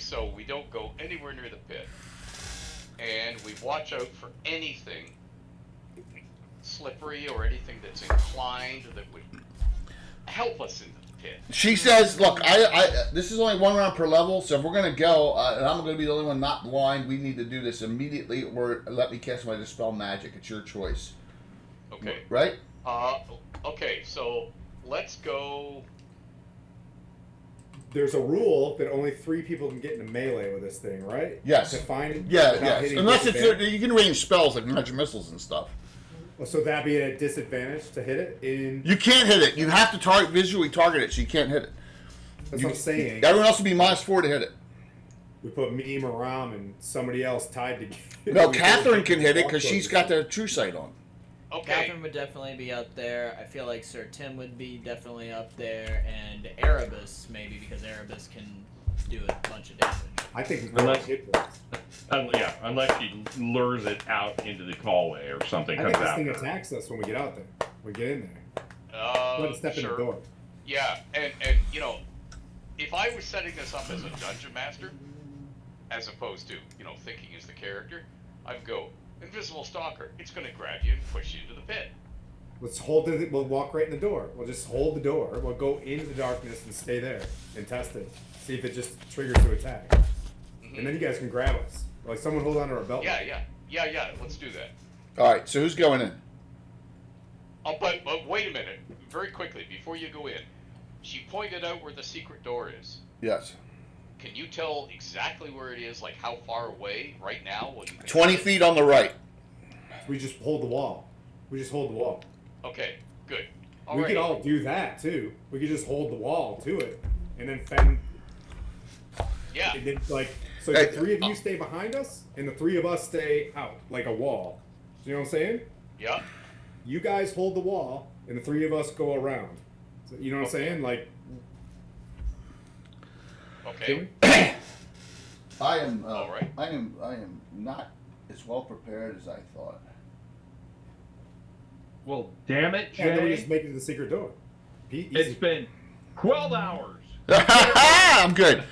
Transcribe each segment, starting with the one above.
so we don't go anywhere near the pit. And we watch out for anything slippery or anything that's inclined that would help us into the pit. She says, look, this is only 1 round per level, so if we're going to go, and I'm going to be the only one not blind, we need to do this immediately, or let me cast my Dispel Magic. It's your choice. Okay. Right? Okay, so let's go. There's a rule that only 3 people can get into melee with this thing, right? Yes. To find it. Yes. Unless you can range spells like magic missiles and stuff. So that'd be a disadvantage to hit it in. You can't hit it. You have to visually target it, so you can't hit it. That's what I'm saying. Everyone else would be -4 to hit it. We put me, Maram, and somebody else tied together. No, Catherine can hit it because she's got the true sight on. Okay. Catherine would definitely be up there. I feel like Sir Tim would be definitely up there, and Erebus maybe because Erebus can do a bunch of damage. I think Unless- hit points. Unless she lures it out into the hallway or something I comes think this out. thing attacks us when we get out there. We get in there. Let it step in the Sure. door. Yeah, and you know, if I was setting this up as a dungeon master, as opposed to, you know, thinking as the character, I'd go, invisible stalker, it's going to grab you and push you into the pit. Let's hold it. We'll walk right in the door. We'll just hold the door. We'll go into the darkness and stay there and test it. See if it just triggers to attack. And then you guys can grab us. Like someone hold on to our belt. Yeah, let's do that. All right, so who's going in? Oh, but wait a minute, very quickly, before you go in, she pointed out where the secret door is. Yes. Can you tell exactly where it is, like how far away right now? 20 feet on the right. We just hold the wall. We just hold the wall. Okay, good. We could all do that too. We could just hold the wall to it, and then fend. Yeah. And then, like, so the 3 of you stay behind us, and the 3 of us stay out like a wall. You know what I'm saying? Yeah. You guys hold the wall, and the 3 of us go around. So, you know what I'm saying? Like. Okay. I am. All right. I am not as well prepared as I thought. Well, damn it, Yeah, then we Jay. just make it to the secret door. It's been 12 hours. I'm good.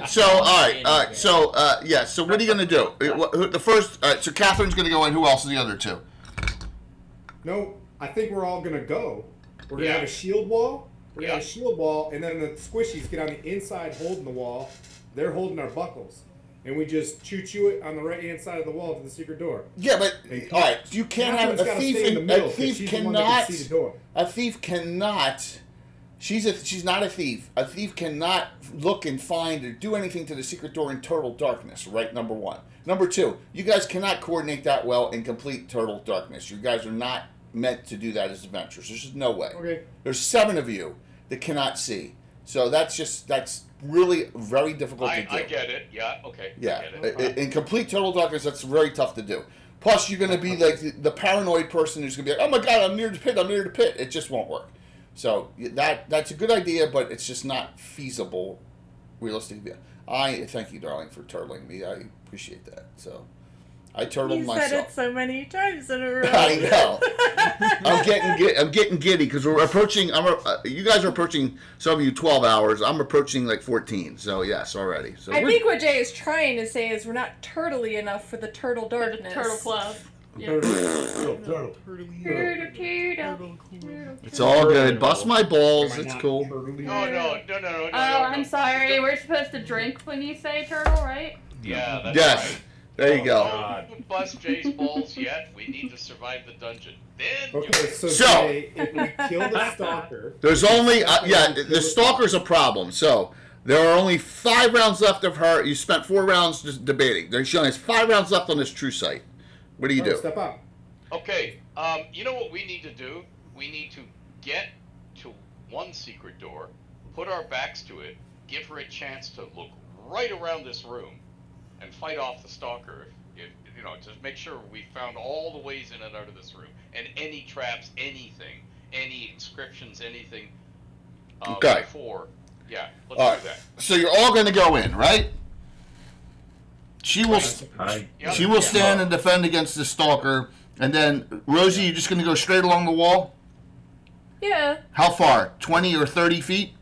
So, all right. So, yeah. So, what are you going to do? The first. So, Catherine's going to go in. Who else are the other 2? No, I think we're all gonna go. We're gonna Yeah. have a shield wall. We're gonna Yeah. have a shield wall, and then the squishies get on the inside holding the wall. They're holding our buckles. And we just choo it on the right hand side of the wall to the secret door. Yeah, but all right. You can't have Catherine's a gotta thief. stay in the middle, A 'cause thief she's the one that can cannot. see the door. A thief cannot. She's not a thief. A thief cannot look and find or do anything to the secret door in total darkness. Right, number 1. Number 2, you guys cannot coordinate that well in complete total darkness. You guys are not meant to do that as adventurers. There's just no way. Okay. There's 7 of you that cannot see. So that's really very difficult to do. I get it. Yeah. Okay. Yeah, I get it. in complete total darkness, that's very tough to do. Plus, you're going to be like the paranoid person who's going to be like, "Oh my God, I'm near the pit! I'm near the pit!" It just won't work. So that's a good idea, but it's just not feasible, realistically. I thank you, darling, for turtling me. I appreciate that. So I turtled myself. You said it so many times in a row. I know. I'm getting giddy because we're approaching. You guys are approaching. Some of you 12 hours. I'm approaching like 14. So yes, already. So I think what Jay is trying to say is we're not turtly enough for the turtle darkness. Turtle Club. Turtle. it's all good. Bust my balls. It's cool. No. Oh, I'm sorry. We're supposed to drink when you say turtle, right? Yeah. That's Yes. right. There you go. Don't bust Jay's balls yet. We need to survive the dungeon. Then. Okay, so So- Jay, if we kill the stalker. There's only the stalker's a problem. So there are only 5 rounds left of her. You spent 4 rounds just debating. She only has 5 rounds left on this true sight. What do you do? Step out. Okay. You know what we need to do? We need to get to one secret door, put our backs to it, give her a chance to look right around this room, and fight off the stalker. If you know, just make sure we found all the ways in and out of this room, and any traps, anything, any inscriptions, anything. Okay. Before, yeah, let's All do right. that. So you're all going to go in, right? She will. Yeah. She will stand and defend against the stalker, and then Rosie, you're just going to go straight along the wall. Yeah, How far? 20 or 30 feet?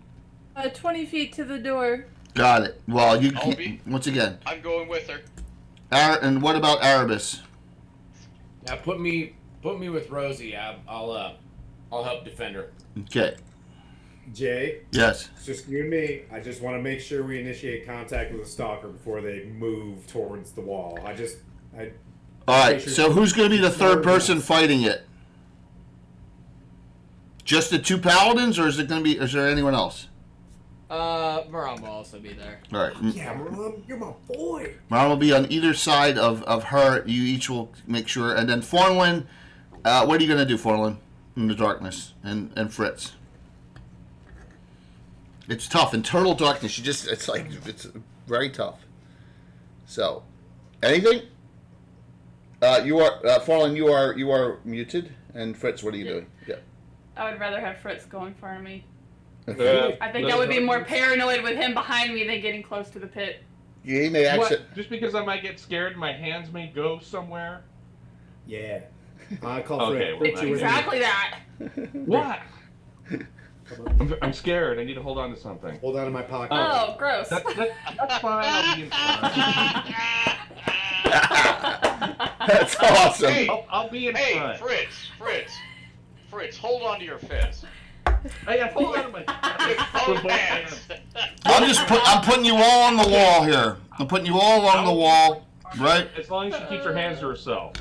20 feet to the door. Got it. Well, you I'll can't, once again. I'm going with her. And what about Erebus? Now put me with Rosie. I'll help defend her. Okay. Jay, Yes. it's just you and me. I just want to make sure we initiate contact with the stalker before they move towards the wall. All right. So who's going to be the third person fighting it? Just the two paladins, or is it going to be? Is there anyone else? Maram will also be there. All right. Yeah, Mom, you're my boy. Maram will be on either side of her. You each will make sure. And then Forlin, what are you going to do, Forlin, in the darkness? And Fritz? It's tough. In total darkness, it's very tough. So, anything? You are, Forlin, you are muted. And Fritz, what are you doing? Yeah. I would rather have Fritz go in front of me. Okay. I think that would be more paranoid with him behind me than getting close to the pit. Yeah, he may What? actually. Just because I might get scared, my hands may go somewhere. Yeah. I call Okay, for well, it. then- Exactly that. What? I'm scared. I need to hold on to something. Hold on to my pocket. Oh, gross. That's fine. I'll be in front. That's awesome. Hey, I'll be in hey, front. Fritz, hold on to your fist. Hey, I hold on to my. With both hands. I'm putting you all on the wall here. I'm putting you all on the wall, right? As long as she keeps her hands to herself.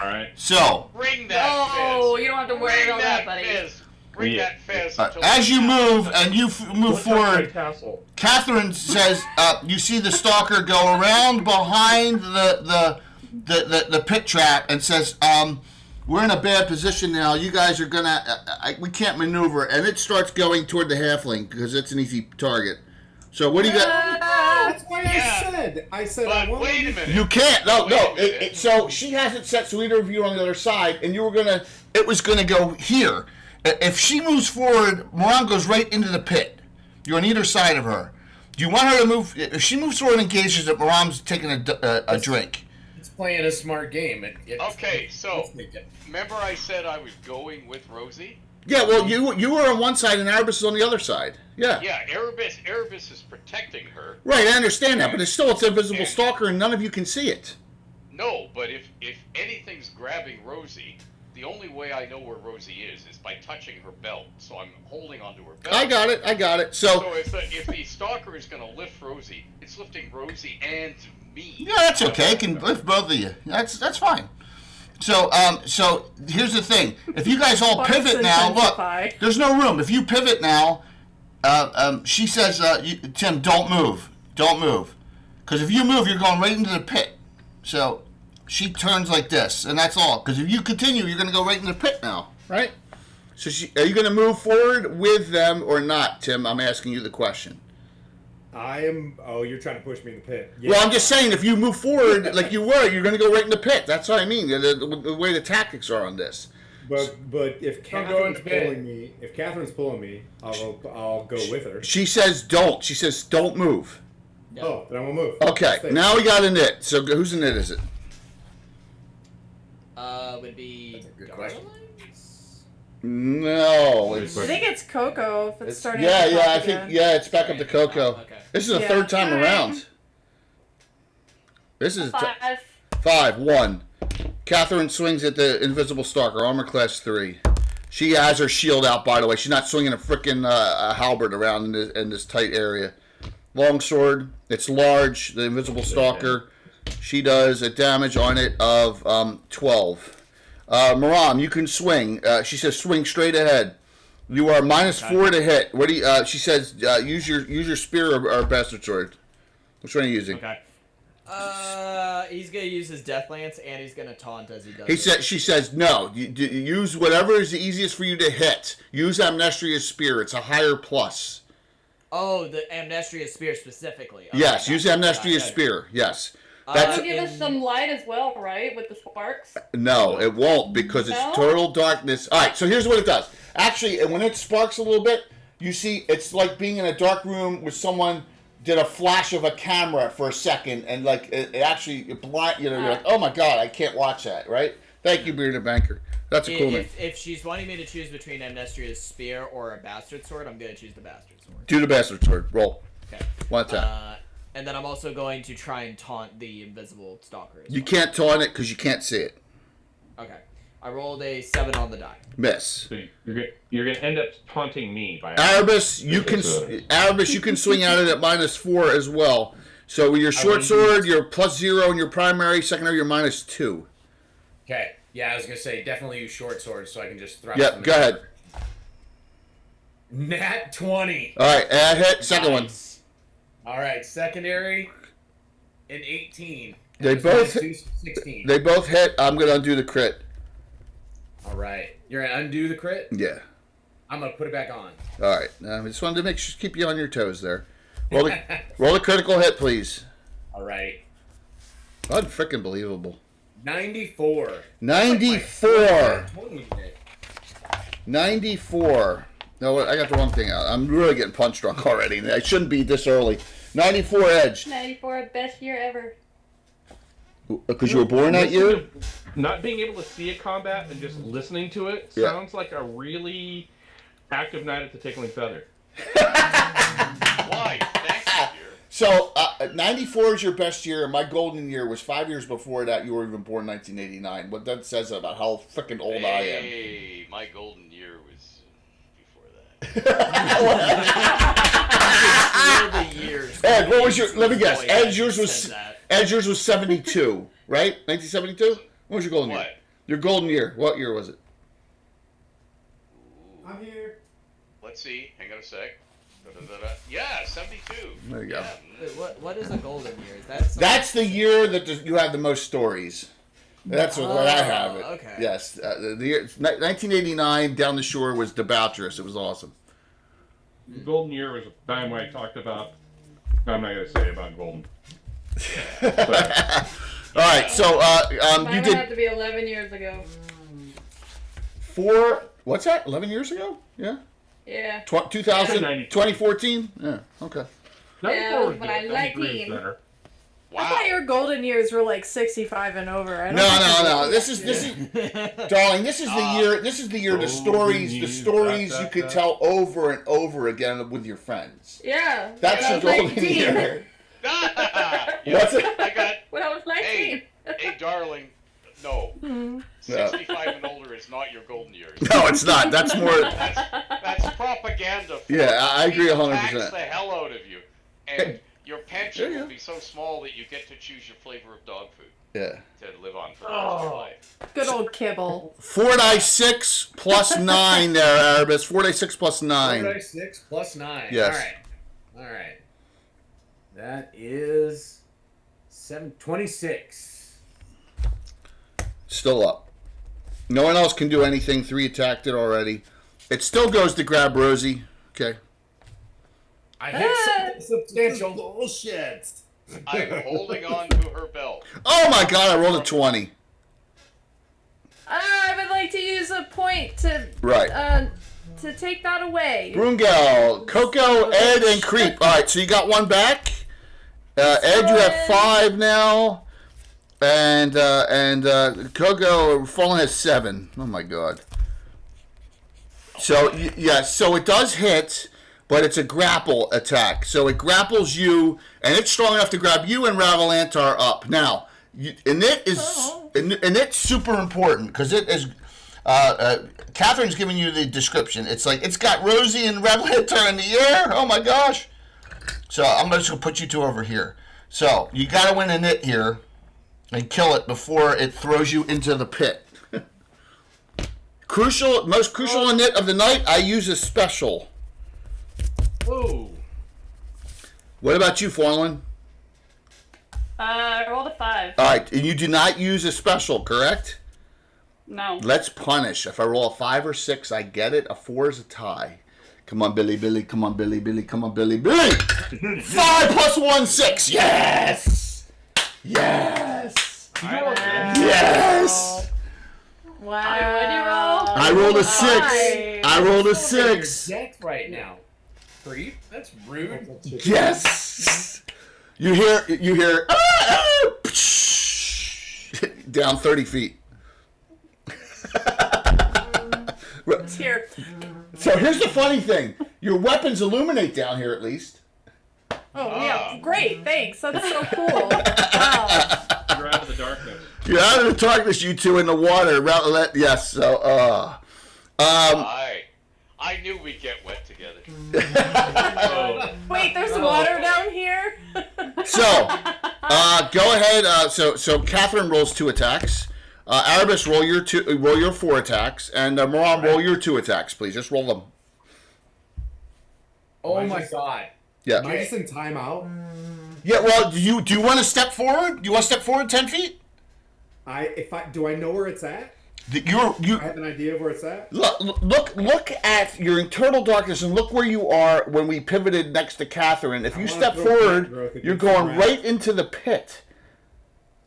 All right. So, Bring that Oh, fist. you don't have to worry Bring about that, buddy. fist. Bring Yeah. that fist. as you move and you move What's up, my forward, castle? Catherine says, you see the stalker go around behind the pit trap and says, we're in a bad position now. You guys are gonna, we can't maneuver, and it starts going toward the halfling because it's an easy target. So what do you got? That's why Yeah. I said But I want wait a minute. You can't. No. Wait a minute. So she has it set so either of you are on the other side, and it was gonna go here. If she moves forward, Moran goes right into the pit. You're on either side of her. Do you want her to move? If she moves forward and engages it, Moran's taking a drink. It's playing a smart game. Okay, so remember I said I was going with Rosie? Yeah, well, you were on one side and Erebus is on the other side. Yeah. Yeah, Erebus is protecting her. Right, I understand that, but it's still an invisible stalker and none of you can see it. No, but if anything's grabbing Rosie, the only way I know where Rosie is by touching her belt. So I'm holding onto her belt. I got it. So if the stalker is going to lift Rosie, it's lifting Rosie and me. Yeah, that's okay. It can lift both of you. That's fine. So here's the thing. If you guys all pivot now, look, there's no room. If you pivot now, she says, Tim, don't move. Because if you move, you're going right into the pit. So she turns like this, and that's all. Because if you continue, you're going to go right into the pit now, right? So are you going to move forward with them or not, Tim? I'm asking you the question. I am. Oh, you're trying to push me in the pit. Yeah. Well, I'm just saying, if you move forward like you were, you're going to go right in the pit. That's what I mean. The way the tactics are on this. But if Don't go Catherine's into bed. pulling me, I'll go with her. She says don't. She says don't move. Oh, then I won't move. Okay, Stay. now we got a knit. So whose knit is it? Would be That's a good question. Darling's? No. I think it's Coco if it's starting. Yeah, at the top I again. think it's back up to Coco. Oh, okay. This is the Yeah. third time All right. around. This is 5. 5-1. Catherine swings at the invisible stalker, armor class 3. She has her shield out, by the way. She's not swinging a freaking halberd around in this tight area. Longsword. It's large. The invisible stalker. She does a damage on it of 12. Maram, you can swing. She says swing straight ahead. You are -4 to hit. What do you? She says use your spear or bastard sword. Which one are you using? Okay. He's gonna use his death lance and he's gonna taunt as he does. She says no. You use whatever is the easiest for you to hit. Use Amnestria's spear. It's a higher plus. Oh, the Amnestria's spear specifically. Okay, Yes, gotcha. use Amnestria's Gotcha. spear. Yes. That'll give us some light as well, right? With the sparks. No, it won't because it's No? total darkness. All right, so here's what it does. Actually, when it sparks a little bit, you see it's like being in a dark room with someone did a flash of a camera for a second, and like it actually blind. You're like, oh my god, I can't watch that. Right? Thank you, Bearded Banker. That's a cool name. If she's wanting me to choose between Amnestria's spear or a bastard sword, I'm gonna choose the bastard sword. Do the bastard sword. Roll. Okay. One attack. And then I'm also going to try and taunt the invisible stalker. You can't taunt it because you can't see it. Okay. I rolled a 7 on the die. Miss. So you're gonna end up taunting me by Erebus, you can swing at it at -4 as well. So with your short sword, you're +0, and your primary, secondary, you're -2. Okay. Yeah, I was gonna say definitely use short swords so I can just thrust. Yep, them go in. ahead. Nat 20. All right, add hit. Second one. Nice. All right, secondary, an 18. They And both- 16. They both hit. I'm gonna undo the crit. All right, you're gonna undo the crit. Yeah. I'm gonna put it back on. All right. I just wanted to keep you on your toes there. Roll a critical hit, please. All right, Unfreaking believable. 94. 94. 20 hit. 94. No, I got the wrong thing out. I'm really getting punch drunk already. I shouldn't be this early. 94 edge. 94, best year ever. Because you were born that year? Not being able to see a combat and just listening to it Yeah. sounds like a really active night at the Tickling Feather. Why? Thank you, dear. So, 94 is your best year, and my golden year was 5 years before that. You were even born 1989. What that says about how freaking old I am. Hey, my golden year was before that. Feel the years. Ed, what was your? Let me guess. Boy, Ed's yours said was that. Ed's yours was 72, right? 1972. What was your golden year? What? Your golden year. What year was it? I'm here. Let's see. Hang on a sec. Da-da-da-da. Yeah, 72. There you go. Yeah. Wait, what is a golden year? Is that something? That's the year that you have the most stories. That's what I have it. okay. Yes, the year 1989 down the shore was debaucherous. It was awesome. The Golden Year was a time when I talked about. I'm not gonna say about Golden. All right, so Mine you would have did to be 11 years ago. 4. What's that? 11 years ago? Yeah. Yeah. 2000, 92. 2014? Yeah. Okay. 94 was but good. I like 93 was him. better. I thought your golden years were like 65 and over. I don't No. think This is, darling. This is the year. This is the year. The stories you could tell over and over again with your friends. Yeah. That's when I your was golden 19. year. Yeah, What's it? I got. When I was 19. Hey, darling. No. Hmm. 65 and older is not your golden years. No, it's not. That's more. That's propaganda. Yeah, I agree 100%. Tax the hell out of you, and your pension There you will go. be so small that you get to choose your flavor of dog food Yeah. to live on for the rest of your life. Good old kibble. 4 dice 6 plus 9 there, Erebus. 4 dice 6 plus 9. 4 dice 6 plus 9. Yes. All right. That is 26. Still up. No one else can do anything. 3 attacked it already. It still goes to grab Rosie. Okay. I hit something substantial. Bullshit. I'm holding on to her belt. Oh my god, I rolled a 20. I would like to use a point to Right. to take that away. Brungel, Coco, Ed, and Creep. Alright, so you got one back. Ed, you have 5 now. And Coco, Fallen has 7. Oh my god. So, yes, so it does hit, but it's a grapple attack. So it grapples you, and it's strong enough to grab you and Ravalantar up. Now, and it's super important, because it is... Catherine's giving you the description. It's like, it's got Rosie and Ravalantar in the air. Oh my gosh. So I'm just going to put you two over here. So, you got to win a knit here and kill it before it throws you into the pit. Most crucial knit of the night, I use a special. Whoa. What about you, Fallen? I rolled a 5. All right, and you do not use a special, correct? No. Let's punish. If I roll a 5 or 6, I get it. A 4 is a tie. Come on, Billy, Billy. Come on, Billy, Billy. Come on, Billy, Billy. 5 plus 1, 6. Yes. Yes. Yes. Wow. What'd you roll? I rolled a 6. Five. I rolled a You're 6. decked right now. Creep? That's rude. Yes. You hear down 30 feet. Here. So here's the funny thing. Your weapons illuminate down here at least. Oh, Ah. yeah. Great. Thanks. That's so cool. Wow. You're out of the darkness. You're out of the darkness, you two, in the water. Yes, so, I knew we'd get wet together. Wait, there's water down here? So, go ahead. So Catherine rolls 2 attacks. Erebus, roll your 4 attacks, and Moran, roll your 2 attacks, please. Just roll them. Oh my god. Yeah. Am I just in timeout? Yeah. Well, do you want to step forward? Do you want to step forward 10 feet? Do I know where it's at? I have an idea of where it's at. Look at your internal darkness and look where you are when we pivoted next to Catherine. If you step forward, you're going right into the pit.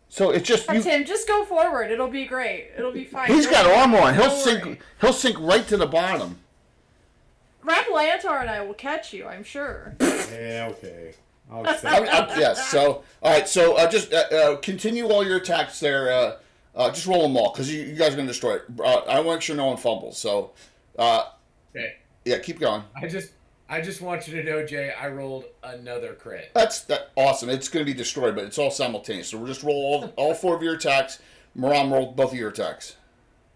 So it's just you. Tim, just go forward. It'll be great. It'll be fine. He's got armor on. He'll Don't sink. worry. He'll sink right to the bottom. Rapalantar and I will catch you, I'm sure. Yeah, okay. I'll accept. Yes. So all right. So just continue all your attacks there. Just roll them all because you guys are gonna destroy it. I want to make sure no one fumbles. So Okay. yeah, keep going. I just want you to know, Jay, I rolled another crit. That's awesome. It's going to be destroyed, but it's all simultaneous. So we'll just roll all 4 of your attacks. Maram, roll both of your attacks.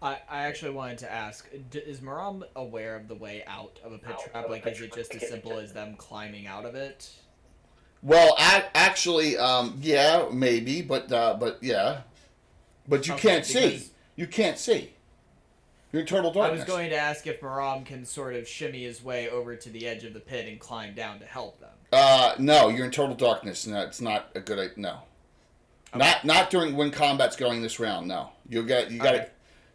I actually wanted to ask, is Maram aware of the way out of a pit trap? Like, is it just as simple as them climbing out of it? Well, actually, yeah, maybe, but yeah. But you can't see. You can't see. You're in total darkness. I was going to ask if Maram can sort of shimmy his way over to the edge of the pit and climb down to help them. No, you're in total darkness. No, it's not a good idea. No. Okay. Not during when combat's going this round. No. You got it.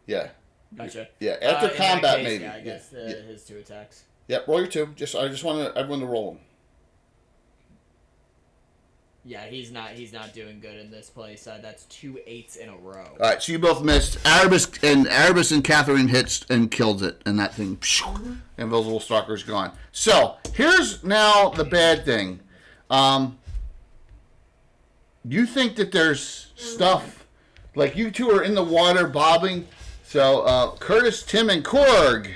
Yeah. Gotcha. Yeah, after in combat that case, maybe. Yeah, I guess yeah. his 2 attacks. Yep, roll your 2. I just want everyone to roll them. Yeah, he's not doing good in this place. That's 2 8s in a row. All right, so you both missed. Erebus and Catherine hits and killed it, and that thing, and those little stalkers gone. So here's now the bad thing. You think that there's stuff like you two are in the water bobbing. So Curtis, Tim, and Korg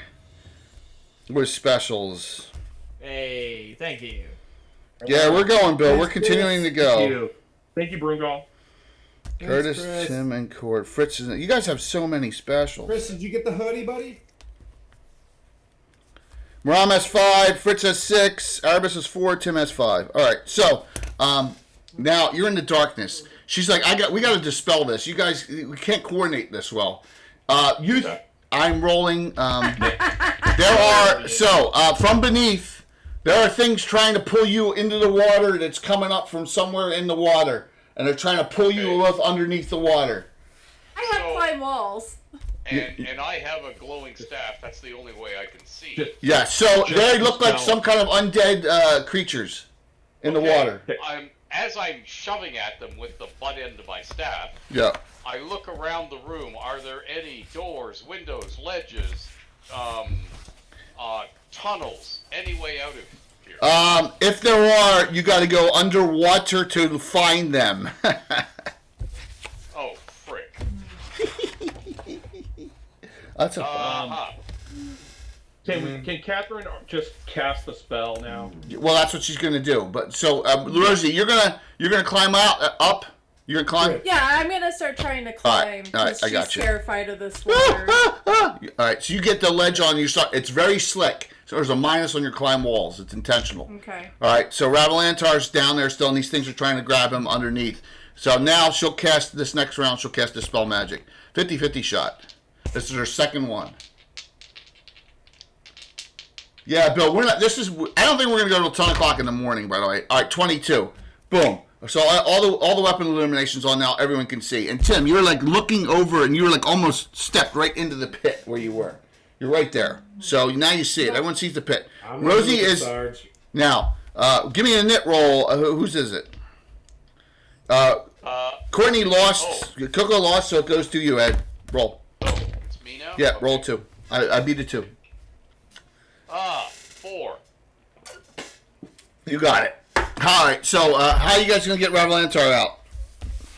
were specials. Hey, thank you. Yeah, we're going, Bill. We're continuing to go. Thank you, Brungal. Curtis, Chris. Tim, and Cord. Fritz is. You guys have so many specials. Chris, did you get the hoodie, buddy? Maram has 5, Fritz has 6, Erebus has 4, Tim has 5. All right, so now you're in the darkness. She's like, we got to dispel this. You guys, we can't coordinate this well. I'm rolling. There are from beneath. There are things trying to pull you into the water that's coming up from somewhere in the water, and they're trying to pull you both underneath the water. I have climb walls. And I have a glowing staff. That's the only way I can see. Yeah, so they look like some kind of undead creatures in the water. As I'm shoving at them with the butt end of my staff, Yeah. I look around the room. Are there any doors, windows, ledges, tunnels, any way out of here? If there are, you got to go underwater to find them. Oh, frick. That's a Can Catherine just cast the spell now? well. That's what she's gonna do. But so, Rosie, you're gonna climb up. You're gonna climb. Yeah, I'm gonna start trying to climb all right, because I she's got you. terrified of this water. All right, so you get the ledge on. You start. It's very slick. So there's a minus on your climb walls. It's intentional. Okay. All right, so Ravalantar's down there still, and these things are trying to grab him underneath. So now she'll cast this next round. She'll cast Dispel Magic. 50-50 shot. This is her second one. Yeah, Bill, we're not. I don't think we're gonna go till 10 o'clock in the morning. By the way. All right, 22. Boom. So all the weapon illuminations on now. Everyone can see. And Tim, you're like looking over, and you were like almost stepped right into the pit where you were. You're right there. So now you see it. Everyone sees the pit. Rosie is now. Give me a knit roll. Whose is it? Courtney lost. Coco lost, so it goes to you, Ed. Roll. Oh, it's me now? Yeah, roll 2. I beat it 2. 4. You got it. All right. So how are you guys gonna get Ravalantar out?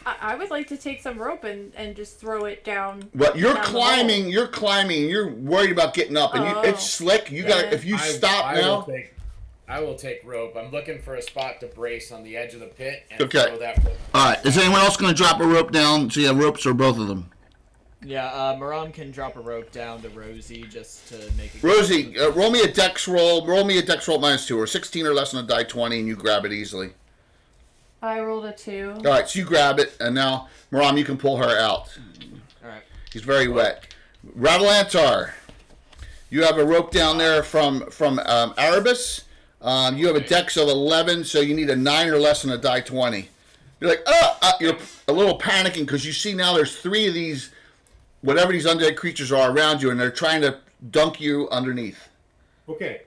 I would like to take some rope and just throw it down. But you're down the climbing. hole. You're climbing. You're worried about getting up, and it's slick. You got. If you stop now. I will take rope. I'm looking for a spot to brace on the edge of the pit and Okay. throw that rope. All right. Is anyone else going to drop a rope down? So you have ropes or both of them? Yeah, Maram can drop a rope down to Rosie just to make it. Rosie, roll me a dex roll. Roll me a dex roll -2 or 16 or less on a die 20, and you grab it easily. I rolled a 2. All right, so you grab it, and now Maram, you can pull her out. All right. He's very wet. Rattleantar, you have a rope down there from Erebus. You have a dex of 11, so you need a 9 or less on a die 20. You're like, you're a little panicking because you see now there's 3 of these, whatever these undead creatures are around you, and they're trying to dunk you underneath. Okay.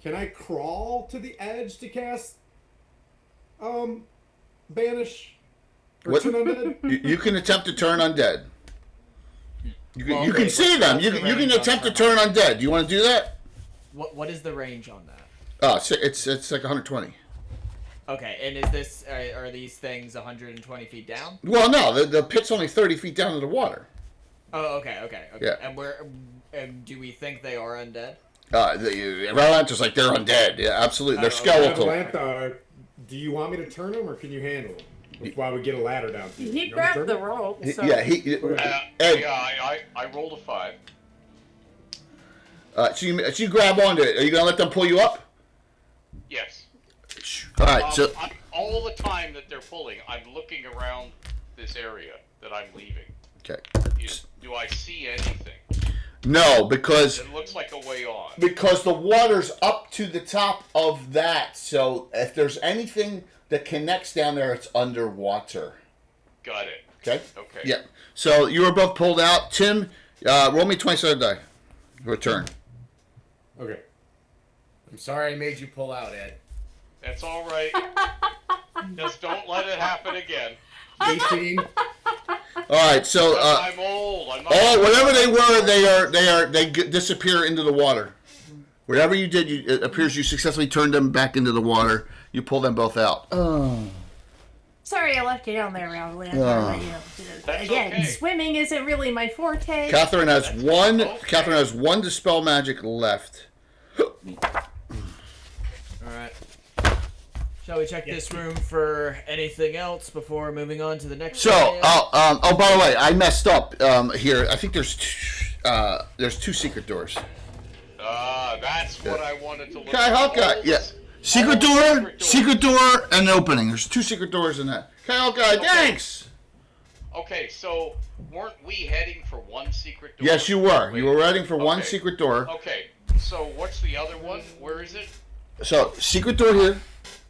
Can I crawl to the edge to cast banish? Or What? turn undead? You can attempt to turn undead. You can, Well, you can wait, see what's them. the You can range on attempt to turn turn undead. Do you want to do that? What is the range on that? Oh, it's like 120. Okay, and is this are these things 120 feet down? Well, no, the pit's only 30 feet down to the water. Oh, okay. Yeah. And do we think they are undead? The Rattleantar's like, they're undead. Yeah, absolutely. They're Oh, skeletal. Atlanta, do you want me to turn them or can you handle them? That's why we get a ladder down to you. He You want me to grabbed the turn 'em? rope. So. Ed, Yeah, I rolled a 5. so you grab onto it. Are you going to let them pull you up? Yes. All right, so... All the time that they're pulling, I'm looking around this area that I'm leaving. Okay. Do I see anything? No, because... It looks like a way on. Because the water's up to the top of that, so if there's anything that connects down there, it's underwater. Got it. Okay? Okay. Yeah. So you were both pulled out. Tim, roll me 27 die. Return. Okay. I'm sorry I made you pull out, Ed. That's all right. Just don't let it happen again. 18. All right, so... I'm old. I'm not whatever they were, they disappear into the water. Whatever you did, it appears you successfully turned them back into the water. You pull them both out. Sorry I left you down there, Rattleantar. That's Again, okay. swimming isn't really my forte. Catherine has one. okay. Catherine has one dispel magic left. All right. Shall we check this room for anything else before moving on to the next? So, area? by the way, I messed up here. I think there's two secret doors. That's what I wanted to look Okay, Hawkeye. Yeah. Secret door, and opening. There's 2 secret doors in that. Okay, Hawkeye, thanks. Okay, so weren't we heading for one secret door? Yes, you were. You were Wait. heading for one Okay. secret door. Okay, so what's the other one? Where is it? So, secret door here.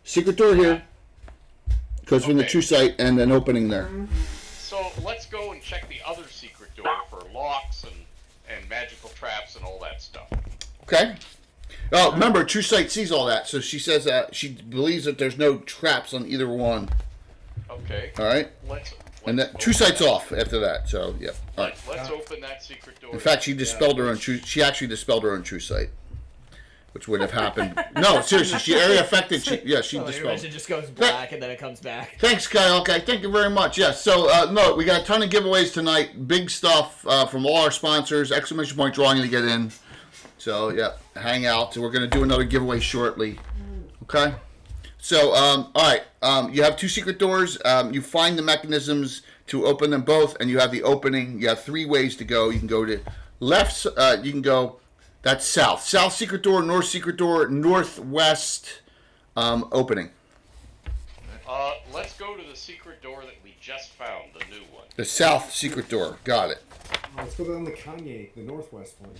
Secret door here. Goes from the Okay. true sight and an opening there. So let's go and check the other secret door for locks and magical traps and all that stuff. Okay. Oh, remember, True Sight sees all that, so she says that she believes that there's no traps on either one. Okay. All right. Let's And that True open Sight's that. off after that. So yeah. All right. Let's open that secret door. In fact, she dispelled her own True. She actually dispelled her own True Sight, which would have happened. No, seriously, she area affected. She So dispelled. it just goes black and then it comes back. Thanks, Kyle. Okay, thank you very much. Yes. So no, we got a ton of giveaways tonight. Big stuff from all our sponsors. Exclamation point drawing to get in. So yeah, hang out. We're gonna do another giveaway shortly. Okay. So all right, you have 2 secret doors. You find the mechanisms to open them both, and you have the opening. You have 3 ways to go. You can go to left. You can go. That's south. South secret door. North secret door. Northwest opening. Let's go to the secret door that we just found, the new one. The south secret door. Got it. Let's go down the Kanye, the northwest one.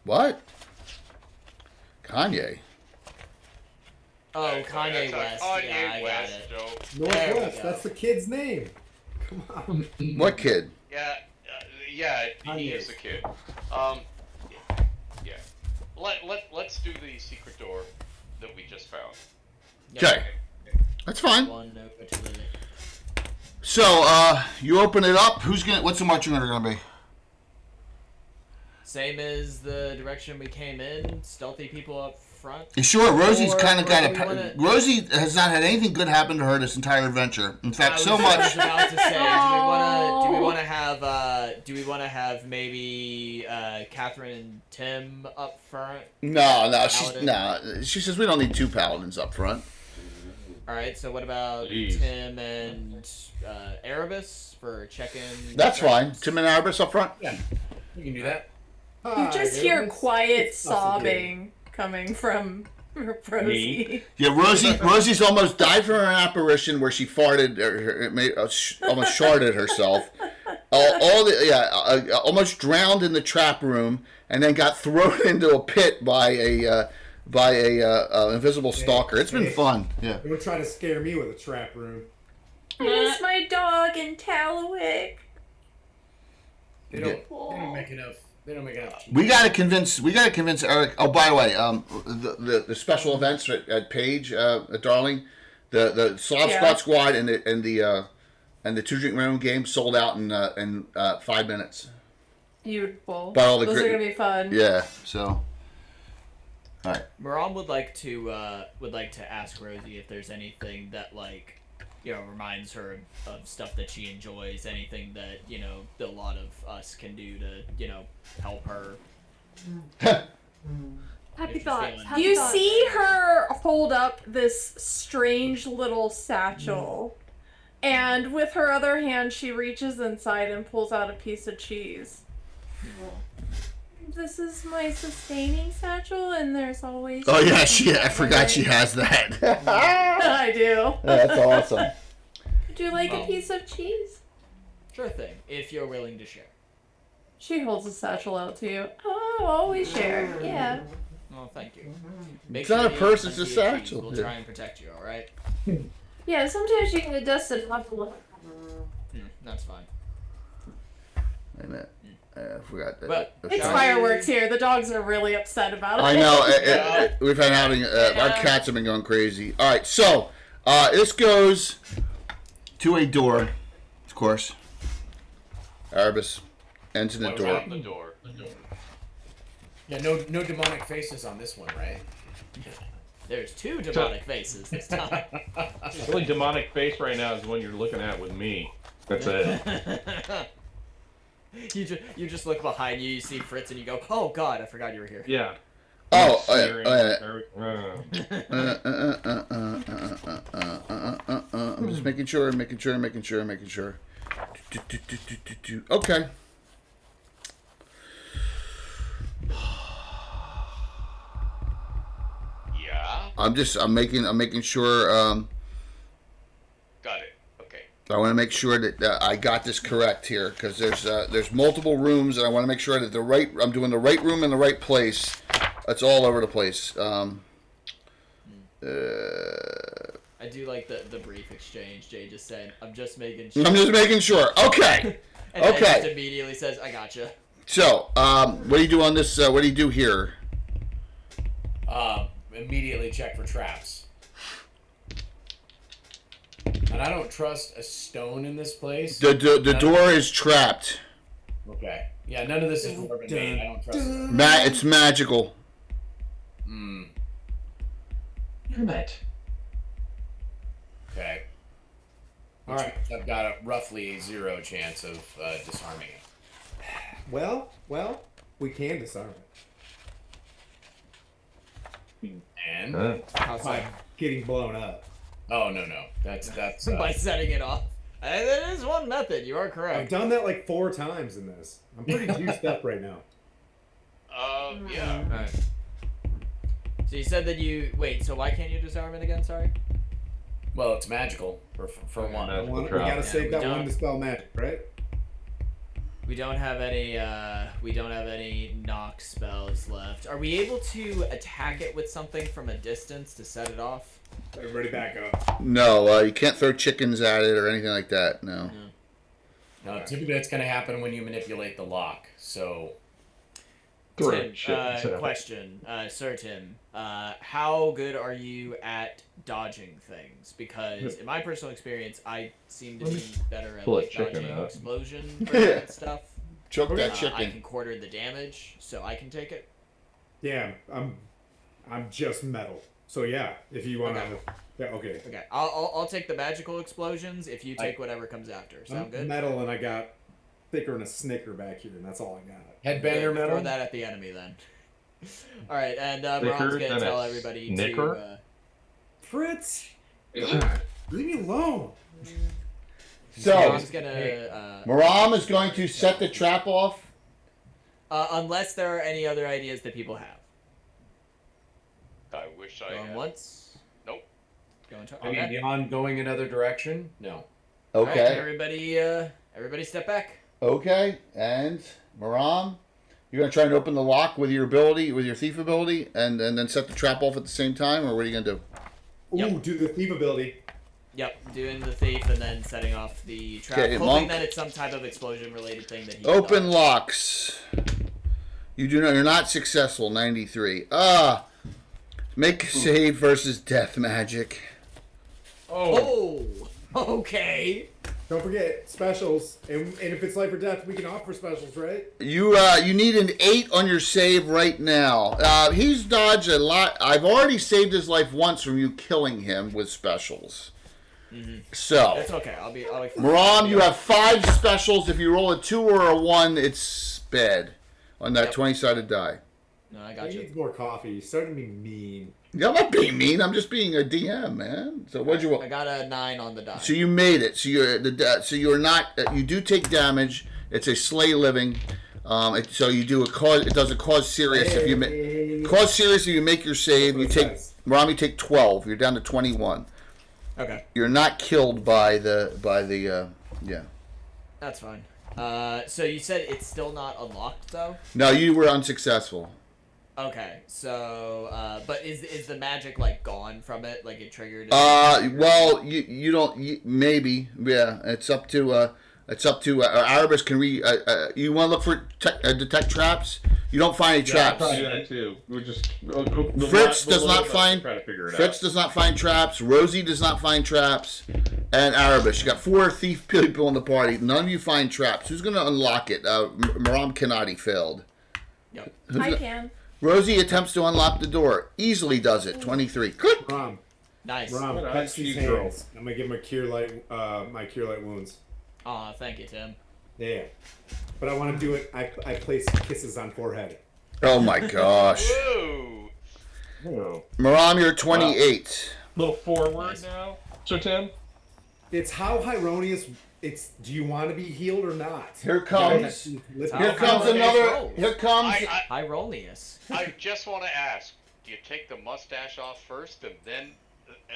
What? Kanye. Oh, Kanye That's a West. Kanye Yeah, I got West it. joke. There we Northwest, go. that's the kid's name. Come on. What kid? Yeah, he is a kid. Yeah. Let's do the secret door that we just found. Okay. That's fine. One over to the left. So, you open it up. What's the marching order gonna be? Same as the direction we came in. Stealthy people up front? Sure, Rosie's Or- kind of or got do we wanna- Rosie has not had anything good happen to her this entire adventure. In fact, so I was much. about to say, do we Oh. want to have maybe Catherine and Tim up front? No, Paladin? She says we don't need 2 paladins up front. All right. So what about Jeez. Tim and Erebus for check-in? That's fine. Tim and Arbus up front. Yeah, you can do that. You just hear Erebus. quiet It's possible. sobbing coming from Rosie. Yeah, Rosie's almost died from an apparition where she farted, almost sharded herself. Almost drowned in the trap room, and then got thrown into a pit by a invisible stalker. It's been fun. Yeah. Don't try to scare me with a trap room. I miss my dog in Talawick. They don't make enough. They don't make enough. We gotta convince Eric. Oh, by the way, the special events at Page, Darling, the Slav Yeah. Squad and the 2 Drink Minimum game sold out in 5 minutes. Beautiful. But all the Those grit- are gonna be fun. Yeah. So. All right. Maram would like to ask Rosie if there's anything that reminds her of stuff that she enjoys, anything that that a lot of us can do to help her. Happy If you're thoughts. feeling- Happy You thoughts. see her hold up this strange little satchel, and with her other hand, she reaches inside and pulls out a piece of cheese. This is my sustaining satchel, and there's always. Oh yeah, I forgot she has that. I do. That's awesome. Would you like a Oh. piece of cheese? Sure thing, if you're willing to share. She holds the satchel out to you. Oh, always share. Yeah. Well, thank you. Make It's not a you purse, eat it's a plenty of cheese. satchel. We'll try and protect you. All right. Yeah, sometimes you can adjust it. That's fine. Wait a minute. I forgot that. But- It's Shall fireworks here. The dogs are really upset about it. I know. We've been having our cats have been going crazy. All right, so this goes to a door, of course. Arbus enter the door. Out the door. Yeah, no demonic faces on this one, right? There's 2 demonic faces this time. The only demonic face right now is the one you're looking at with me. That's it. You just look behind you. You see Fritz, and you go, "Oh God, I forgot you were here." Yeah. Oh, Sneering. I'm just making sure. Okay. Yeah. I'm making sure. Got it. Okay. I want to make sure that I got this correct here because there's multiple rooms and I want to make sure that I'm doing the right room in the right place. It's all over the place. I do like the brief exchange. Jay just said, "I'm just making sure." I'm just making sure. Okay. And then Okay. just immediately says, "I gotcha." So, what do you do on this? What do you do here? Immediately check for traps. And I don't trust a stone in this place. The door is trapped. Okay. Yeah, none of this is dwarven made. I don't trust it. It's magical. Hmm. Damn it. Okay. All right. I've got a roughly 0 chance of disarming it. Well, we can disarm it And How so? by getting blown up. oh no, that's By setting it off. That is one method. You are I've correct. done that like 4 times in this. I'm pretty juiced up right now. Yeah. Alright. So you said that you wait. So why can't you disarm it again? Sorry. well, it's magical for one. Magical We trap. gotta Yeah, save we that don't. one to spell magic, right? We don't have any. We don't have any knock spells left. Are we able to attack it with something from a distance to set it off? Everybody back up. No, you can't throw chickens at it or anything like that. No. No, typically it's going to happen when you manipulate the lock. So Tim, Shit. question, Sir Tim, how good are you at dodging things? Because in my personal experience, I seem to be better at pull a like, chicken dodging out. explosion related stuff. Choke that I chicken. can quarter the damage, so I can take it. Yeah, I'm I'm just metal. So yeah, if you want to, Okay. yeah, okay. Okay, I'll take the magical explosions if you take whatever comes after. Sound I'm good? metal, and I got thicker than a snicker back here, and that's all I got. Headbanger Good. metal. Throw that at the enemy then. All right, and Thicker Ron's gonna than tell a everybody snicker? to. Fritz, leave me alone. So, Ron's gonna. Maram is going to set the trap off. Unless there are any other ideas that people have. I wish I Going had. once. Nope. Going twice. I mean, Okay. beyond going another direction? No. All right, Okay. everybody, step back. Okay. And Maram, you're going to try and open the lock with your ability, with your thief ability, and then set the trap off at the same time, or what are you going to do? Ooh, Yep. do the thief ability. Yep, doing the thief and then setting off the trap, Okay, hoping Monk. that it's some type of explosion-related thing that he. Open dodged. locks. You're not successful. 93. Make a save versus death magic. Oh, Oh, okay. Don't forget specials, and if it's life or death, we can offer specials, right? You need an 8 on your save right now. He's dodged a lot. I've already saved his life once from you killing him with specials. So, That's okay. I'll be fine. Maram, you have 5 specials. If you roll a 2 or a 1, it's bad on that Yep. 20-sided die. No, I He got you. needs more coffee. He's starting to be mean. Yeah, I'm not being mean. I'm just being a DM, man. So what'd you roll? I got a 9 on the die. So you made it. So you're not. You do take damage. It's a slay living. So you do a cause. It does a cause serious if you cause serious if you make your save. You take Maram. You take 12. You're down to 21. Okay, You're not killed by the yeah. that's fine. So you said it's still not unlocked though. No, you were unsuccessful. Okay, so but is the magic like gone from it? Like it triggered? Well, you don't. Maybe, yeah. It's up to Arabis. Can we? You want to look for detect traps? You don't find any yeah, I'll traps. probably do that too. We're just Fritz does not find. Try to figure it Fritz out. does not find traps. Rosie does not find traps. And Arabis. You got 4 thief people in the party. None of you find traps. Who's going to unlock it? Maram cannot. He failed. Yep. I can. Rosie attempts to unlock the door. Easily does it. 23. Click. Rom, Nice. Rom, What a touch these cheese girl. hands. I'm gonna give him a cure light. My cure light wounds. Aw, thank you, Tim. Yeah, but I want to do it. I place kisses on forehead. Oh my gosh. Whoa! Oh. Maram, you're 28. Little forward Nice. now. So Tim, It's how Hieronius. It's. Do you want to be healed or not? Here comes. Listen, Here comes another. Here comes. Hieronius. I just want to ask: do you take the mustache off first and then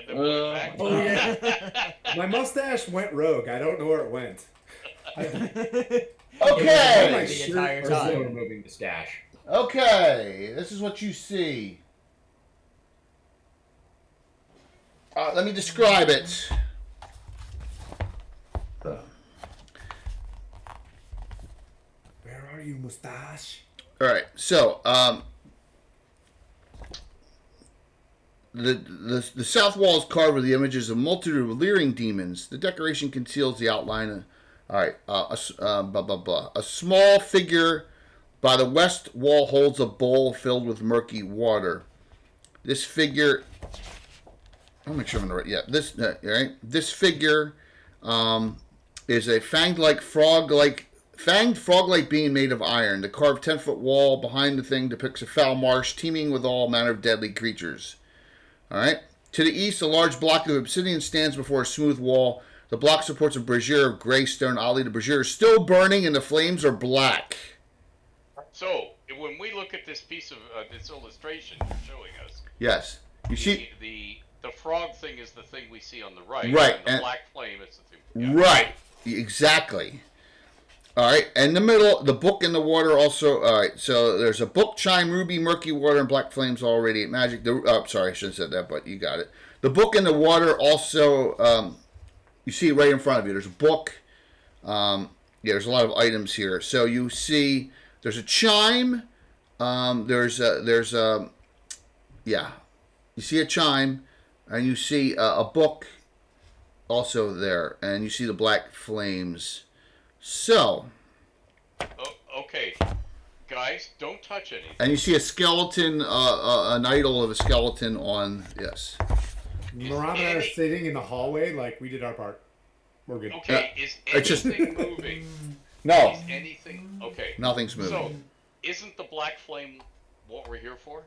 put Uh, it back? oh, yeah. My mustache went rogue. I don't know where it went. Okay. The entire Or Still time. removing the stash. Okay. This is what you see. Let me describe it. Where are you, mustache? All right. So, the south wall is carved with the images of a multitude of leering demons. The decoration conceals the outline of. All right. Blah blah blah. A small figure by the west wall holds a bowl filled with murky water. This figure. I'll make sure I'm right. Yeah. This figure is a fanged frog-like being made of iron. The carved 10-foot wall behind the thing depicts a foul marsh teeming with all manner of deadly creatures. All right. To the east, a large block of obsidian stands before a smooth wall. The block supports a brazier of gray stone. Ollie, the brazier is still burning, and the flames are black. So when we look at this piece of this illustration you're showing us, Yes. You see. the frog thing is the thing we see on the right, Right, and the and- black flame is the thing. Right. Exactly. All right. In the middle, the book in the water also. All right. So there's a book, chime, ruby, murky water, and black flames all radiate magic. Sorry, I shouldn't have said that, but you got it. The book in the water also. You see it right in front of you. There's a book. There's a lot of items here. So you see there's a chime. You see a chime, and you see a book also there, and you see the black flames. So, Okay, guys, don't touch anything. And you see a skeleton, an idol of a skeleton on. Yes. Muhammad and I are sitting in the hallway like we did our part. We're good. Okay, is it's just- anything moving? No, Is anything? Okay. nothing's moving. So, isn't the black flame what we're here for?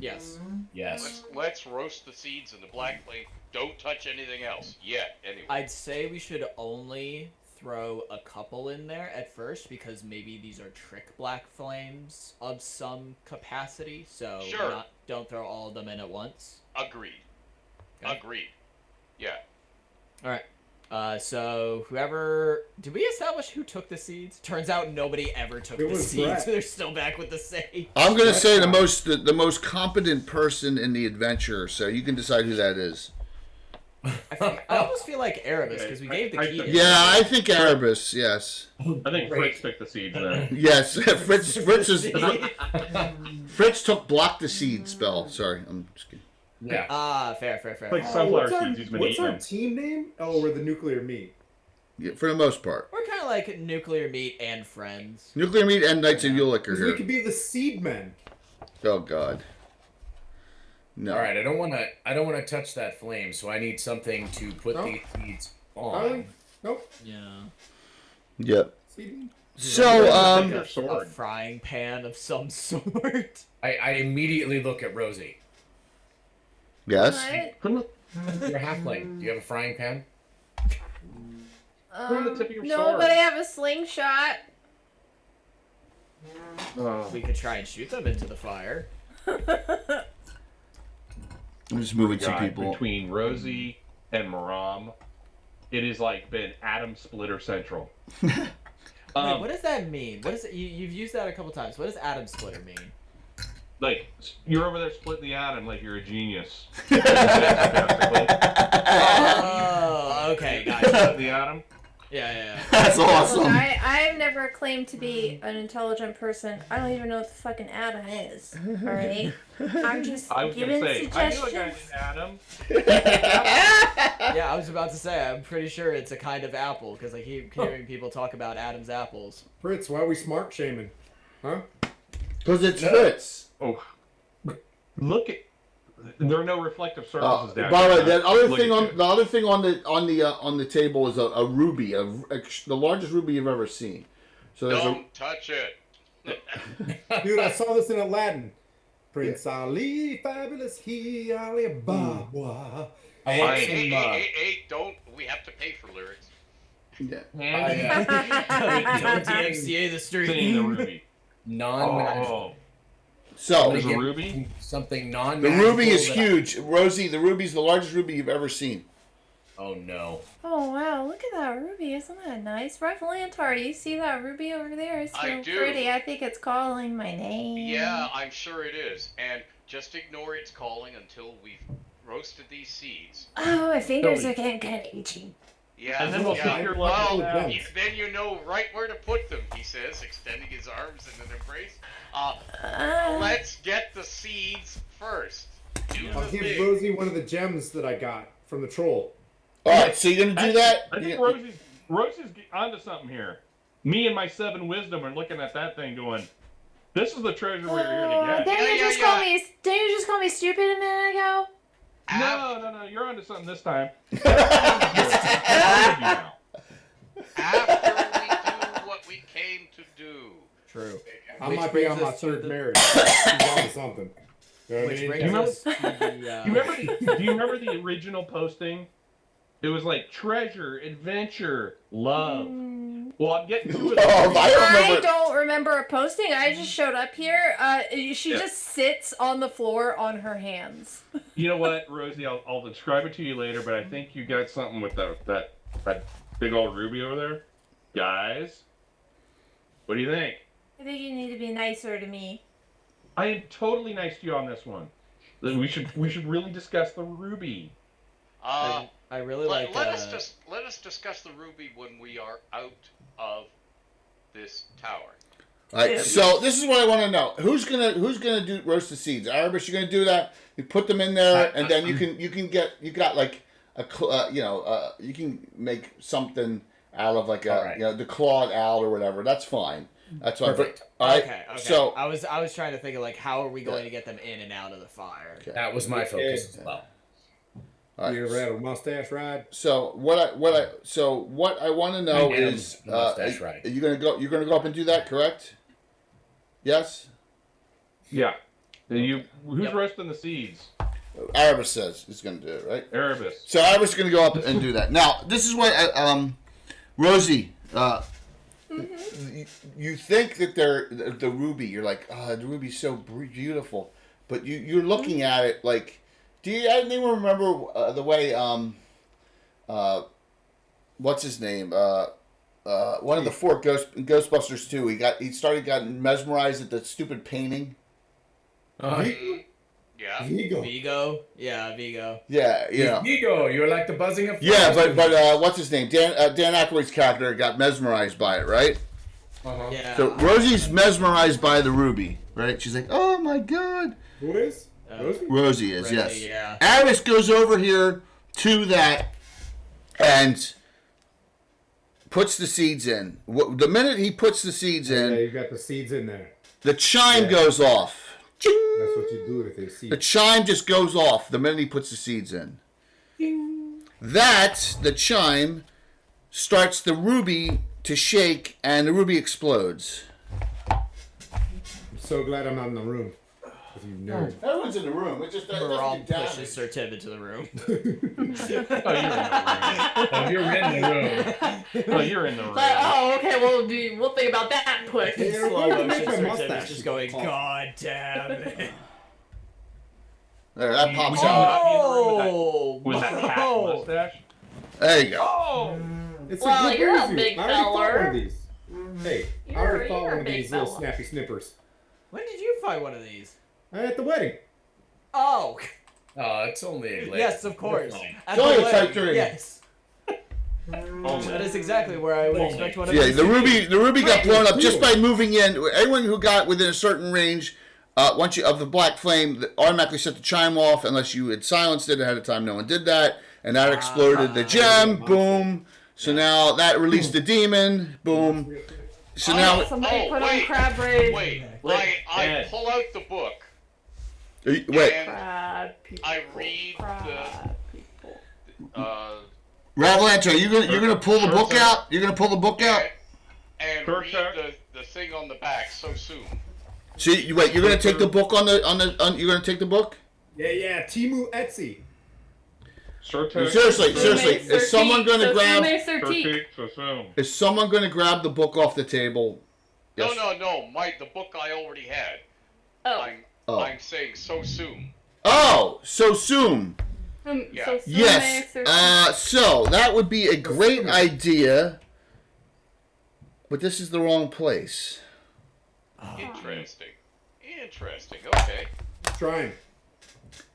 Yes. Yes. Let's roast the seeds in the black flame. Don't touch anything else yet. Anyway. I'd say we should only throw a couple in there at first because maybe these are trick black flames of some capacity. So Sure. don't throw all of them in at once. Agreed. Okay. Agreed. Yeah. All right. So whoever did we establish who took the seeds? Turns out nobody ever took It the was seeds. Brett. They're still back with the sage. I'm gonna say the most competent person in the adventure. So you can decide who that is. I almost feel like Erebus because we gave the I key. took- to Yeah, I think Erebus. Yes. I think Fritz took the seeds then. Yes. Fritz took block the seed spell. Sorry, I'm just kidding. Yeah. Fair. Like sunflower what's our, seeds, he's been what's eating our them. team name? Oh, we're the nuclear meat. Yeah, for the most part. We're kind of like nuclear meat and friends. Nuclear meat and Knights of Ulick are Because we here. could be the seed men. Oh God. No. All right. I don't want to touch that flame, so I need something to put No. these seeds on. Darling? Nope. Yeah. Yep. Seed men? So Your A sword. frying pan of some sort. I immediately look at Rosie. yes. What? You're a halfling. Do you have a frying pan? on the tip of your no, sword. but I have a slingshot. Oh. We could try and shoot them into the fire. I'm just moving some God, people. between Rosie and Maram, it has like been atom splitter central. Wait, what does that mean? What is it? You've used that a couple times. What does atom splitter mean? Like you're over there splitting the atom like you're a genius. Oh, okay, gotcha. Split the atom. Yeah. That's Look, awesome. I've never claimed to be an intelligent person. I don't even know what the fucking atom is. Alright? I'm just I was giving gonna say I knew a guy suggestions. named Adam. Yeah, I was about to say, I'm pretty sure it's a kind of apple, because I keep hearing people talk about Adam's apples. Fritz, why are we smart shaming? Huh? Because it's Fritz. Oh, look at. There are no reflective surfaces down By the way, here. that other Look thing at the other thing on the table is a ruby, the largest ruby you've ever seen. So there's Don't touch it. Dude, I saw this in Aladdin. Prince Ali, fabulous he, Ali Baba. Hey, want hey, some, hey, don't. We have to pay for lyrics. Don't DMCA the Singing street. the ruby. Non-magical. Oh, so there's a ruby. Something the non-magical. ruby is that huge, Rosie. The ruby's the largest ruby you've ever seen. Oh no. Oh wow, look at that ruby. Isn't that nice? Revelantar, you see that ruby over there? It's I so do. pretty. I think it's calling my name. Yeah, I'm sure it is. And just ignore its calling until we've roasted these seeds. Oh, my fingers are getting kind of itchy. Yeah, And then we'll yeah. take your Well, luck out. then you know right where to put them, he says, extending his arms in an embrace. Let's get the seeds first. Do I'll the give thing. Rosie one of the gems that I got from the troll. All right, so you're gonna do that? I think Rosie's onto something here. Me and my 7 wisdom are looking at that thing going, this is the treasure we're here to get. Didn't you Yeah, just yeah, call yeah. me? Didn't you just call me stupid a minute ago? No, you're onto something this time. After we do what we came to do. True. I Which might be on brings my us to third the- marriage. She's on to something. You know what I Which mean? brings You us to the. Do you remember the original posting? It was like treasure, adventure, love. Well, I'm getting to it. Love, I I remember. don't remember a posting. I just showed up here. She Yeah. just sits on the floor on her hands. You know what, Rosie? I'll describe it to you later, but I think you got something with that big old ruby over there. Guys, what do you think? I think you need to be nicer to me. I am totally nice to you on this one. Then we should really discuss the ruby. I really like. Let us discuss the ruby when we are out of this tower. All right, so this is what I want to know: who's gonna do roast the seeds? Erebus, you're gonna do that. You put them in there, and then you can got like you can make something out of like a All right. the clawed owl or whatever. That's fine. That's fine. Perfect. But, all right. Okay. So I was trying to think of like how are we going to get them in and out of the fire? Okay. That was my focus as well. all right. You ever had a mustache ride? So what I want to know I am is a mustache ride. are you gonna go up and do that, correct? Yes. Yeah. Who's Yep. roasting the seeds? Erebus says he's gonna do it, right? Erebus. So Erebus is gonna go up and do that. Now this is what Rosie. You think that they're the ruby. You're like, oh, the ruby's so beautiful, but you're looking at it like, do you anyone remember the way what's his name? One of the four Ghostbusters 2. He started getting mesmerized at the stupid painting. Yeah. Vigo. Yeah, Vigo. Yeah, you know. Vigo, you're like the buzzing of Yeah, flowers. but what's his name? Dan Aykroyd's character got mesmerized by it, right? Uh-huh. Yeah. So Rosie's mesmerized by the ruby, right? She's like, "Oh my god." Who is? Rosie? Rosie is, Rosie, yes. yeah. Aris goes over here to that and puts the seeds in. The minute he puts the seeds Yeah, in, you got the seeds in there. the chime Yeah. goes off. Ching! That's what you do with the seeds. The chime just goes off the minute he puts the seeds in. The chime starts the ruby to shake, and the ruby explodes. I'm so glad I'm not in the room with you nerd. Everyone's in the room. It just Rom pushes Sir Tim into the room. Oh, you're in the room. Oh, you're in the room. Oh, okay. We'll think about that quick. In Yeah, slow we're gonna motion, make my Sir Tim mustache is just going, pop. God damn it. There, that pops Oh! out. Oh! With that cat Whoa. mustache. There you go. Oh! It's Well, a good you're a reason. big I already fought one feller. of these. Hey, I You're- already fought you're a one of big these little fella. snappy snippers. When did you find one of these? At the wedding. Oh! Oh, it's only a glade. Yes, of course. Fine. At Go the ahead, wedding, type three. yes. That is exactly where I would expect one of Yeah, these the to be. ruby got Right, blown up cool. just by moving in. Anyone who got within a certain range, once you of the black flame, automatically set the chime off unless you had silenced it ahead of time. No one did that, and that exploded the gem. Boom. So now that released the demon. Boom. So now, Somebody put on wait. crab rage. Wait, Wait, I Ed. pull out the book wait. and Crab people. I read crab people. Ravalanche, you're gonna pull the book out? You're gonna pull the book out? and Sure, read sir. the thing on the back so soon. So wait, you're gonna take the book you're gonna take the book? Yeah, Timu Etsy. Seriously, is someone gonna grab? Is someone gonna grab the book off the table? Yes. No. The book I already had. Oh. I'm saying so soon. Oh, so soon. Yeah. So Yes. So that would be a great idea, but this is the wrong place. Interesting. Okay. Trying.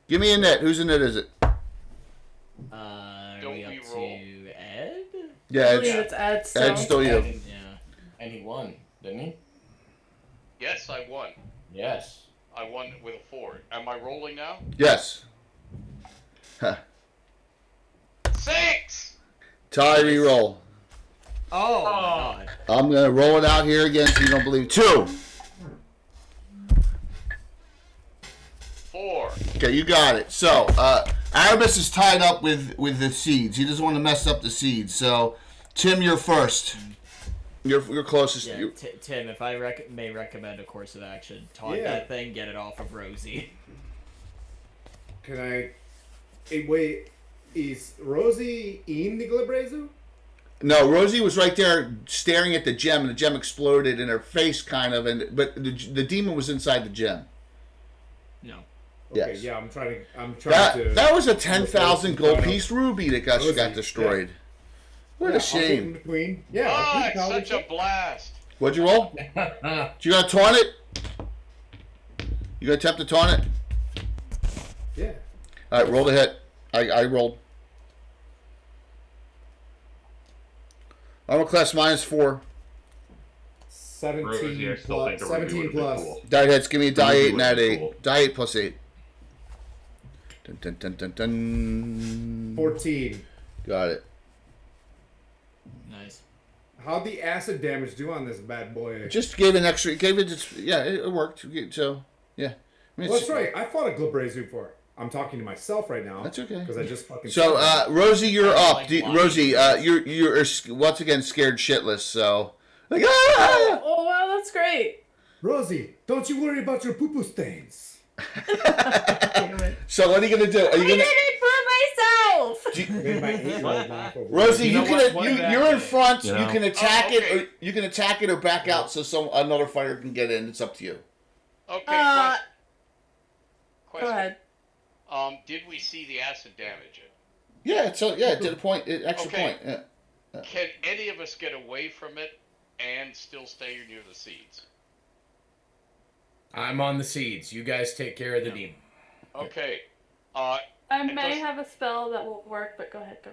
Give me a net. Whose net is it? Are Don't we up we roll? to Ed? Yeah, I believe it's it's Ed still. Ed's still you. Yeah. And he won, didn't he? Yes, I won. Yes. I won with a 4. Am I rolling now? Yes. Huh. 6! Tie re-roll. Oh, my God. I'm gonna roll it out here again so you don't believe. 2. 4. Okay, you got it. So, Erebus is tied up with the seeds. He doesn't want to mess up the seeds. So, Tim, you're first. You're closest. Yeah, Tim, if I may recommend a course of action, taunt Yeah. that thing, get it off of Rosie. Can I... Hey, wait, is Rosie in the Glabrezu? No, Rosie was right there staring at the gem, and the gem exploded in her face, kind of. But the demon was inside the gem. No. Okay, Yes. yeah, I'm trying to... That was a 10,000 gold piece ruby that got Rosie, destroyed. What Yeah, a I'll put in shame. between. Yeah, I'll Ah, put it's college such a blast. What'd you roll? You gonna taunt it? You gonna attempt to taunt it? Yeah. All right, roll the hit. I rolled. Armor class -4. 17 Rosie, I still plus. think the Ruby 17 would've been plus. cool. Die hits. Give me a die Ruby 8 and add would've been 8. cool. Die 8 plus 8. Dun, dun, dun, dun, dun. 14. Got it. Nice. How'd the acid damage do on this bad boy? Just gave an extra. Gave it. Yeah, it worked. So yeah. I mean, Well, that's right. I fought a Glabrezu before. I'm talking to myself right now. That's okay. Because I just fucking. So, Rosie, you're up. Like Rosie, you're once again scared shitless. So, like, ah! Oh wow, that's great. Rosie, don't you worry about your poo-poo stains. So, what are you gonna do? Are you I gonna? did it for myself. Do you- Made my 8-year-old laugh over Rosie, You know what? One you're in bad front. thing, you You know? can attack Oh, it, okay. or you can attack it, or back out, so another fighter can get in. It's up to you. Okay. Go ahead. Did we see the acid damage it? Yeah. So yeah, it did a point, extra Okay. point. Yeah. Can any of us get away from it and still stay near the seeds? I'm on the seeds. You guys take care of the demon. Okay. I It may does- have a spell that will work, but go ahead, go.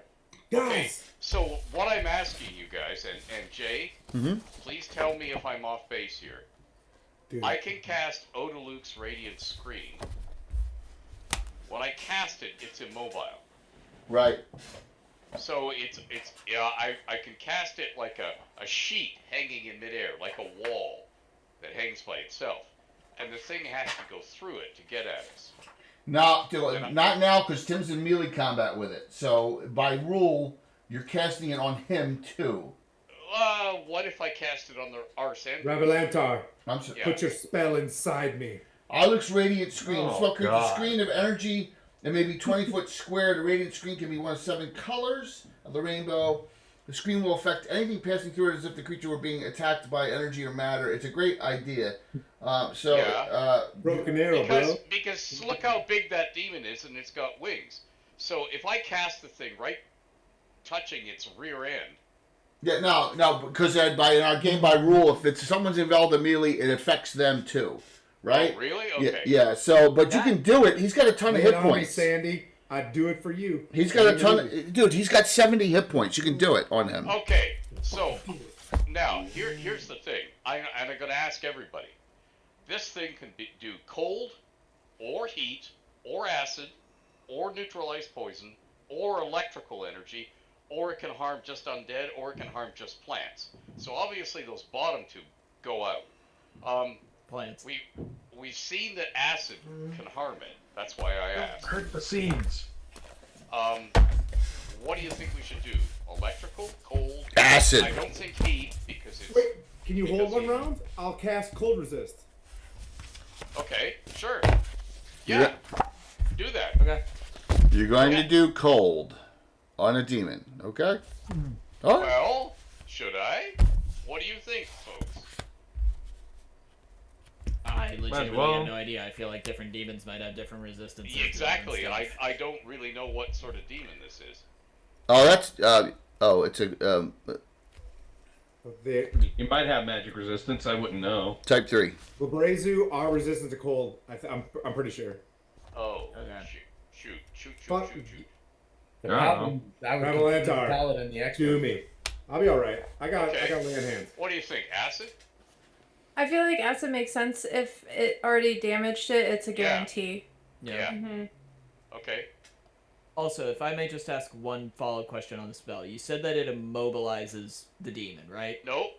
Okay. Guys, So what I'm asking you guys, and Jay, Mhm. please tell me if I'm off base here. dude. I can cast Odaluke's Radiant Screen. When I cast it, it's immobile. Right. So it's I can cast it like a sheet hanging in midair, like a wall that hangs by itself. And the thing has to go through it to get at us. Not now, because Tim's in melee combat with it. So by rule, you're casting it on him too. What if I cast it on the Arsene? Ravalantar, I'm sorry. Yeah. put your spell inside me. Alex Radiant Screen. Oh, Spell creates a God. screen of energy that may be 20 foot square. The radiant screen can be one of 7 colors of the rainbow. The screen will affect anything passing through it as if the creature were being attacked by energy or matter. It's a great idea. Yeah. Broken arrow, bro. Because look how big that demon is, and it's got wings. So if I cast the thing right touching its rear end, Yeah, no, because in our game by rule, if it's someone's involved in melee, it affects them too, right? Oh, really? Yeah, Okay. yeah. So, but you can do it. He's got a ton of Lean hit on me, points. Sandy. I'd do it for you. He's got a ton, dude. He's got 70 hit points. You can do it on him. Okay, so now here's the thing. I'm going to ask everybody. This thing can do cold, or heat, or acid, or neutralize poison, or electrical energy, or it can harm just undead, or it can harm just plants. So obviously those bottom two go out. Plants. We've seen that acid can harm it. That's why I asked. Hurt the seeds. What do you think we should do? Electrical, cold, Acid. I don't think heat because it's Wait, can you hold because one he- round? I'll cast cold resist. okay. Sure. Yeah. Do that. Okay. You're going to do cold on a demon, okay? All right. Well, should I? What do you think, folks? I legitimately well. have no idea. I feel like different demons might have different resistances. to Exactly. different stuff. I don't really know what sort of demon this is. Oh, that's it's a You might have magic resistance. I wouldn't know. type 3. Glabrezu are resistant to cold. I'm pretty sure. Oh. Okay. Shoot. Fuck. The Yeah. paladin, that would Ravalantar. be the paladin, the expert. Do me. I'll be all right. I got Okay. land hands. What do you think? Acid? I feel like acid makes sense if it already damaged it. It's a Yeah. guarantee. Yeah. Mm-hmm. Okay. Also, if I may just ask one follow-up question on the spell, you said that it immobilizes the demon, right? No.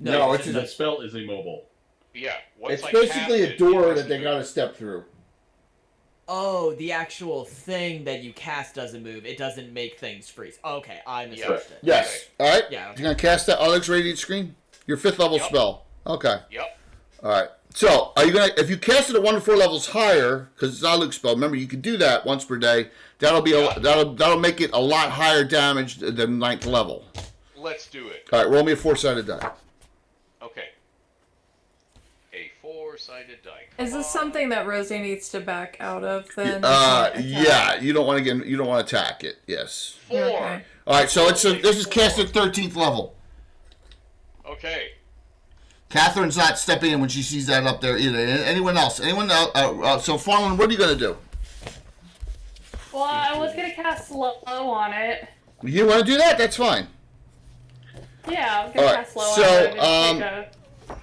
No, it's just The spell is immobile. Yeah. Once It's I basically cast a it, door it has that they to- got to step through. Oh, the actual thing that you cast doesn't move. It doesn't make things freeze. Okay, I misunderstood. Yes. All right. Yeah. You're going to cast that Alex Radiant Screen? Your 5th level Yep. spell. Okay. Yep. All right. So, are you going to, if you cast it at 1 to 4 levels higher, because it's not a Luke spell, remember you can do that once per day. That'll be Yeah. that'll make it a lot higher damage than 9th level. Let's do it. All right, roll me a 4-sided die. Okay. A 4-sided die. Come Is this on. something that Rosie needs to back out of then? Yeah, you don't want to attack it. Yes. 4. Okay. All right, so this is cast at 13th level. Okay. Catherine's not stepping in when she sees that up there either. Anyone else? Anyone else? So, Farland, what are you going to do? Well, I was gonna cast slow on it. You want to do that? That's fine. Yeah, I was gonna Alright, cast slow so, on it. and take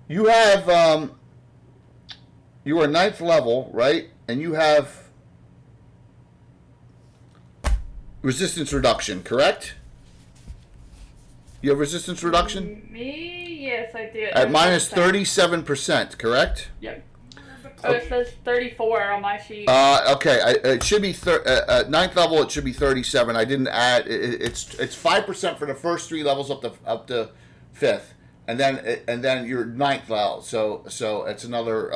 You have, you are 9th level, right? And you have resistance reduction, correct? You have resistance reduction? Me? Yes, I do. At minus 37%, correct? Yep. Oh, it says 34 on my sheet. Okay. It should be at 9th level. It should be 37. I didn't add. It's 5% for the first 3 levels up to 5th, and then your 9th level. So it's another.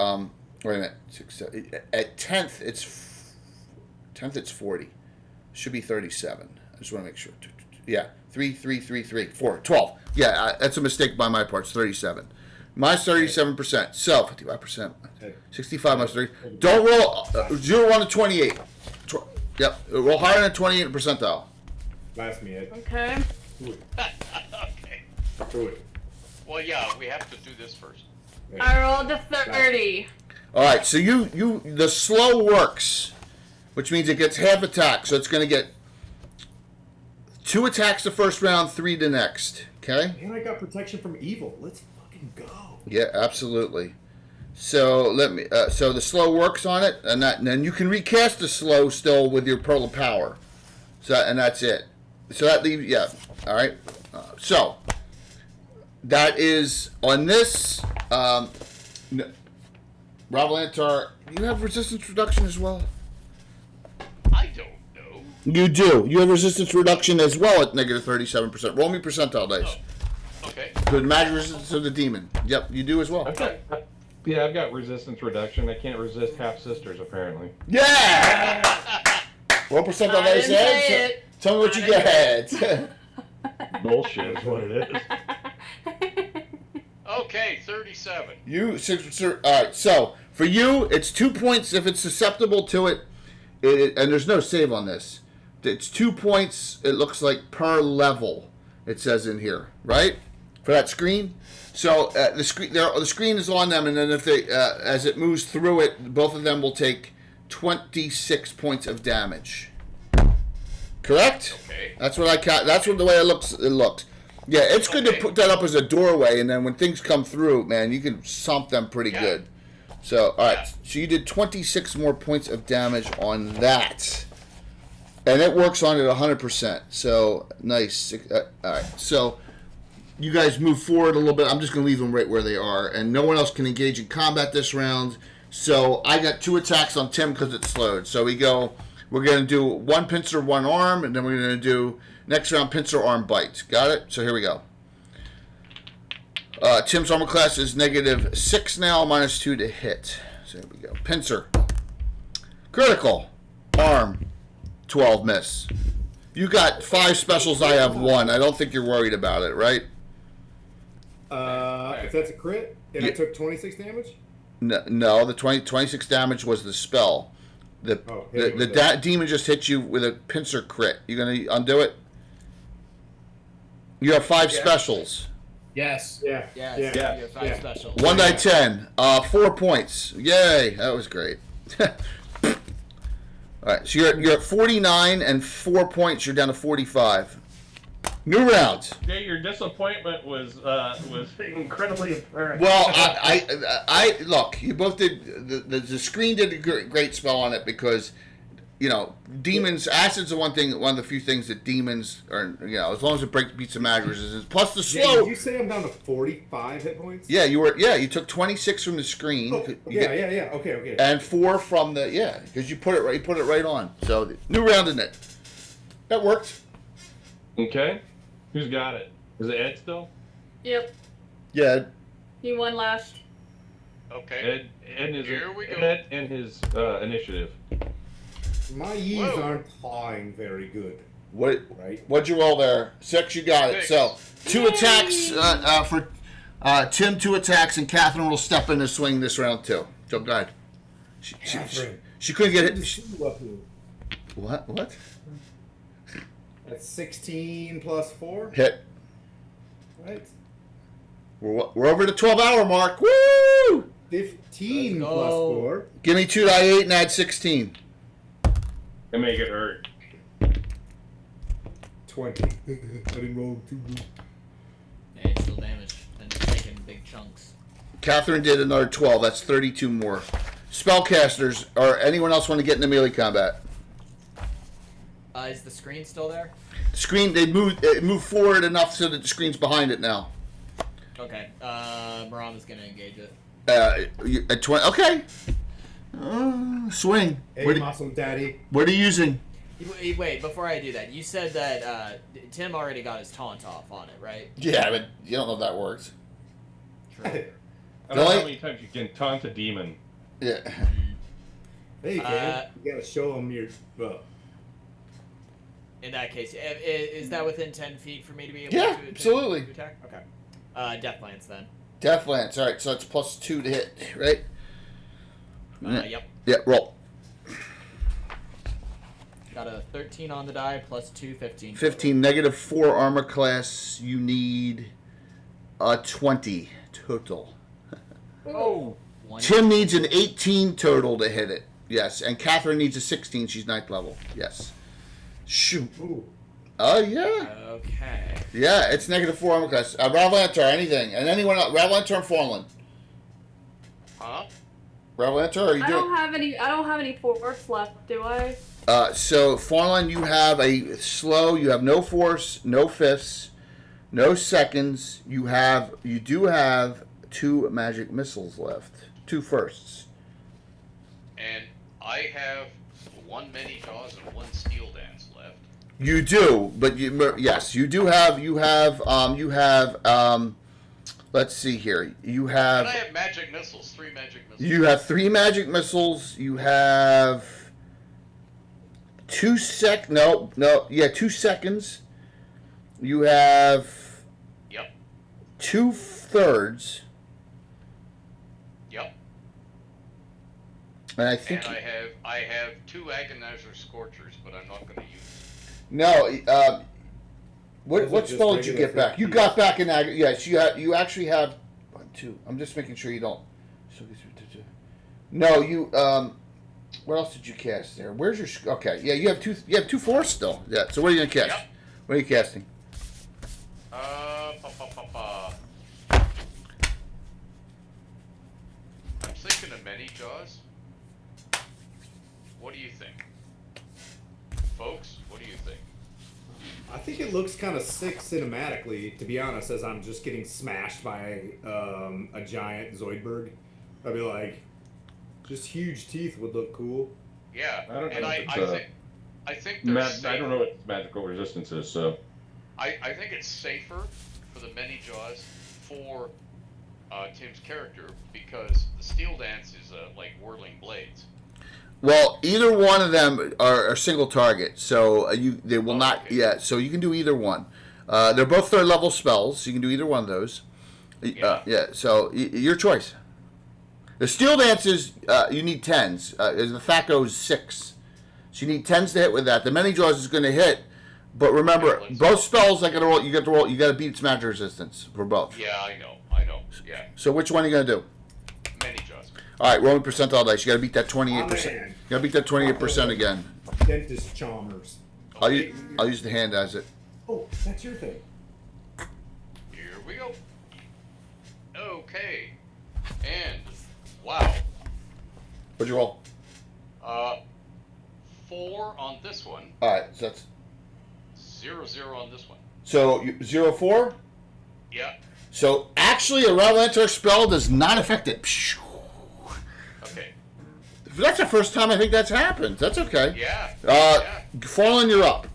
Wait a minute. 6, 7, at 10th it's 40. Should be 37. I just want to make sure. Yeah, 3, 3, 3, 3, 4, 12. Yeah, that's a mistake by my part. It's 37. Minus 37%. So 55%. 65 minus 3. Don't roll 0, 1 to 28. Yep. Roll higher than 28 percentile. Last me, Ed. Okay. Okay. Do it. Well, yeah, we have to do this first. I rolled a 30. All right. So the slow works, which means it gets half attack. So it's going to get 2 attacks the first round, 3 the next. Okay. And I got protection from evil. Let's fucking go. Yeah, absolutely. So so the slow works on it, and then you can recast the slow still with your Pearl of Power. So that's it. So that leaves All right. So that is on this. Ravalantar, you have resistance reduction as well. I don't know. You do. You have resistance reduction as well at negative 37%. Roll me percentile dice. Oh, okay. Good magic resistance of the demon. Yep, you do as well. I've got resistance reduction. I can't resist half sisters apparently. Yeah! Roll percentile I dice, didn't say Ed. it. Tell me what you get. Bullshit is what it is. Okay, 37. All right. So for you, it's 2 points if it's susceptible to it, and there's no save on this. It's 2 points. It looks like per level. It says in here, right, for that screen. So the screen is on them, and then if they as it moves through it, both of them will take 26 points of damage. Correct? Okay. That's what that's what the way it looks. Yeah, it's good to put that up as a doorway, and then when things come through, man, you can stomp them pretty good. So, all right. Yeah. So you did 26 more points of damage on that, and it works on it 100%. So nice. All right. So you guys move forward a little bit. I'm just going to leave them right where they are, and no one else can engage in combat this round. So I got 2 attacks on Tim because it's slowed. So we're going to do 1 pincer, 1 arm, and then we're going to do next round pincer, arm, bite. Got it? So here we go. Tim's armor class is -6 now, -2 to hit. So here we go. Pincer. Critical. Arm. 12 miss. You got 5 specials, I have 1. I don't think you're worried about it, right? If that's a crit, and I took 26 damage? No, the 26 damage was the spell. The demon just hit you with a pincer crit. You gonna undo it? You have 5 specials. Yes. Yeah. Yeah, Yeah. so you have 5 special. 1 die 10. 4 points. Yay! That was great. All right, so you're at 49 and 4 points. You're down to 45. New round. Yeah, your disappointment was incredibly apparent. Well, I look. You both did. The screen did a great spell on it because, demons. Acid's one of the few things that demons are. As long as it beats the magic resistance. Plus the slow. Did you say I'm down to 45 hit points? Yeah, you were. Yeah, you took 26 from the screen. Oh, yeah. Okay. And 4 from the because you put it right. You put it right on. So new round in it. That worked. Okay. Who's got it? Is it Ed still? Yep. Yeah. He won last. Okay. Ed is Here we go. Ed and his initiative. My yees Whoa. aren't pawing very good. What'd you roll there? 6. You got it. 6. So 2 attacks for Tim. 2 attacks, and Catherine will step in and swing this round too. So go ahead. She couldn't get hit. What? That's 16 plus 4. Hit. Right. We're over the 12-hour mark. Woo! 15 Let's plus go. 4. Give me 2 die 8 and add 16. And make it hurt. 20. I didn't roll too good. Yeah, it's still damage. And it's taking big chunks. Catherine did another 12. That's 32 more. Spellcasters or anyone else want to get into melee combat? Is the screen still there? Screen, it moved forward enough so that the screen's behind it now. Okay. Maram is gonna engage it. At 20. Okay. Swing. Hey, Muscle Daddy. What are you using? Wait, before I do that, you said that Tim already got his taunt off on it, right? Yeah, but you don't know if that works. True. I don't know how many times you can taunt a demon. Yeah. Hey, you can. You gotta show them your. Well, In that case, is that within 10 feet for me to be able Yeah, to absolutely. to attack? Okay. Death Lance then. Death Lance. All right, so it's +2 to hit, right? Yep. Yeah, roll. Got a 13 on the die, +2, 15. 15, -4 armor class. You need a 20 total. Oh. Tim needs an 18 total to hit it. Yes, and Catherine needs a 16. She's 9th level. Yes. Shoot. ooh. Oh, yeah. Okay. Yeah, it's -4 armor class. Ravalantar, anything. And anyone else. Ravalantar and Fallen. Huh? Ravalantar, are you I doing? don't have any force left, do I? So, Fallen, you have a slow. You have no force, no fifths, no seconds. You do have 2 magic missiles left. 2 firsts. And I have 1 many jaws and 1 steel dance left. You do, but yes, you do have. Let's see here. You have. And I have magic missiles, 3 magic missiles. You have 3 magic missiles. You have 2 2 seconds. You have. Yep. 2 thirds. Yep. And I think. And I have 2 agonizer scorchers, but I'm not going to use them. No. What Those are just spell did you regular get back? You things. got back in yes. You actually have 1, 2. I'm just making sure you don't. No, you. What else did you cast there? Where's your? Okay, yeah, you have 2. You have 2 force still. Yeah. So what are you gonna cast? Yep. What are you casting? I'm thinking of many jaws. What do you think, folks? What do you think? I think it looks kind of sick cinematically, to be honest, as I'm just getting smashed by a giant Zoidberg. I'd be like, just huge teeth would look cool. Yeah, I don't and know I if it's, think there's I don't know what its magical resistance is, so. I think it's safer for the many jaws for Tim's character because the steel dance is like whirling blades. Well, either one of them are single target, so they will not. Okay. Yeah, so you can do either one. They're both 3rd level spells, so you can do either one of those. Yeah. So your choice. The steel dances you need 10s. The Thaco is 6, so you need 10s to hit with that. The many jaws is going to hit, but remember both spells. I got to roll. You got to roll. You got to beat its magic resistance for both. Yeah, I know. Yeah, So which one are you going to do? many jaws. All right, roll me percentile dice. You got to beat that 28%. Oh, You man. got to beat that 28% again. Dentist Chalmers. I'll use the hand as it. Oh, that's your thing. Here we go. Okay, and wow, What'd you roll? 4 on this one, All right, so that's 0 on this one. so 0 4. Yeah. So actually, a Ravalantar spell does not affect it. Okay. That's the first time I think that's happened. That's okay. Yeah. Fallen, you're up.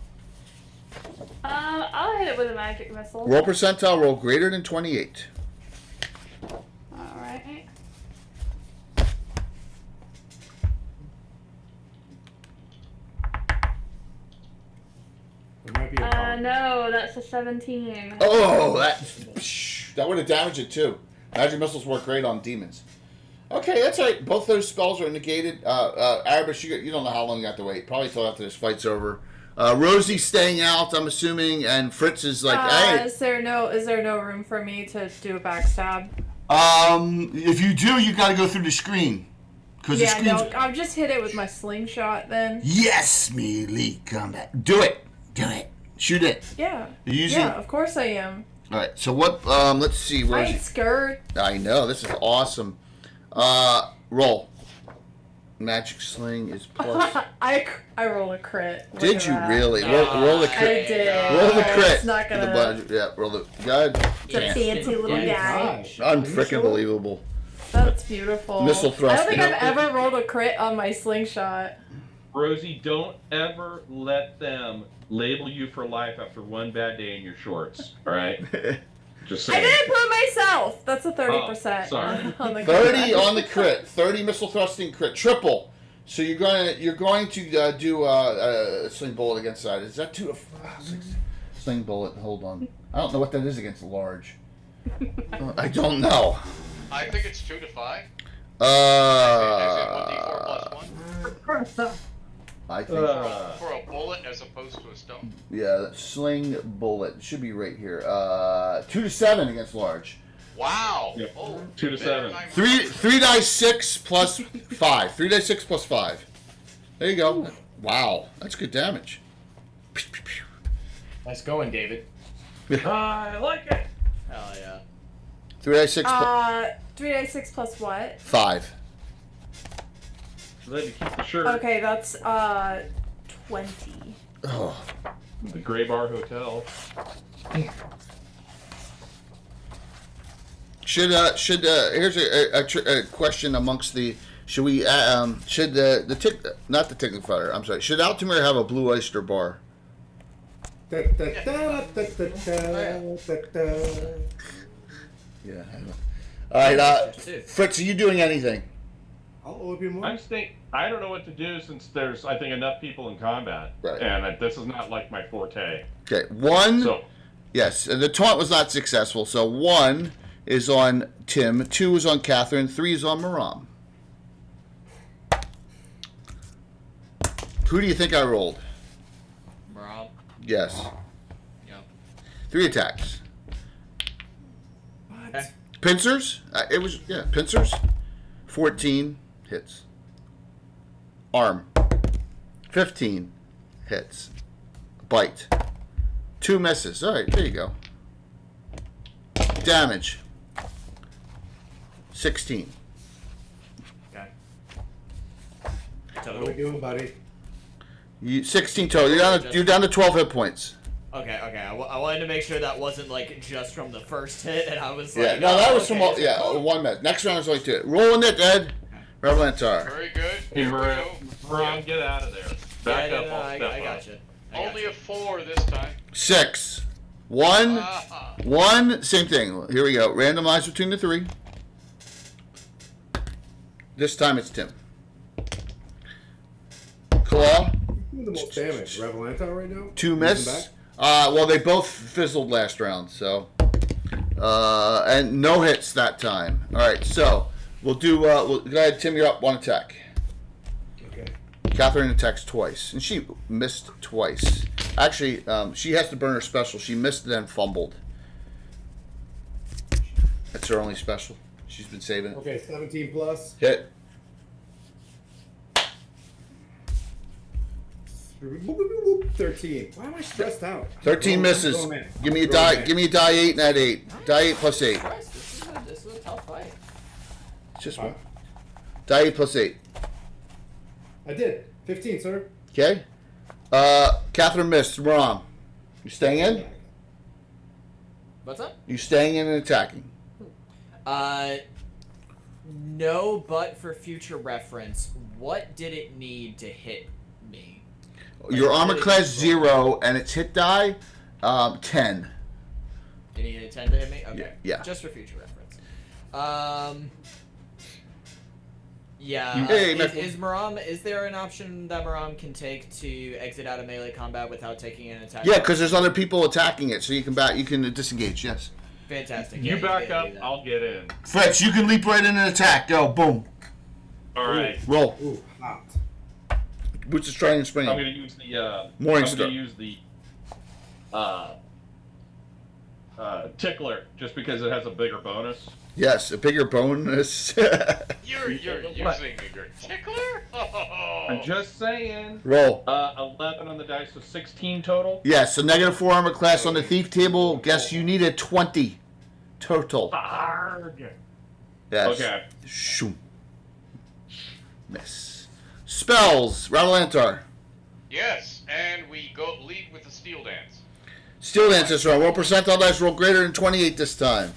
I'll hit it with a magic missile. Roll percentile. Roll greater than 28. Alright. It might be a No, that's a 17. Oh, that would have damaged it too. Magic missiles work great on demons. Okay, that's all right. Both those spells are negated. Arabish, you don't know how long you have to wait. Probably till after this fight's over. Rosie's staying out, I'm assuming, and Fritz is like, hey. Is there no room for me to do a backstab? If you do, you got to go through the screen. Yeah, no, I'll just hit it with my slingshot then. Yes, melee combat. Do it. Shoot it. Yeah. You're using... Yeah, of course I am. All right. So what? Let's see. I Where's ain't scared. I know this is awesome. Roll. magic sling is plus. I rolled a crit. Look Did at you that. really? Roll the I crit. did. Roll the crit. It's not The gonna. budget. Yeah, roll the. God. It's a Damn. fancy little guy. Gosh. Unfreaking believable. That's beautiful. Missile thrust. I don't think You I've know- ever rolled a crit on my slingshot. Rosie, don't ever let them label you for life after one bad day in your shorts. All right? Just I saying. did it for myself. That's a 30% sorry. on the 30 on the crit. 30 missile thrusting crit. Triple. So you're going to do a sling bullet against that. Is that 2 of 6? Sling bullet. Hold on. I don't know what that is against large. I don't know. I think it's 2 to 5. Is it 1d4 plus 1? I think. For a bullet as opposed to a stone? Yeah, sling bullet should be right here. 2 to 7 against large. Wow. Yep. Oh, 2 to better 7. than I Three dice 6 plus 5. 3 dice 6 plus 5. There you go. Wow, that's good damage. Nice going, David. I like it. Hell yeah. 3 dice 6 plus 3d6 plus what? 5. Let me keep the shirt. Okay, that's 20. Oh. The Gray Bar Hotel. Here's a question amongst the should we should not the tickling fighter, I'm sorry, should Altamir have a blue oyster bar? Da, da, da, da, da, da, da. Yeah. All right, Fritz, are you doing anything? I'll open more. I'm staying. I don't know what to do since there's, I think, enough people in combat, Right. and this is not like my forte. Okay, 1. So Yes, the taunt was not successful. So 1 is on Tim, 2 is on Catherine, 3 is on Maram. Who do you think I rolled? Rob. Yes. Yep. 3 attacks. Okay. Pincers? It was, yeah, pincers. 14 hits. Arm. 15 hits. Bite. 2 misses. All right, there you go. Damage. 16. Okay. What are we Total. doing, buddy? 16 total. You're down to 12 hit points. Okay, okay. I wanted to make sure that wasn't like just from the first hit, and I was like, Yeah, no, that was okay, from all, so- yeah, 1 minute. Next round is only 2. Rolling it, Ed. Revelantar. Very good. hey, Here we go. Ron, get out of there. Back Yeah, up. no, I'll I step up. gotcha. Only a 4 this time. 6. 1. Ah, 1. Same thing. Here we go. Randomize between the 3. This time it's Tim. Claw. Doing the most damage. Revelantar right now? 2 Using miss. back? Well, they both fizzled last round, so. And no hits that time. All right, so we'll do. Go ahead, Tim. You're up. 1 attack. Okay. Catherine attacks twice, and she missed twice. Actually, she has to burn her special. She missed and then fumbled. That's her only special. She's been saving it. Okay, 17 plus. Hit. 13. Why am I stressed out? 13 misses. Go, man. Give me a Go, die. man. Give me a die 8 and that 8. Die 8 plus 8. Christ, this is a tough fight. It's just one. Die 8 plus 8. I did. 15, sir. Okay. Catherine missed. Rom. You staying in? What's up? You staying in and attacking? No, but for future reference, what did it need to hit me? Your Like, armor what class did it roll? 0 and its hit die 10. Did he intend to hit me? Okay. Yeah. Just for future reference. Yeah. Hey, is Maram? Is there an option that Maram can take to exit out of melee combat without taking an attack? Yeah, because there's other people attacking it, so you can back. You can disengage. Yes. Fantastic. You Yeah, back can up. do that. I'll get in. Fritz, you can leap right in and attack. Go. Boom. All right. Roll. Ooh, hot. Boots is trying and springing. I'm going to use the. Morning I'm Star. going to use the. Tickler, just because it has a bigger bonus. Yes, a bigger bonus. you're using your tickler? Oh. I'm just saying. Roll. 11 on the dice, so 16 total. Yes, so -4 armor class on the thief table. Guess you need a 20 total. Arg. Yes. Okay. Shoom. Miss. Spells, Ravalantar. Yes, and we go lead with the steel dance. Steel Dance this round. Roll percentile dice. Roll greater than 28 this time.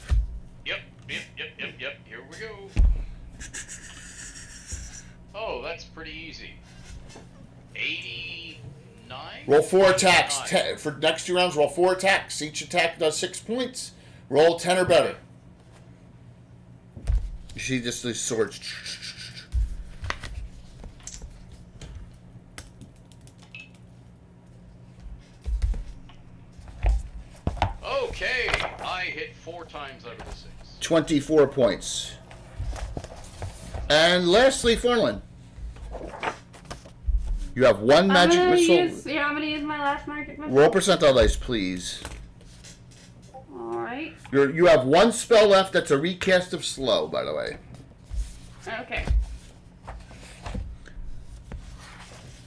Yep. Here we go. Oh, that's pretty easy. 89? Roll 4 attacks. For next 2 rounds, roll 4 attacks. Each attack does 6 points. Roll 10 or better. You see just these swords. Okay, I hit 4 times out of the 6. 24 points. And lastly, Fernlin. You have 1 magic missile. I'm gonna use my last magic missile. Roll percentile dice, please. Alright. You have 1 spell left. That's a recast of slow, by the way. Okay.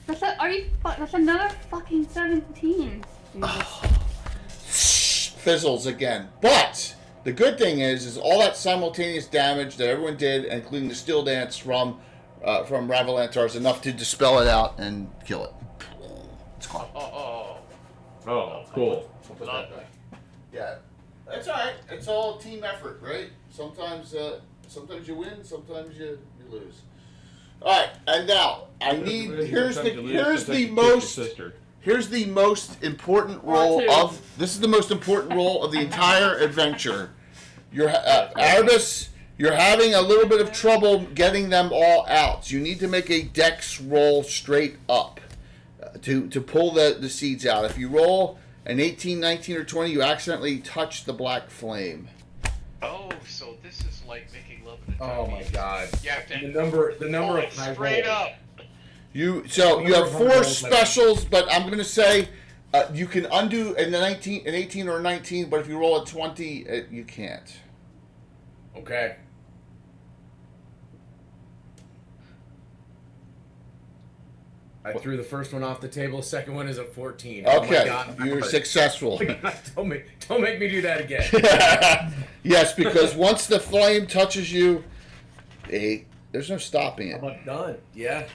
That's another fucking 17. Fizzles again. But the good thing is all that simultaneous damage that everyone did, including the steel dance from Ravalantar, is enough to dispel it out and kill it. It's gone. Oh, cool. Lovely. Yeah, that's all right. It's all team effort, right? Sometimes you win, sometimes you lose. All right, and now I need. Here's the most important role of. This is the most important role of the entire adventure. You're Arbus. You're having a little bit of trouble getting them all out. So you need to make a dex roll straight up to pull the seeds out. If you roll an 18, 19, or 20, you accidentally touch the black flame. Oh, so this is like making love in the Oh my god. You have to The number of high straight rolls. up. You have 4 specials, but I'm going to say you can undo an 18 or a 19, but if you roll a 20, you can't. Okay. I threw the first one off the table. The second one is a 14. Okay, Oh my god, I'm you're hurt. successful. Oh my god, don't make me do that again. Yes, because once the flame touches you, there's no stopping it. I'm done. Yeah.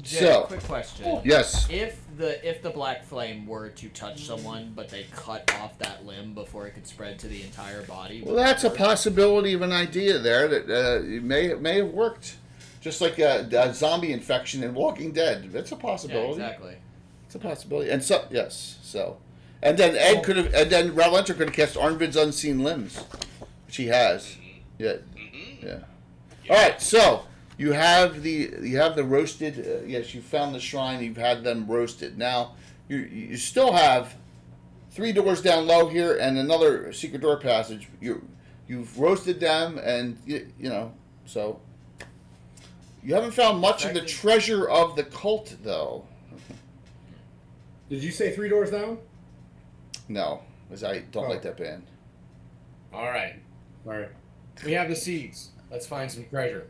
Jay, So, quick question. yes. If the black flame were to touch someone, but they cut off that limb before it could spread to the entire body, Well, that's a possibility of an idea there that may have worked. Just like a zombie infection in Walking Dead. That's a possibility. Yeah, exactly. It's a possibility. And so, yes, so. And then Ravalantar could have cast Arnvid's Unseen Limbs, which he has. Yeah. Yeah. All right, so you have the roasted. Yes, you found the shrine. You've had them roasted. Now you still have 3 doors down low here and another secret door passage. You've roasted them, and so you haven't found much of the treasure of the cult, though. Did you say 3 doors down? No, because I don't like that band. All right. We have the seeds. Let's find some treasure.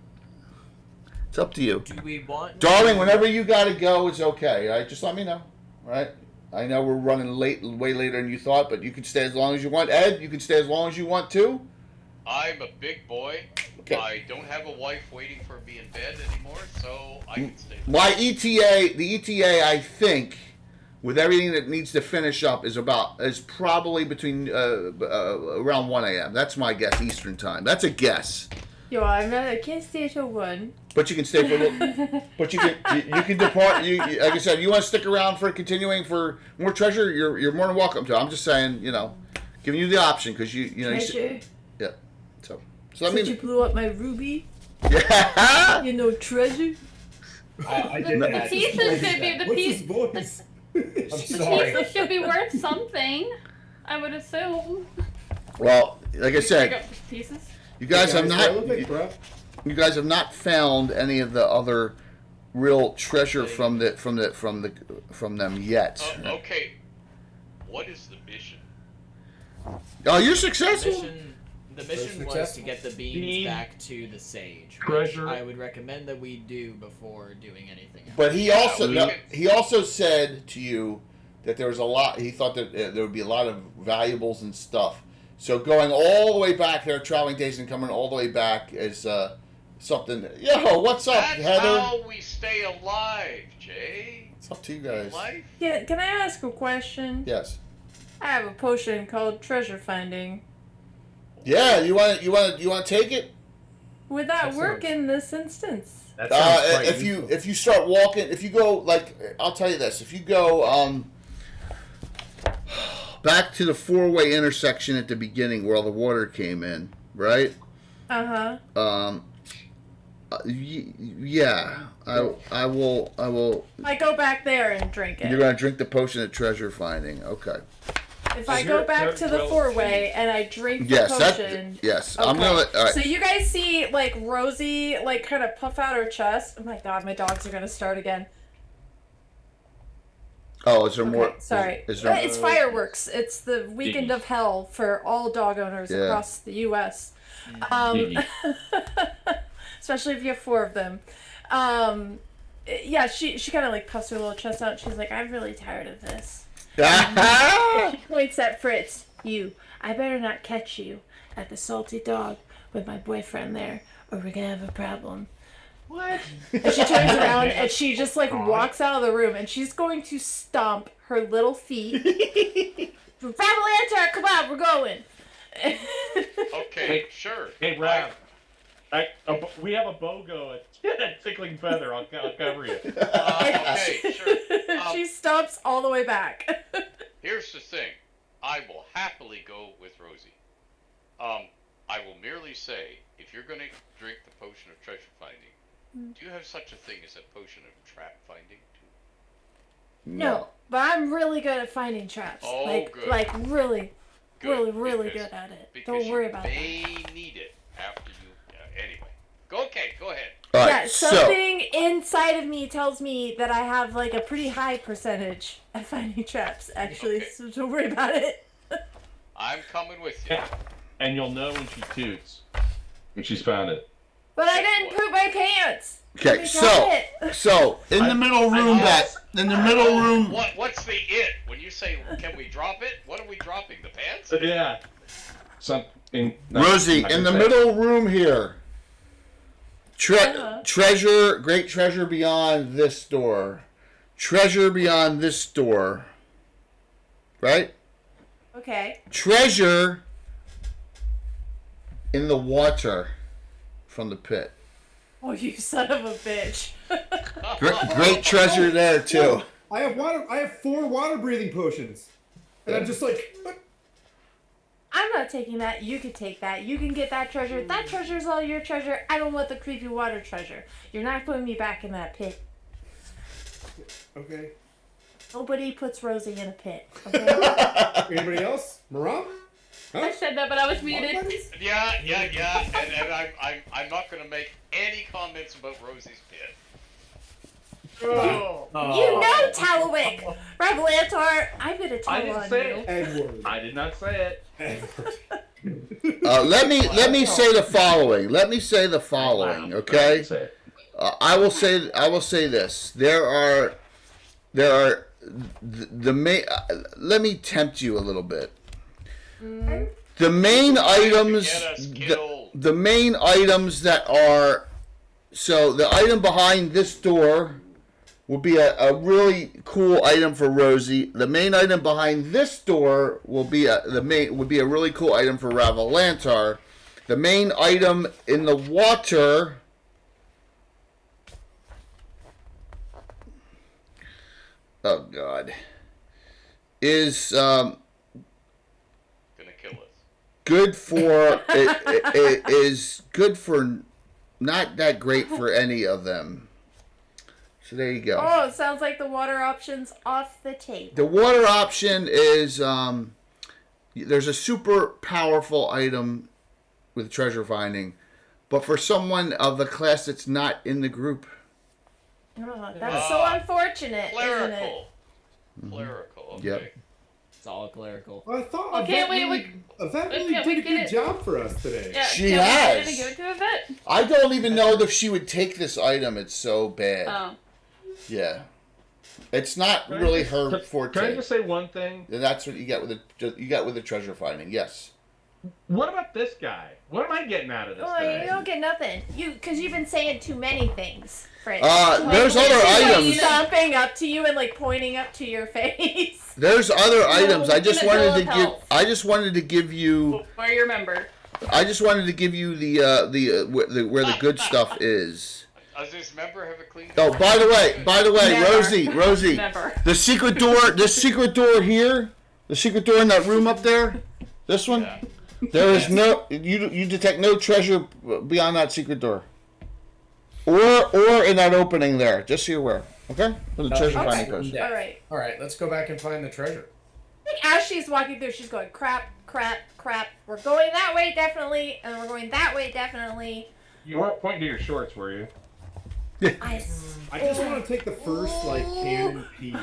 It's up to you. Do we want... Darling, whenever you gotta go, it's okay. All right, just let me know. All right. I know we're running way later than you thought, but you can stay as long as you want. Ed, you can stay as long as you want too. I'm a big boy. Okay. I don't have a wife waiting for me in bed anymore, so I can stay. My the ETA, I think, with everything that needs to finish up, is probably between around 1 a.m. That's my guess, Eastern time. That's a guess. Yo, I can't stay till 1. But you can stay for a little. But you can depart. Like I said, you want to stick around for continuing for more treasure. You're more than welcome to. I'm just saying, giving you the option because you Treasure? yeah. So Since you blew up my ruby, Yeah. treasure. I The did that. pieces should be the What's piece. his voice? I'm The sorry. pieces should be worth something. I would assume. Well, like I Pick said, up the pieces. you guys have Where not. look like, bro? You guys have not found any of the other real treasure from them yet. Okay. What is the mission? Oh, you're successful. The mission was to get the beans back to the sage. Treasure. Which I would recommend that we do before doing anything else. But he Yeah, also said to you that there was a lot. He thought that there would be a lot of valuables and stuff. So going all the way back, there are traveling days and coming all the way back is something. Yo, what's up, That's Heather? how we stay alive, Jay. It's up to you guys. Life. Yeah, can I ask a question? Yes. I have a potion called treasure finding. Yeah, you want to take it? Would that That work sounds- in this instance? That sounds quite if you start walking, if you go like, I'll tell you this: if you go back to the four-way intersection at the beginning where all the water came in, right? Uh-huh. Yeah, I will. I go back there and drink it. You're gonna drink the potion of treasure finding. Okay. If I go back to the four-way and I drink the Yes, potion... yes. Okay. I'm gonna let. All right. So you guys see, like, Rosie, like, kind of puff out her chest. Oh my god, my dogs are gonna start again. Oh, is there Okay, more? sorry. Is there? It's fireworks. It's the weekend of hell for all dog owners Yeah. across the U.S. Especially if you have 4 of them. Yeah, she kind of, like, puffs her little chest out. She's like, I'm really tired of this. She points at Fritz. I better not catch you at the Salty Dog with my boyfriend there, or we're gonna have a problem. What? And she turns around and she just like walks out of the room and she's going to stomp her little feet. Family enter, come on, we're going. Okay, sure. Hey, Rav. We have a BOGO at Tickling Feather. I'll cover you. Okay, sure. She stomps all the way back. Here's the thing. I will happily go with Rosie. I will merely say, if you're going to drink the potion of treasure finding, do you have such a thing as a potion of trap finding too? No, but I'm really good at finding traps. Oh, good. Like really Good, really because- good at it. Because Don't worry you about that. may need it after you... anyway. Go ahead. All Yeah, right. something inside of me tells me that I have like a pretty high percentage at finding traps, actually, Okay. so don't worry about it. I'm coming with you. And you'll know when she toots. When she's found it. But I didn't poop my pants! Okay, Let me try it. so in the middle room, What's the it? When you say, can we drop it? What are we dropping? The pants? Yeah. Something. Rosie, in the middle room here. Uh-huh. Treasure, great treasure beyond this door. Treasure beyond this door. Right? Okay. Treasure in the water from the pit. Oh, you son of a bitch. Great treasure there too. I have 4 water breathing potions, and I'm just like, what? I'm not taking that. You can take that. You can get that treasure. That treasure's all your treasure. I don't want the creepy water treasure. You're not putting me back in that pit. Okay. Nobody puts Rosie in a pit. Okay? Anybody else? Maram? I said that, but I was muted. Yeah. And I'm not going to make any comments about Rosie's pit. Oh. You know Talawick! Revelantor, I'm gonna tell I didn't on say you. it. Edward. I did not say it. Edward. Let me say the following. Let me say the following. Wow. Okay. Say it. I will say this. There are the main. Let me tempt you a little bit. The main items. Get us killed. The main items that are. So the item behind this door will be a really cool item for Rosie. The main item behind this door will be a really cool item for Ravalantar. The main item in the water. Oh God. Is Gonna kill us. good for it is good for not that great for any of them. So there you go. Oh, it sounds like the water option's off the table. The water option is there's a super powerful item with treasure finding, but for someone of the class that's not in the group. Oh, that's so unfortunate, isn't it? Clerical. Clerical. Okay. Yep. It's all clerical. Well, I thought Okay, Yvette really yeah, did we a did good it. job for us today. Yeah, She can has. We give it to Yvette? I don't even know if she would take this item. It's so bad. Oh. Yeah. It's not Can I really just- her Can I forte. just say one thing? And that's what you get with the treasure finding. Yes. What about this guy? What am I getting out of this Well, today? you don't get nothing. Because you've been saying too many things, Fritz. There's other she's, items. Like, stomping up to you and like pointing up to your face. There's other items. I just in a bill wanted of to give. health. I just wanted to give you. Where you remember. I just wanted to give you where the good stuff is. Does this member have a clean? Oh, by the way, Never. Rosie, Never. the secret door here, the secret door in that room up there, this one. Yeah. There is no you detect no treasure beyond that secret door, or in that opening there. Just so you're aware, okay? For the treasure Okay. finding post. Yeah. All right. All right, let's go back and find the treasure. Like, as she's walking through, she's going crap, crap, crap. We're going that way definitely, and we're going that way definitely. You weren't pointing to your shorts, were you? I just want to take the first like canon pee.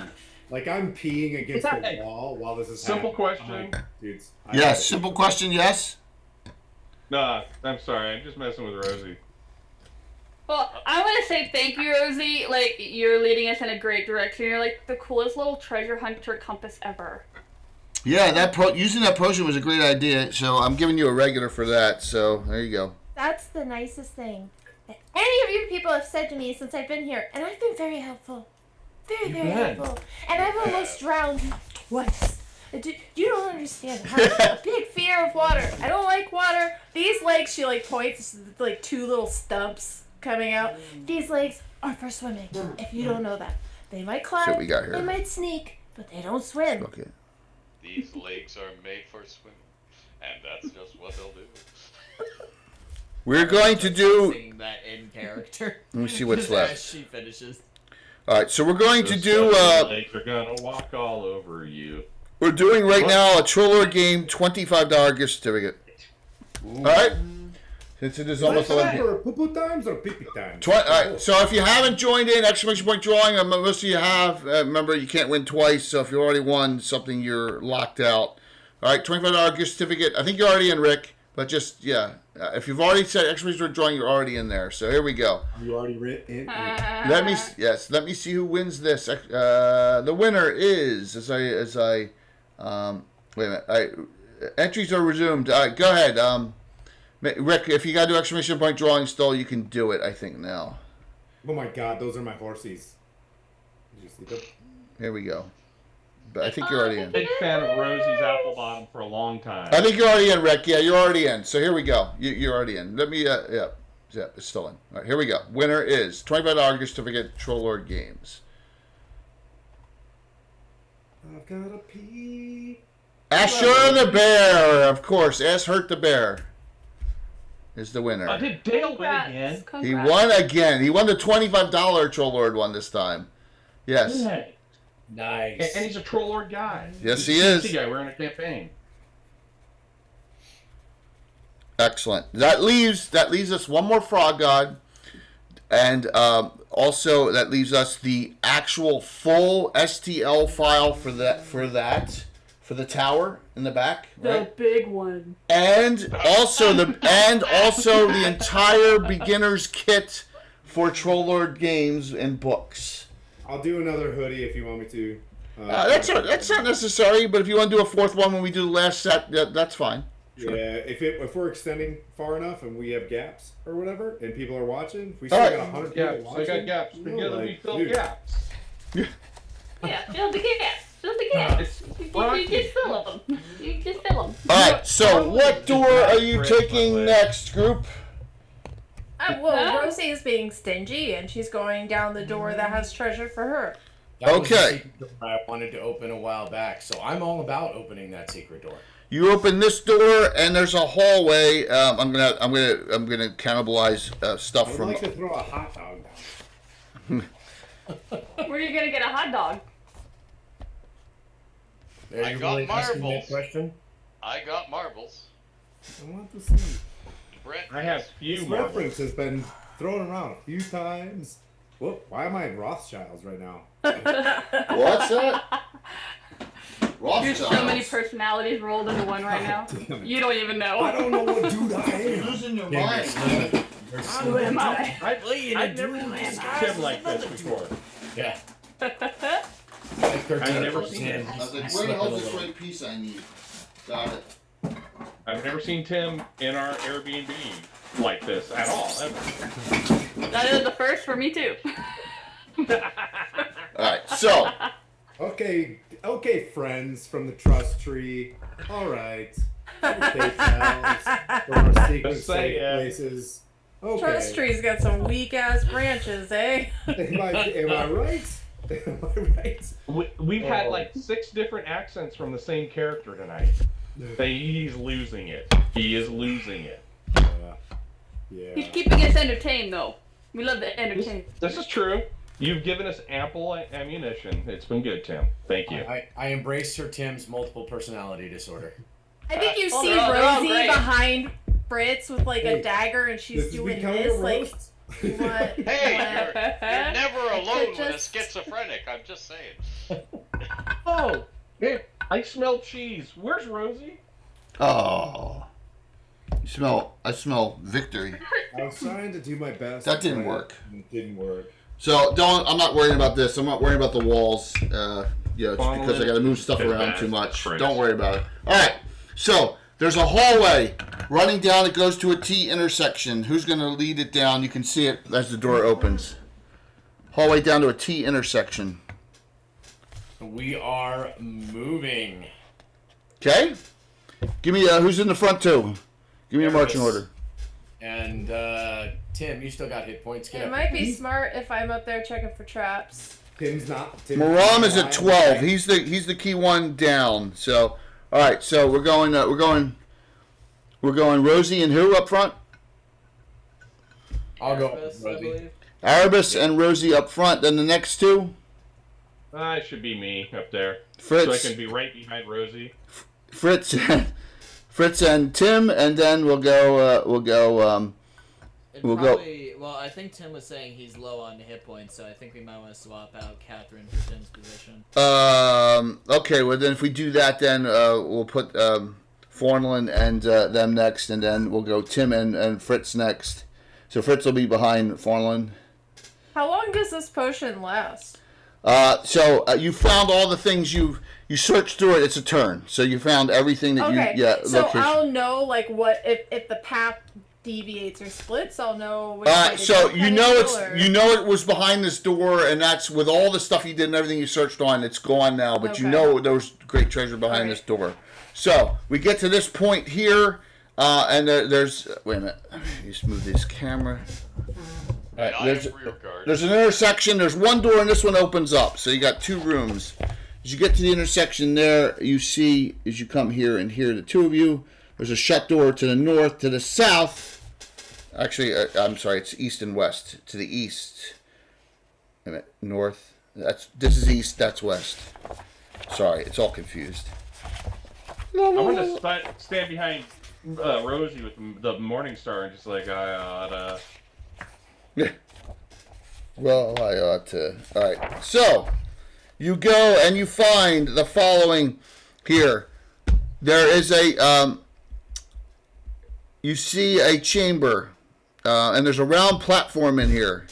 Like I'm peeing against the wall while this is Simple happening. question. Dudes. Yes. Simple question. Yes. Nah, I'm sorry. I'm just messing with Rosie. Well, I want to say thank you, Rosie. Like, you're leading us in a great direction. You're like the coolest little treasure hunter compass ever. Yeah, using that potion was a great idea. So I'm giving you a regular for that. So there you go. That's the nicest thing that any of you people have said to me since I've been here, and I've been very helpful. Very, very helpful. And I've almost drowned twice. You don't understand. I have a big fear of water. I don't like water. These legs, she like points, like two little stumps coming out. These legs are for swimming, if you don't know that. They might climb, So we got here. they might sneak, but they don't swim. Okay. These legs are made for swimming, and that's just what they'll do. We're going to do. Singing that in character. Let me see what's Just left. As she finishes. All right, so we're going to do. Legs are gonna walk all over you. We're doing right now a Troller game $25 gift certificate. All right, since it is almost 11 p.m. for poo-poo times or pee-pee times? All right, so if you haven't joined in, exclamation point drawing, most of you have. Remember, you can't win twice, so if you already won something, you're locked out. All right, $25 gift certificate. I think you're already in, Rick, but just, yeah. If you've already said exclamation point drawing, you're already in there. So here we go. You already in? Let me see who wins this. The winner is, wait a minute. Entries are resumed. All right, go ahead. Rick, if you got to do exclamation point drawing still, you can do it, I think, now. Oh my god, those are my horsies. Did you see them? Here we go. But I think you're already in. Big fan of Rosie's apple bottom for a long time. I think you're already in, Rick. Yeah, you're already in. So here we go. You're already in. Let me, yeah, it's still in. All right, here we go. Winner is $25 gift certificate, Troll Lord Games. I've got a pee. Asher the Bear, of course. Ash Hurt the Bear is the winner. Did Dale win again? He won again. He won the $25 Troll Lord one this time. Yes. Yeah. Nice. And he's a Troll Lord guy. Yes, he He's a is. CC guy. We're in a campaign. Excellent. That leaves us one more Frog God, and also that leaves us the actual full STL file for the tower in the back, right? The big one. And also the entire beginner's kit for Troll Lord games and books. I'll do another hoodie if you want me to. That's not necessary, but if you want to do a fourth one when we do the last set, that's fine. Sure. Yeah, if we're extending far enough and we have gaps or whatever, and people are watching, if we still All right. got 100 people Yeah, so watching. I got gaps. you know, Together we like, fill dude, gaps. Yeah, fill the gaps. Fill the gaps. You just fill them. You just fill them. All right. So what door are you taking next, group? Well, Rosie is being stingy, and she's going down the door that has treasure for her. That was the Okay. secret door I wanted to open a while back, so I'm all about opening that secret door. You open this door, and there's a hallway. I'm gonna cannibalize stuff I'd from. like to throw a hot dog down. Where are you gonna get a hot dog? Are I you got really asking marbles. that question? I got marbles. I want to see. Brett, I have few This marbles. reference has been thrown around a few times. Whoop, why am I in Rothschilds right now? What's that? There's so many personalities rolled into one right now. Damn it. You don't even know. I don't know what dude I am. Losing your Yeah, mind. Who am I? I've never seen Tim like this before. Yeah. Like 13 I've never hours seen in, it. I was like, he's where the slipping hell's a this little. right piece I need? Got it. I've never seen Tim in our Airbnb like this at all, ever. That is the first for me too. Alright, so Okay, friends from the trust tree. All right. Okay, pals from our secret Just say safe it. places. Okay. Trust tree's got some weak ass branches, eh? Am I right? Am I right? We've had like 6 different accents from the same character tonight. He's losing it. He is losing it. Yeah. He's keeping us entertained though. We love the entertainment. This is true. You've given us ample ammunition. It's been good, Tim. Thank you. I embrace Sir Tim's multiple personality disorder. I think you Oh, see they're all Rosie great. behind Fritz with like Hey, a dagger, and she's This is doing becoming this. a Like, roast. you want? Hey, you want- you're never alone with a just- schizophrenic. I'm just saying. Oh, hey, I smell cheese. Where's Rosie? oh, I smell victory. I was trying to do my best. That didn't but work. It didn't work. So I'm not worrying about this. I'm not worrying about the walls. Just because I got to move stuff around too much. Don't worry about it. All right. So there's a hallway running down. It goes to a T intersection. Who's going to lead it down? You can see it as the door opens. Hallway down to a T intersection. We are moving. Okay. Give me who's in the front too. Give me a marching order. And Tim, you still got hit points. Get It up. might be smart if I'm up there checking for traps. Tim's not. Maram is at 12. He's the key one down. So all right. So we're going Rosie and who up front? I'll go, Erebus, I Rosie. believe. Arabus and Rosie up front. Then the next two, It should be me up there. Fritz, So I can be right behind Rosie. Fritz and Tim, and then we'll go. It'd We'll go- probably, Well, I think Tim was saying he's low on hit points, so I think we might want to swap out Catherine for Tim's position. Okay. Well, then if we do that, then we'll put Fornlin and them next, and then we'll go Tim and Fritz next. So Fritz will be behind Fornlin. How long does this potion last? So you found all the things you searched through it. It's a turn. So you found everything that Okay. you So location. I'll know like what if the path deviates or splits. I'll know. Which way to So go you kind know of it's deal, or- you know it was behind this door, and that's with all the stuff you did and everything you searched on. It's gone now, but you Okay. know there was great treasure behind Alright. this door. So we get to this point here, and there's wait a minute. Let me just move this camera. All right, And I am rear guard. there's an intersection. There's one door, and this one opens up. So you got 2 rooms. As you get to the intersection there, you see as you come here and here, the 2 of you. There's a shut door to the north, to the south. Actually, I'm sorry, it's east and west. To the east. Wait a minute, north. This is east. That's west. Sorry, it's all confused. I'm gonna stand behind Rosie with the Morning Star and just like Well, I ought to. All right. So, you go and you find the following here. There is a, you see a chamber, and there's a round platform in here.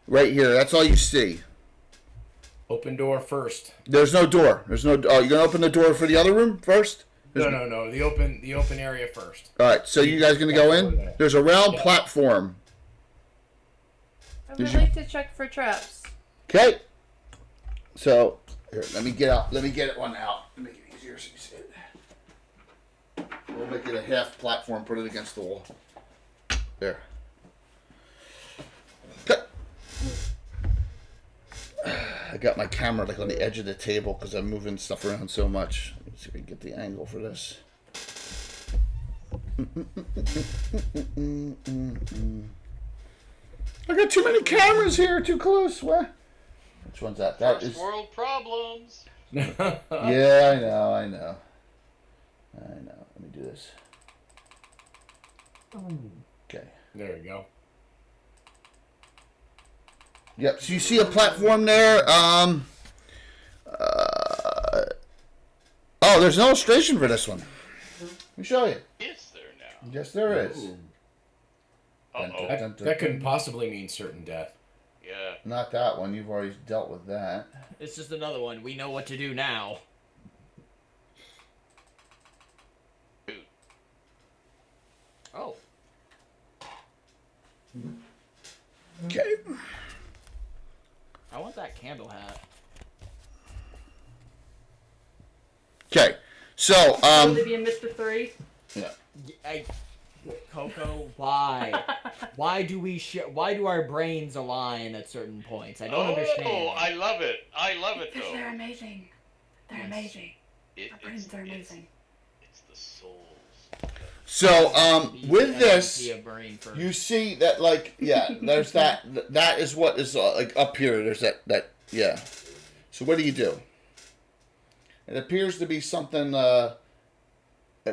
Right here. That's all you see. Open door first. There's no door. There's no. Oh, you're gonna open the door for the other room first? No. The open area first. All right. So you guys gonna go in? There's a round platform. I Did would you- like to check for traps. Okay. So here, let me get out. Let me get one out. Let me make it easier so you see it. We'll make it a half platform. Put it against the wall. There. Okay. I got my camera like on the edge of the table because I'm moving stuff around so much. Let's see if we can get the angle for this. I got too many cameras here. Too close. What? Which one's that? That First is. world problems. Yeah, I know. Let me do this. Okay. There we go. Yep. So you see a platform there. Oh, there's an illustration for this one. Let me show you. Is there now? Yes, there is. Uh-oh. That couldn't possibly mean certain death. Yeah. Not that one. You've already dealt with that. It's just another one. We know what to do now. Dude. Okay. I want that candle hat. Okay. So, Probably be a Mr. 3. yeah. Coco, why? Why do our brains align at certain points? I don't understand. Oh, I love it. I love it Because though. they're amazing. They're amazing. It- Our brains are amazing. It's the souls. So, with this, Be a brain first. you see that, like, yeah, there's that. That is what is like up here. There's that. Yeah. So what do you do? It appears to be something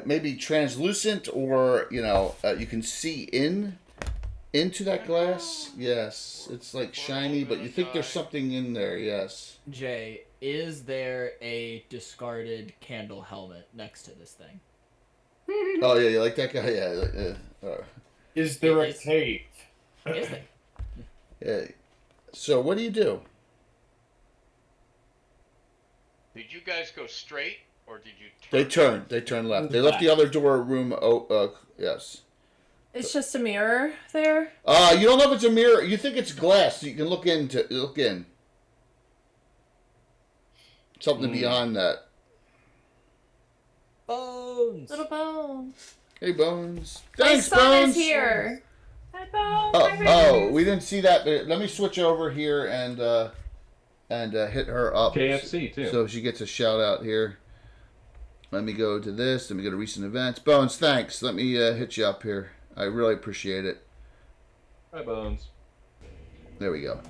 maybe translucent, or you can see into that glass. Yes, it's like shiny, but you think there's something in there. Yes. Jay, is there a discarded candle helmet next to this thing? Oh yeah, you like that guy? Yeah. Is there a Is- cave? Is there? Yeah. So what do you do? Did you guys go straight or did you turn? They turn. They turn left. They left the other door room. Yes. It's just a mirror there. You don't know if it's a mirror. You think it's glass. So you can look in. Something beyond that. Bones. Little Bones. Hey, Bones. My Thanks, son Bones. is here. Hi, Bones. Oh, Hi, Bones. we didn't see that. Let me switch over here and hit her up. KFC too. So she gets a shout out here. Let me go to this. Let me go to recent events. Bones, thanks. Let me hit you up here. I really appreciate it. Hi, Bones. There we go.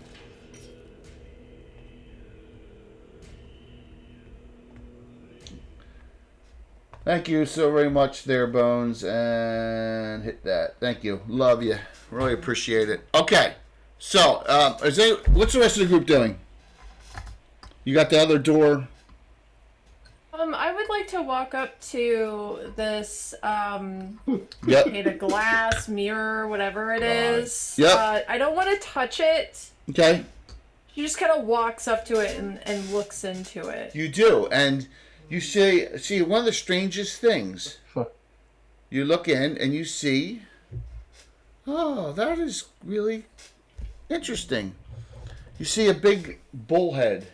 Thank you so very much there, Bones. And hit that. Thank you. Love you. Really appreciate it. Okay. So, what's the rest of the group doing? You got the other door. I would like to walk up to this, Yep. okay, the glass, mirror, whatever it is. Yep. I don't want to touch it. Okay. She just kind of walks up to it and looks into it. You do. And you see one of the strangest things. You look in and you see, oh, that is really interesting. You see a big bullhead.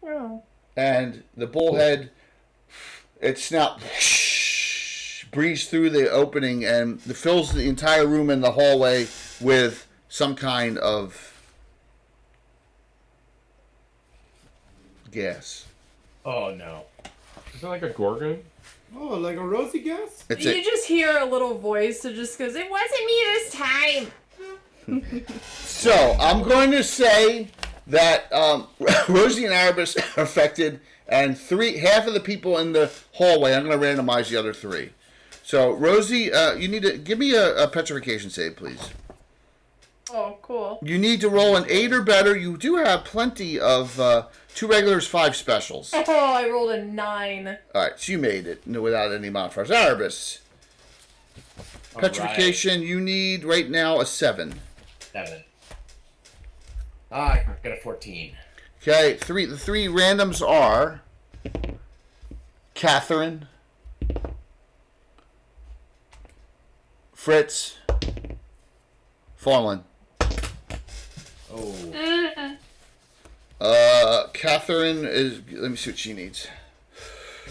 Oh. And the bullhead, its snout breathes through the opening and fills the entire room in the hallway with some kind of gas. Oh no. Is it like a gorgon? Oh, like a rosy gas? It's You just hear a little voice that just goes, "It wasn't me this time." So I'm going to say that Rosie and Arabus are affected, and half of the people in the hallway. I'm going to randomize the other three. So Rosie, you need to give me a petrification save, please. Oh, cool. You need to roll an 8 or better. You do have plenty of 2 regulars, 5 specials. Oh, I rolled a 9. All right, so you made it without any modifiers. Arabus, petrification. You need right now a 7. 7. I got a 14. Okay, the three randoms are Catherine, Fritz, Fallen. Oh. Catherine is. Let me see what she needs.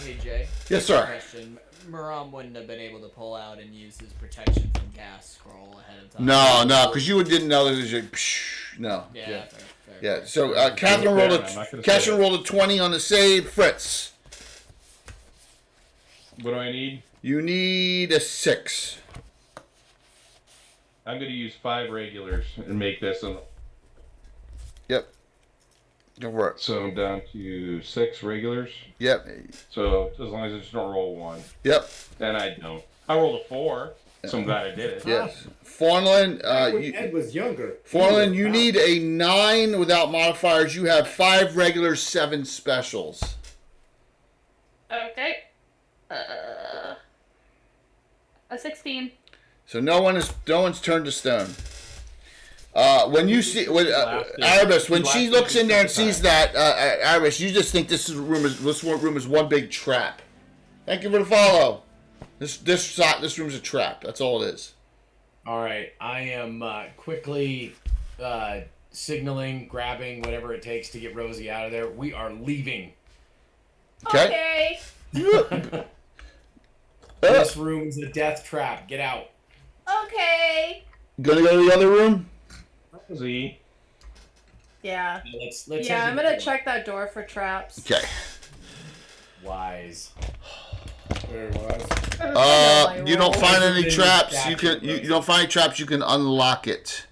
Hey Jay. Yes, sir. Question: Muram wouldn't have been able to pull out and use his protection from gas scroll ahead of time. No, because you didn't know that it was no. Yeah. Fair. Yeah. So Catherine rolled a 20 on the save. Fritz, What do I need? you need a 6. I'm going to use 5 regulars and make this. Yep. Go for it. So I'm down to 6 regulars. Yep. So as long as I just don't roll 1. Yep. Then I don't. I rolled a 4, so I'm glad I did it. Yes. Fornlin, When Ed was younger. Fornlin, you need a 9 without modifiers. You have 5 regulars, 7 specials. Okay. A 16. So no one's turned to stone. When you see Arabus, when she looks in there and sees that Arabus, you just think this room is one big trap. Thank you for the follow. This room's a trap. That's all it is. All right, I am quickly signaling, grabbing whatever it takes to get Rosie out of there. We are leaving. Okay. This room is a death trap. Get out. Okay. Gonna go to the other room? Rosie. Yeah. Let's Yeah, I'm gonna check that door for traps. Okay. Wise. Very wise. You don't find any Roll. traps. You can you don't find any traps. You can unlock it.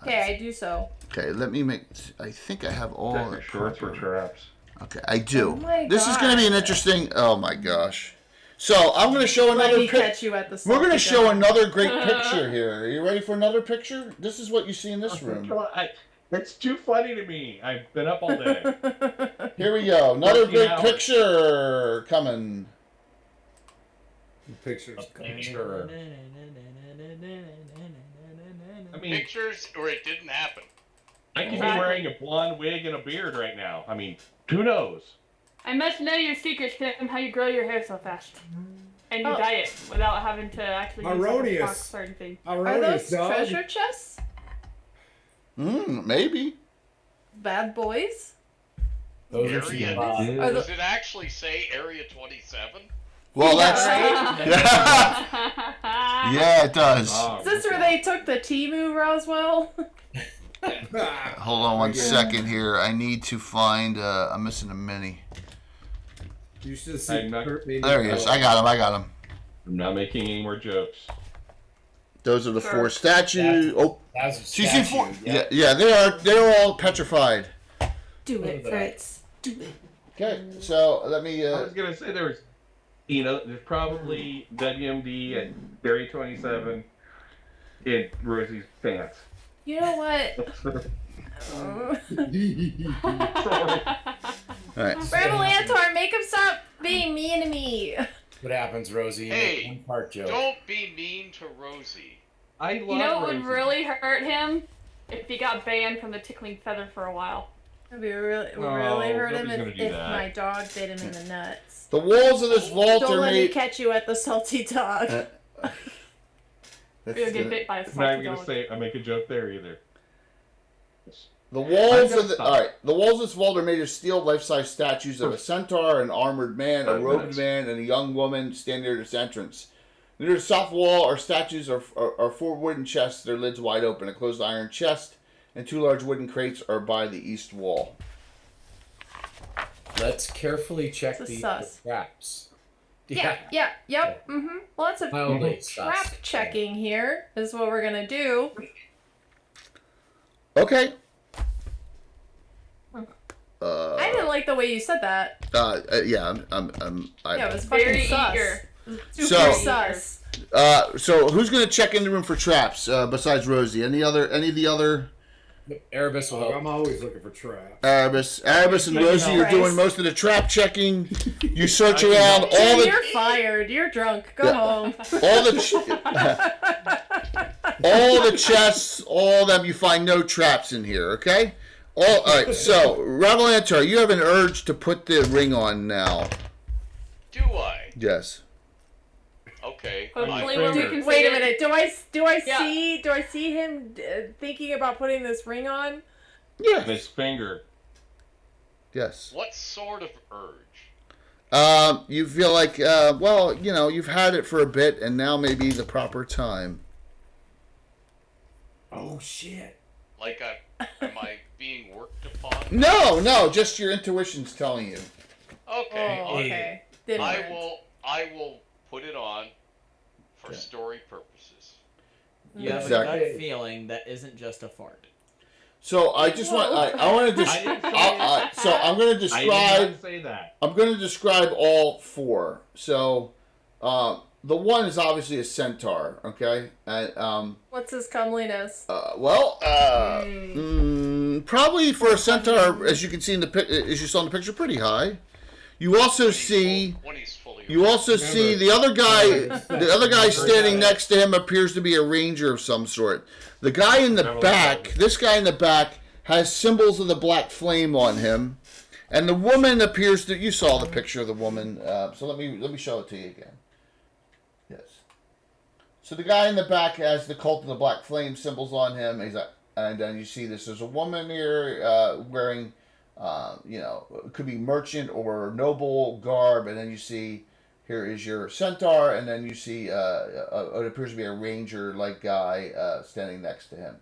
Okay, I do so. Okay, let me make. I think I have all Check the your shorts for proper. traps. Okay, I do. Oh my This is going to be an God. interesting. Oh my gosh. So I'm going to show Let another me pic. catch you at the We're going to salty show dog. another great picture here. Are you ready for another picture? This is what you see in this room. It's too funny to me. I've been up all day. Here we go. Another 14 great hours. picture coming. Pictures. Sure. I mean, Pictures or it didn't happen. I could be Exactly. wearing a blonde wig and a beard right now. I mean, who knows? I must know your secrets, Tim, how you grow your hair so fast. And you Oh. diet without having to actually use like, a Erroneous. box or anything. Are Erroneous, those dog. treasure chests? Maybe. Bad boys? Those are Area. some, Are Does it actually say Area 27? Well, that's. Right? Yeah, it does. Oh, Is this where they took the Timu, Roswell? Hold on 1 second here. I need to find. I'm missing a mini. You should have I'm seen not- Kurt made There he me is. go. I got him. I'm not making any more jokes. Those are the Sure. 4 statues. Oh, that's a so you see statue, 4. Yeah, they're all petrified. Do Look it, at that. Fritz. Do it. Okay, so let me. I was gonna say there's probably WMD and Barry 27 in Rosie's pants. You know what? All right. Brambleantor, make him stop being mean to me. What happens, Rosie? You Hey, make one part joke. Don't be mean to Rosie. I love You know what would Rosie. really hurt him? If he got banned from the tickling feather for a while. It'd be really Oh, hurt him nobody's gonna if do that. my dog bit him in the nuts. The walls of this vault Don't are let me made. catch you at the salty dog. That's You'll get the- bit by a I'm not salty even gonna dog. say I make a joke there either. The walls I'm of gonna the stop. all right. The walls of this vault are made of steel, life-size statues of a centaur, an armored man, a robed man, and a young woman standing near this entrance. Near the south wall are statues are 4 wooden chests, their lids wide open. A closed iron chest and 2 large wooden crates are by the east wall. Let's carefully check It's a the sus. traps. Yep. Lots of Mildly trap sus. checking here is what we're gonna do. Okay. I didn't like the way you said that. Yeah, Yeah, it was fucking Very sus. eager. Super So- sus. So who's gonna check in the room for traps besides Rosie? Any of the other Erebus will help. I'm always looking for traps. Arabus and Rosie are Christ. doing most of the trap checking. You search around all Jim, the you're fired. You're drunk. Go home. all the chests, all of them. You find no traps in here. Okay. All right. So Ravalantar, you have an urge to put the ring on now. Do I? Yes. Okay. Hopefully I- when we finger. can Wait see a minute. Do I Yeah. see him thinking about putting this ring on? Yes. His finger. Yes. What sort of urge? You feel like, well, you've had it for a bit, and now may be the proper time. Oh shit. Like, am I being worked upon? No, just your intuition's telling you. Okay. Oh, okay. Didn't I hurt. will put it on for story purposes. You have Exactly. a gut feeling that isn't just a fart. So I just want I want to I didn't say so I'm going to I did describe not say that. I'm going to describe all 4. So the one is obviously a centaur, okay? And What's his comeliness? probably for a centaur, as you can see in as you saw in the picture, pretty high. You also see. When he's fully. You also see the other guy. The other guy standing next to him appears to be a ranger of some sort. The guy in the back, this guy in the back, has symbols of the black flame on him, and the woman appears to. You saw the picture of the woman, so let me show it to you again. Yes. So the guy in the back has the Cult of the Black Flame symbols on him. And then you see this. There's a woman here wearing, it could be merchant or noble garb. And then you see, here is your centaur. And then you see what appears to be a ranger-like guy standing next to him.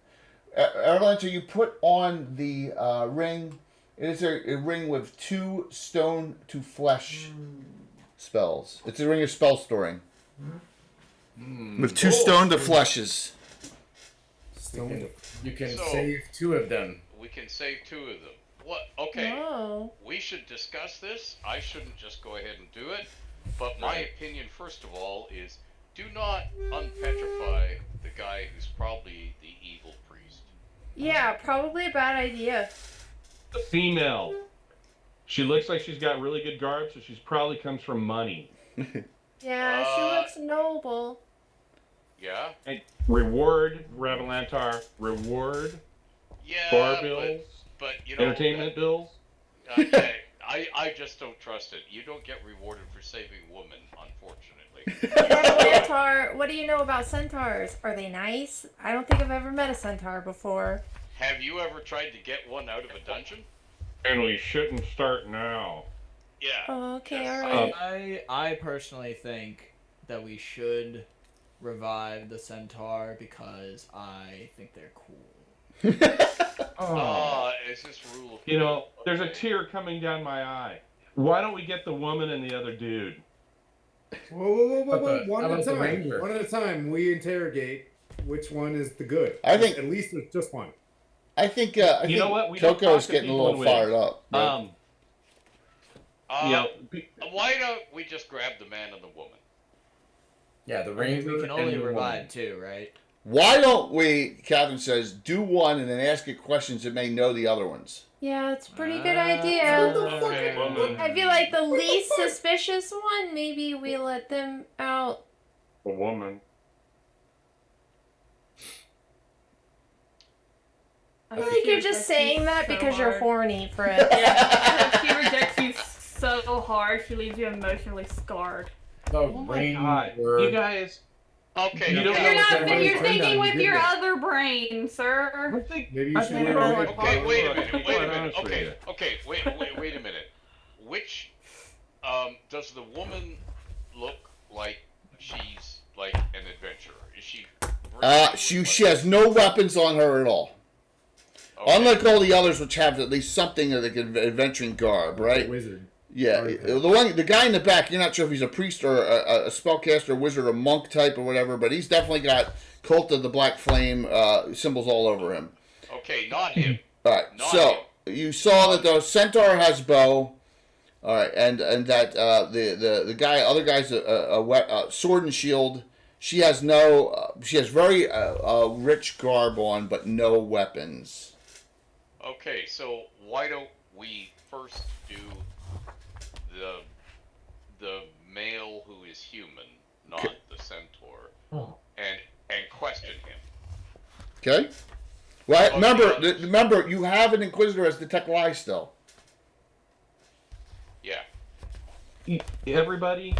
Erlanta, you put on the ring. It is a ring with 2 stone to flesh spells. It's a ring of spell storing. With 2 stone to fleshes. You can save 2 of them. We can save 2 of them. What? Okay. Oh. We should discuss this. I shouldn't just go ahead and do it. But my opinion, first of all, is do not unpetrify the guy who's probably the evil priest. Yeah, probably a bad idea. The female. She looks like she's got really good garb, so she's probably comes from money. Yeah, she looks noble. Yeah? And reward, Revelantar. Reward. Yeah, Bar bills. but you know... Entertainment bills. Okay, I just don't trust it. You don't get rewarded for saving women, unfortunately. Centaur, what do you know about centaurs? Are they nice? I don't think I've ever met a centaur before. Have you ever tried to get one out of a dungeon? And we shouldn't start now. Yeah. Okay, Yes. alright. I personally think that we should revive the centaur because I think they're cool. Is this rule? You know, there's a tear coming down my eye. Why don't we get the woman and the other dude? Whoa. One how at a about the time. ranger? One at a time. We interrogate which one is the good. I think- at least there's just one. I think You think know what? We don't Coco's talk to getting a people little in fired wigs. up. Right? Why don't we just grab the man and the woman? Yeah, the I mean, ranger we can only and the revive woman. 2, right? Why don't we, Catherine says, do one and then ask it questions that may know the other ones? Yeah, it's a pretty good idea. Okay. I feel like the least suspicious one, maybe we let them out. A woman. I feel like you're just saying that because you're horny for it. Yeah, she rejects you so hard, she leaves you emotionally scarred. The Oh my ranger. god. You guys. Okay. You don't You're know not. what that You're is. thinking with did your that. other brain, sir. I think, Maybe you I should think do we're it. all- Okay, wait a look, minute. to be Wait a quite minute. honest with Okay. you. Okay. Wait a minute. Which does the woman look like she's like an adventurer? Is she? She has no weapons on her at all. Okay. Unlike all the others, which have at least something of the adventuring garb, right? Wizard. Yeah, the guy in the back, you're not sure if he's a priest or a spellcaster, wizard, or monk type or whatever, but he's definitely got Cult of the Black Flame symbols all over him. Okay, not him. All right, Not so him. you saw that the centaur has bow. All right, and that the other guy's a sword and shield. She has no. She has very rich garb on, but no weapons. Okay, so why don't we first do the male who is human, not the centaur, and question him. Okay. Well, Okay. remember, you have an inquisitor as detect lies still. Yeah. Everybody,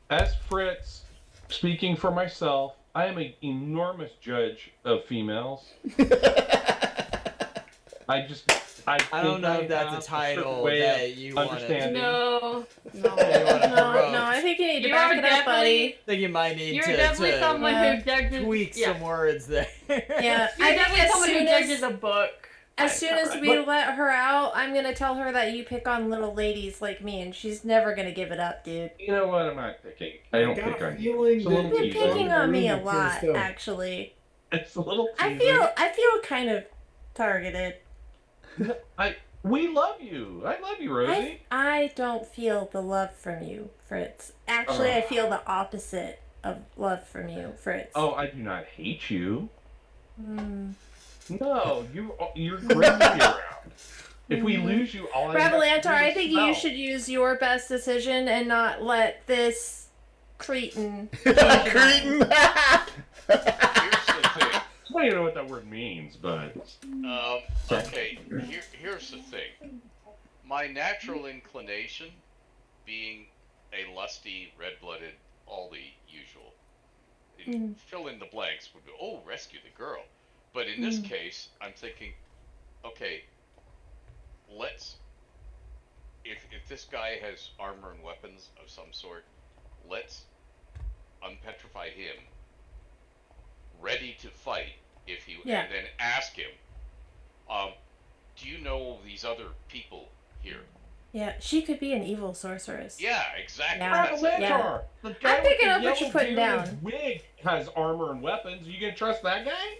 as Fritz, speaking for myself, I am an enormous judge of females. I don't know think if that's have a title certain way that of you wanna- understanding. No. No, I think you need to You back are it up, buddy. I think you might need You're to definitely someone Yeah. who judges. tweak yeah. some words there. Yeah, You're I think definitely as someone who soon judges as, a book. as soon as we let her out, I'm gonna tell her that you pick on little ladies like me, and she's never gonna give it up, dude. You know what? I'm not picking. I don't got pick a on you. feeling It's a little that You're teasing. picking on me a Room lot, still. actually. It's a little I teasing. feel kind of targeted. We love you. I love you, Rosie. I don't feel the love from you, Fritz. Actually, I feel the opposite of love from you, Fritz. Oh, I do not hate you. Mm. No, you're great to be around. If we lose you, all I have to do Revelantar, I is think smell. you should use your best decision and not let this cretin. Cretin. Here's the thing. I don't even know what that word means, but Okay, here's the thing. My natural inclination, being a lusty, red-blooded, all the usual, fill in the blanks would be, oh, rescue the girl. But in this case, I'm thinking, okay, if this guy has armor and weapons of some sort, let's unpetrify him, ready to fight if he, Yeah. and then ask him, do you know these other people here? Yeah, she could be an evil sorceress. Yeah, exactly. Yeah. That's it. Yeah. The guy I'm picking with up the what you're yellow putting dude in his down. Wig has armor and weapons. You gonna trust that guy?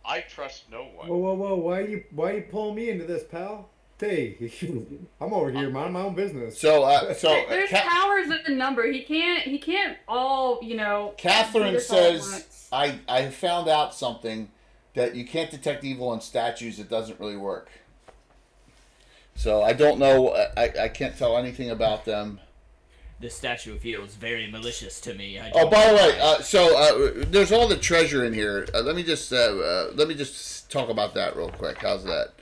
I trust no one. Whoa! Why you pulling me into this, pal? Hey, I'm over here minding my own business. So, There's powers in number. He can't all, do Catherine this all at says, once. I found out something that you can't detect evil in statues. It doesn't really work. So I don't know. I can't tell anything about them. The statue feels very malicious to me. Oh, by the way, there's all the treasure in here. Let me just talk about that real quick. How's that?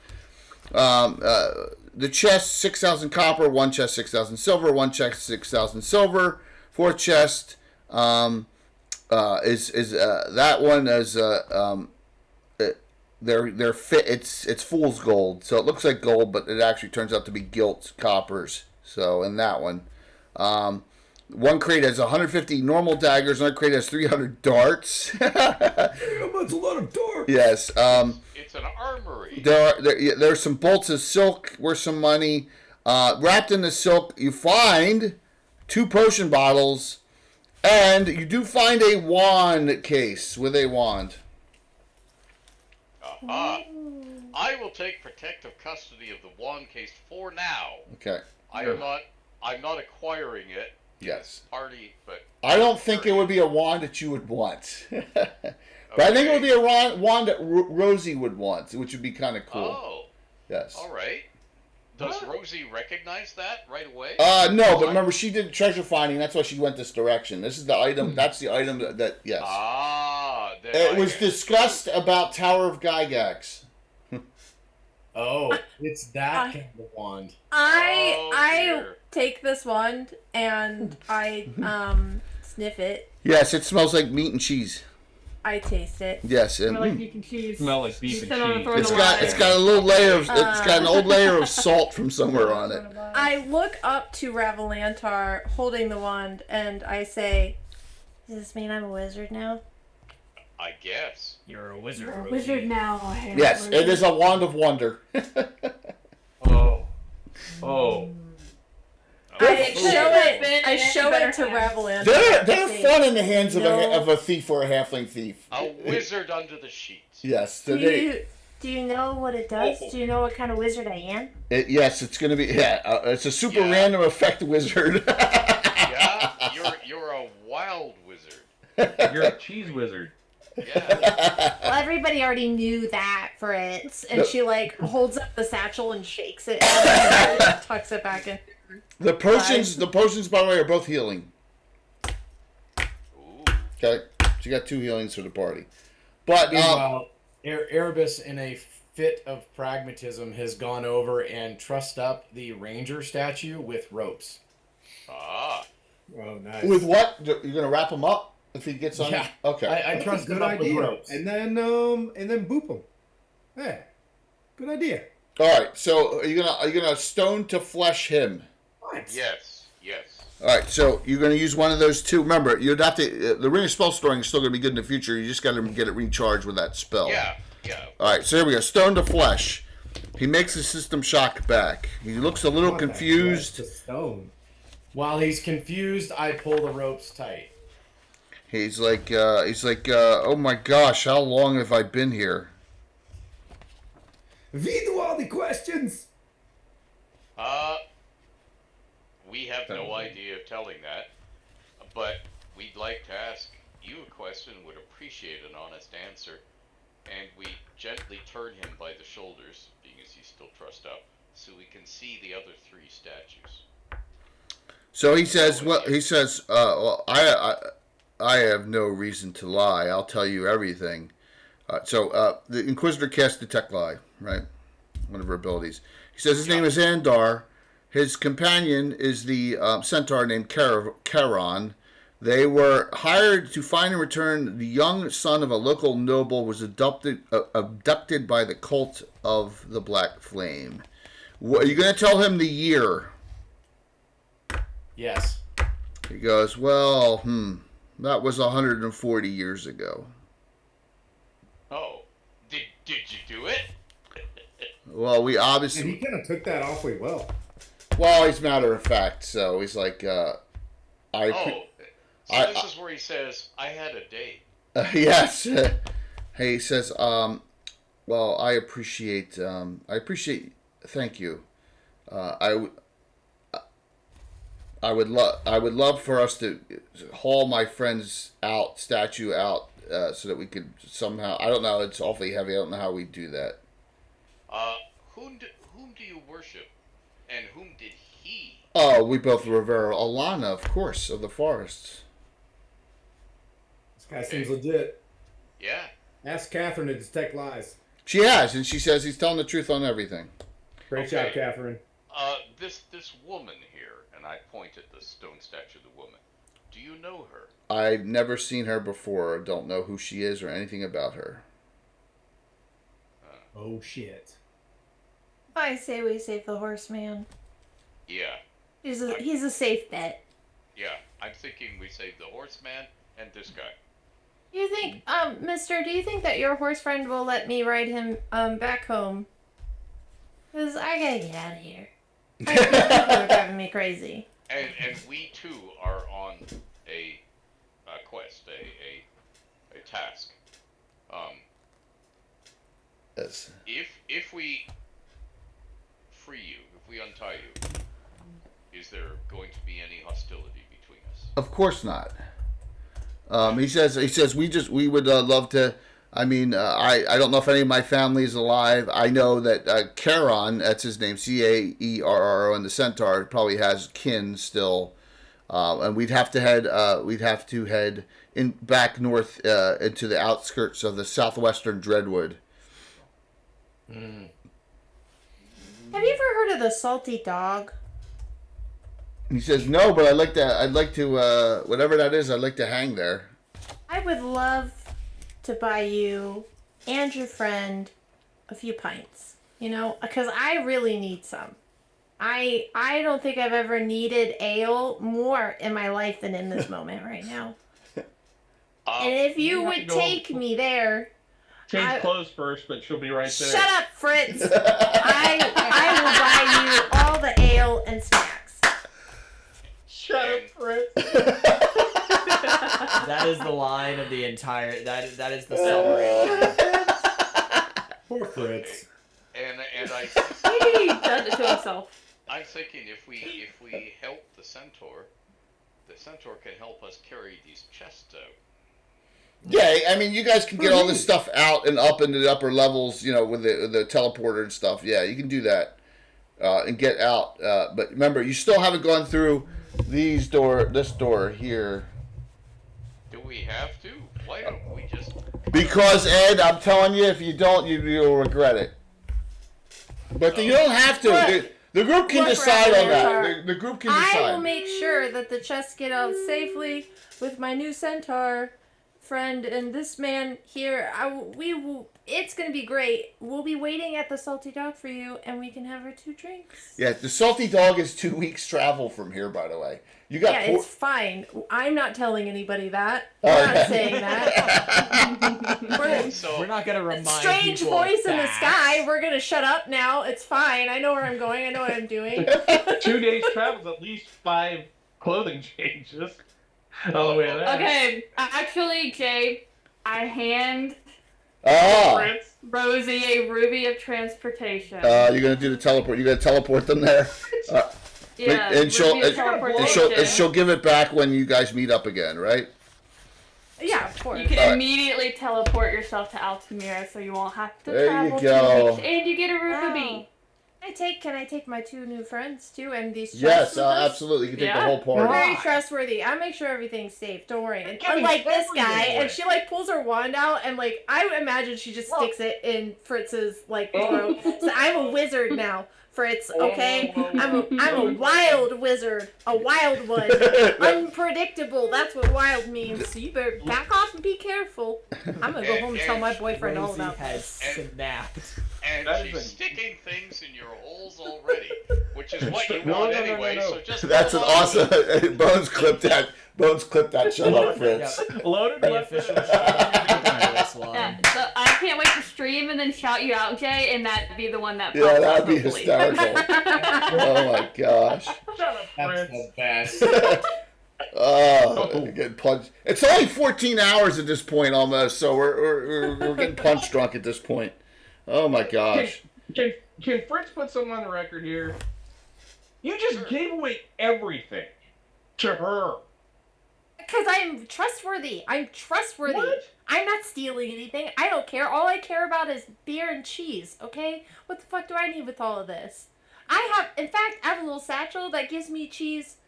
The chest 6,000 copper, one chest 6,000 silver, one chest 6,000 silver. Fourth chest is that one is they're fit. It's fool's gold, so it looks like gold, but it actually turns out to be gilt coppers. So in that one. One crate has 150 normal daggers, another crate has 300 darts. That's a lot of darts. Yes. It's an armory. There's some bolts of silk worth some money. Wrapped in the silk, you find 2 potion bottles, and you do find a wand case with a wand. Aha. I will take protective custody of the wand case for now. Okay. I'm not acquiring it. Yes. Party, but I don't think it would be a wand that you would want. But I think it would be a wand that Rosie would want, which would be kind of cool. Oh. Yes. All right. Does Rosie recognize that right away? No, but remember she did treasure finding. That's why she went this direction. This is the item. That's the item that yes. Ah. It was discussed about Tower of Gygax. Oh, it's that kind of wand. I take this wand and I sniff it. Yes, it smells like meat and cheese. I taste it. Yes, and Like beef and cheese. Smell like beef and Sit on the cheese. throne it's of got wine. a little layer of it's got an old layer of salt from somewhere on it. I look up to Ravalantar holding the wand and I say, "Does this mean I'm a wizard now?" I guess. You're a wizard. You're a Rosie. wizard now. I am Yes, a it wizard. is a wand of wonder. Oh. I Could've show been it to better hands. Ravalantar. They're fun in the hands of No. a thief or a halfling thief. A wizard under the sheets. Yes, so Do you know what it does? Do you know what kind of wizard I am? yes, it's gonna be it's a super Yeah. random effect wizard. Yeah, you're a wild wizard. You're a cheese wizard. Yeah. Well, everybody already knew that for it, and she like holds up the satchel and shakes it, and tucks it back in. The potions, by the way, are both healing. Ooh. Okay, so you got 2 healings for the party. But Meanwhile, Erebus, in a fit of pragmatism, has gone over and trussed up the ranger statue with ropes. Ah. Oh, nice. with what? You're gonna wrap him up if he gets on. Yeah. Okay. I That's trussed a good him up with idea. ropes. And then boop them. Yeah, good idea. All right. So are you gonna stone to flesh him? What? Yes. All right. So you're gonna use one of those 2. Remember, you'd have to. The ring of spell storing is still gonna be good in the future. You just got to get it recharged with that spell. Yeah. All right. So here we go. Stone to flesh. He makes the system shock back. He looks a little What the confused. heck? It's a stone. While he's confused, I pull the ropes tight. He's like, oh my gosh, how long have I been here? We do all the questions. We have no idea of telling that, but we'd like to ask you a question, would appreciate an honest answer, and we gently turn him by the shoulders, being as he's still trussed up, so we can see the other 3 statues. So he says, well, I have no reason to lie. I'll tell you everything. So the Inquisitor casts Detect Lie, right? One of her abilities. He says his name is Andar. His companion is the centaur named Charon. They were hired to find and return the young son of a local noble who was abducted by the cult of the Black Flame. Are you going to tell him the year? Yes. He goes, well, that was 140 years ago. Oh, did you do it? Well, we And obviously... he kind of took that awfully well. Well, he's matter of fact, so he's like, So this is where he says, "I had a date." yes. Hey, he says, well, I appreciate, thank you. I would love for us to haul my friend's statue out, so that we could somehow, I don't know, it's awfully heavy, I don't know how we do that. Whom do you worship, and whom did he? Oh, we both revere Alana, of course, of the forests. This guy seems legit. Yeah. Ask Catherine to detect lies. She has, and she says he's telling the truth on everything. Great Okay. job, Catherine. This woman here, and I point at the stone statue of the woman. Do you know her? I've never seen her before. Don't know who she is or anything about her. Oh, shit. I say we save the horseman. Yeah. He's a safe bet. Yeah. I'm thinking we save the horseman and this guy. You think, mister, do you think that your horse friend will let me ride him, back home? Because I gotta get out of here. These people are driving me crazy. And we too are on a quest, a task. Yes. If we free you, if we untie you, is there going to be any hostility between us? Of course not. He says we would love to. I mean, I don't know if any of my family is alive. I know that Charon, that's his name, Caerro, and the Centaur probably has kin still, and we'd have to head in back north into the outskirts of the southwestern Dreadwood. Have you ever heard of the salty dog? He says no, but I'd like to whatever that is. I'd like to hang there. I would love to buy you and your friend a few pints, because I really need some. I don't think I've ever needed ale more in my life than in this moment right now. And if you would take me there... Change clothes first, but she'll be right there. Shut up, Fritz! I will buy you all the ale and snacks. Shut up, Fritz. That is the line of the entire. That is the summary. Poor Fritz. And I He does it to himself. I'm thinking if we help the centaur can help us carry these chests out. Yeah, I mean, you guys can get all this stuff out and up into the upper levels, with the teleporter and stuff. Yeah, you can do that and get out. But remember, you still haven't gone through this door here. Do we have to? Why don't we just... Because, Ed, I'm telling you, if you don't, you'll regret it. But you don't have to. The group can decide on that. The group can decide. I will make sure that the chests get out safely with my new centaur friend and this man here. It's gonna be great. We'll be waiting at the Salty Dog for you, and we can have our 2 drinks. Yeah, the Salty Dog is 2 weeks travel from here, by the way. You got it's fine. I'm not telling anybody that. We're not saying that. We're not gonna remind strange people voice of in the facts. sky. We're gonna shut up now. It's fine. I know where I'm going. I know what I'm doing. 2 days travel is at least 5 clothing changes. On the way there. Okay, actually, Jay, I hand Fritz. Rosie a ruby of transportation. You're gonna do the teleport. You gotta teleport them there. yeah, and she'll ruby of teleportation. she'll give it back when you guys meet up again, right? Yeah, of course. You can immediately teleport yourself to Altamira, so you won't have to There you travel go. 2 weeks, and you get a ruby. Can I take my 2 new friends too and these chests Yes, with us? absolutely. You can take the Yeah. whole party. Very trustworthy. I make sure everything's safe. Don't worry. And Giving unlike this guy, everything away. and she like pulls her wand out, and like I imagine she just sticks it in Fritz's like throat. So I'm a wizard now, Fritz. Okay, I'm a wild wizard, a wild one, unpredictable. That's what wild means. So you better back off and be careful. I'm gonna go home and tell my boyfriend all Rosie about has this. snapped. And That she's is a- sticking things in your holes already, which is what you No, want no, no, no, anyway. no. So just That's an hold on to it. awesome. Bones clipped that. Bones clipped that. Shut up, Fritz. Loaded The weapon. official this Yeah, line. so I can't wait to stream and then shout you out, Jay, and that'd be the one that Yeah, pops that'd up, be hopefully. hysterical. Oh my gosh. Shut up, That's Prince. the best. Oh, getting punched. It's only 14 hours at this point almost, so we're getting punch drunk at this point. Oh my gosh. Can Fritz put something on the record here? You just gave away everything to her. Because I'm trustworthy. I'm trustworthy. What? I'm not stealing anything. I don't care. All I care about is beer and cheese, okay? What the fuck do I need with all of this? In fact, I have a little satchel that gives me cheese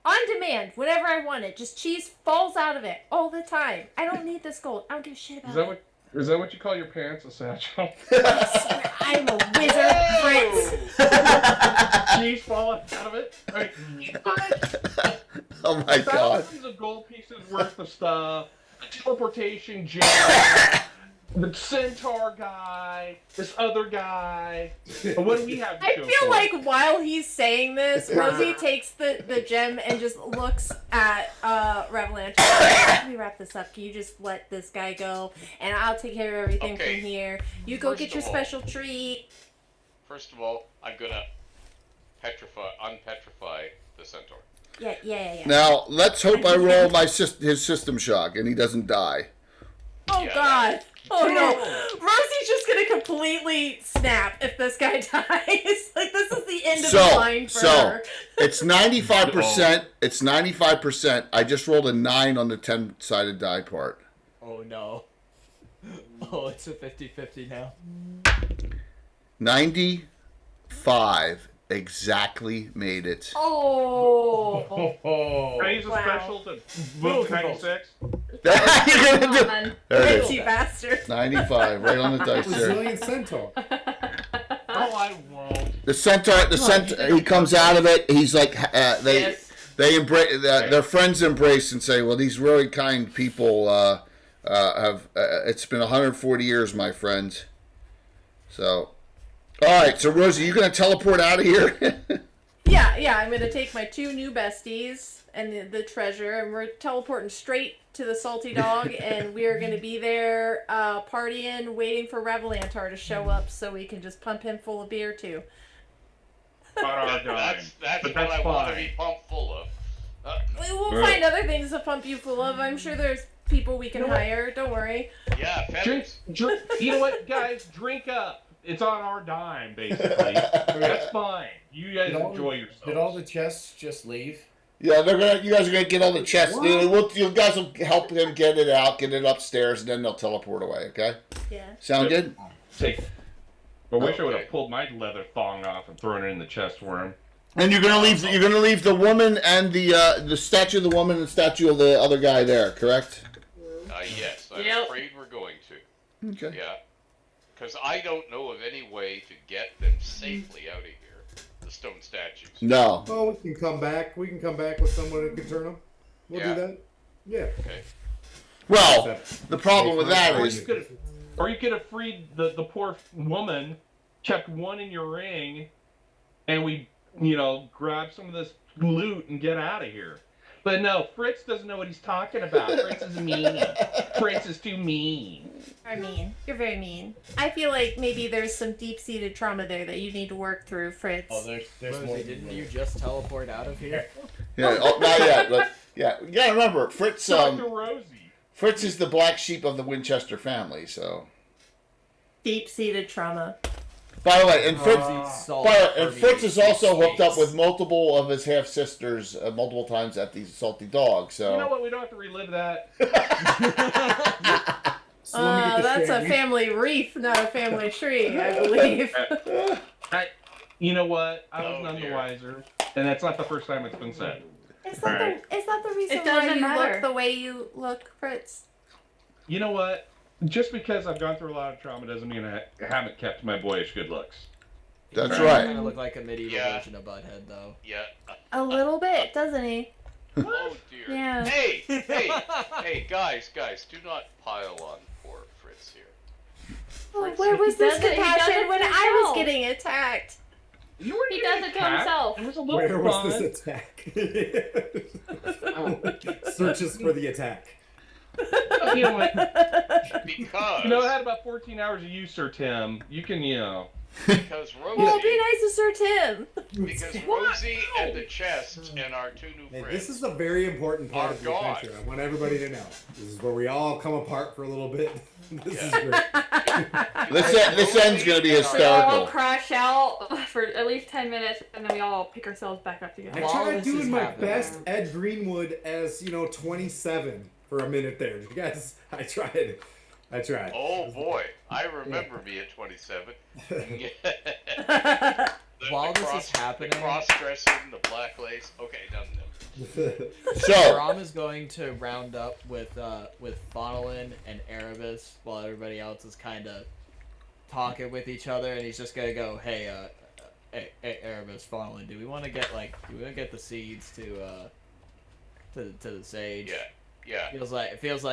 on demand whenever I want it. Just cheese falls out of it all the time. I don't need this gold. I don't give a shit about it. Is that what you call your pants, a satchel? I swear, I'm a wizard, Fritz. Cheese falling out of it? Right. Oh my god. Thousands of gold pieces worth of stuff. A teleportation gem. The centaur guy. This other guy. What do we have to I show feel for it? like while he's saying this, Rosie takes the gem and just looks at Revelant. Let me wrap this up. Can you just let this guy go? And I'll take care of everything Okay. from here. You go First get your of all- special treat. First of all, I'm gonna unpetrify the centaur. Yeah. Now let's hope I roll his system shock and he doesn't die. Oh Yeah, god. Oh no. Rosie's just gonna completely snap if this guy dies. Like this is the end of the line for her. It's 95%. It's 95%. I just rolled a 9 on the 10-sided die part. Oh no. Oh, it's a 50-50 now. 95 exactly made it. Oh. Can I use a Wow. special to move to 96? You're gonna do. Man. There it Bitchy is. bastard. 95, right on the dice there. Brazilian centaur. Oh, I won't. The centaur, he comes out of it. He's like, Yes. they embrace, their friends embrace and say, well, these really kind people have, it's been 140 years, my friends. So, all right, so Rosie, you going to teleport out of here? Yeah, I'm gonna take my 2 new besties and the treasure, and we're teleporting straight to the Salty Dog, and we're gonna be there partying, waiting for Revelantar to show up so we can just pump him full of beer too. On our dime. That's But what that's I want to fine. be pumped full of. We'll find other things to pump you full of. I'm sure there's people we can hire. Don't worry. Yeah, Drink, feathers. you know what, guys? Drink up. It's on our dime, basically. That's fine. You guys enjoy yourselves. Did all the chests just leave? Yeah, you guys are going to get on the chest. You guys will help him get it out, get it upstairs, and then they'll teleport away, okay? Yeah. Sound good? Take. I wish I would Okay. have pulled my leather thong off and thrown it in the chest for him. And you're gonna leave the woman and the statue of the woman and the statue of the other guy there, correct? Yes, I'm Yep. afraid we're going to. Okay. Yeah. Because I don't know of any way to get them safely out of here. The stone statues. No. Oh, we can come back. We can come back with someone who can turn them. We'll Yeah. do that. Yeah. Okay. Well, the problem with that Or is you could have freed the poor woman, kept one in your ring, and we, grab some of this loot and get out of here. But no, Fritz doesn't know what he's talking about. Fritz is mean. Fritz is too mean. You're mean. You're very mean. I feel like maybe there's some deep-seated trauma there that you need to work through, Fritz. Oh, there's more. Rosie, didn't you just teleport out of here? yeah, not yet, but yeah, you gotta remember Fritz. Dr. Rosie. Fritz is the black sheep of the Winchester family. So, Deep-seated trauma. by the way, and Fritz. Rosie's solved And for Fritz me is also in hooked up space. with multiple of his half sisters multiple times at the Salty Dog. So You know what? We don't have to relive that. So let me get this That's a straight. family wreath, not a family tree, I believe. You know what? I was Oh, none the dear. wiser, and that's not the first time it's been said. Is that Alright. the reason It why doesn't you matter. look the way you look, Fritz? You know what? Just because I've gone through a lot of trauma doesn't mean I haven't kept my boyish good looks. That's He right. kind of look like a medieval Yeah. version of Butthead, though. Yeah. A little bit, doesn't he? Oh dear. Yeah. Hey, guys, do not pile on poor Fritz here. Oh, where was He this does it- he does compassion it when I was himself. getting attacked? You were He getting does it to attacked. himself. It was a little Where was fun. this attack? Searches for the attack. You know what? Because You know, I had about 14 hours of use, Sir Tim. You can, because Rosie, Well, it'd be nice to Sir Tim. because Rosie and the chest and our two new Hey, friends. this is a very important part Oh, of the God. adventure. I want everybody to know. This is where we all come apart for a little bit. This is great. This end's gonna be We all hysterical. crash out for at least 10 minutes, and then we all pick ourselves back up I together. While tried this is doing my happening- best Ed Greenwood as 27 for a minute there. You guys, I tried. Oh boy, I remember me at 27. While this is happening- the cross-dressing, the black lace. Okay, done. So, Ram is going to round up with Fonolin and Erebus while everybody else is kind of talking with each other, and he's just gonna go, "Hey, Erebus, Fonolin, do we want to get the seeds to the sage?" Yeah. It feels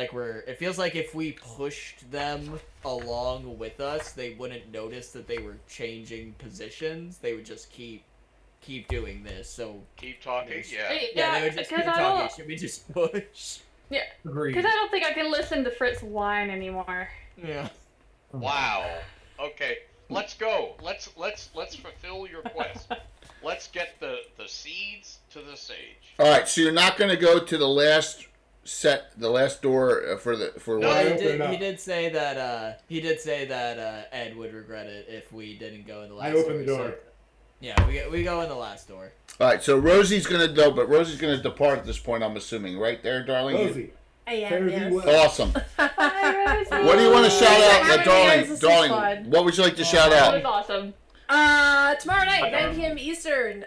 like if we pushed them along with us, they wouldn't notice that they were changing positions. They would just keep doing this. So Keep talking. Yeah. Hey, they would just keep because I talking. don't, Should we just push? Agreed. because I don't think I can listen to Fritz whine anymore. Yeah. Wow. Okay. Let's go. Let's fulfill your quest. Let's get the seeds to the sage. all right. So you're not gonna go to the last door for No. what? He did say that Ed would regret it if we didn't go in the last I opened the door. door. So, yeah, we go in the last door. All right. So Rosie's gonna go, but Rosie's gonna depart at this point. I'm assuming, right there, darling. Rosie, I am, fare thee yes. well. Awesome. Bye, Rosie. What do you want to shout out, Thanks for having me, darling? guys. This is Darling, fun. what would you like to shout That was out? awesome. Tomorrow night, 9 p.m. Eastern,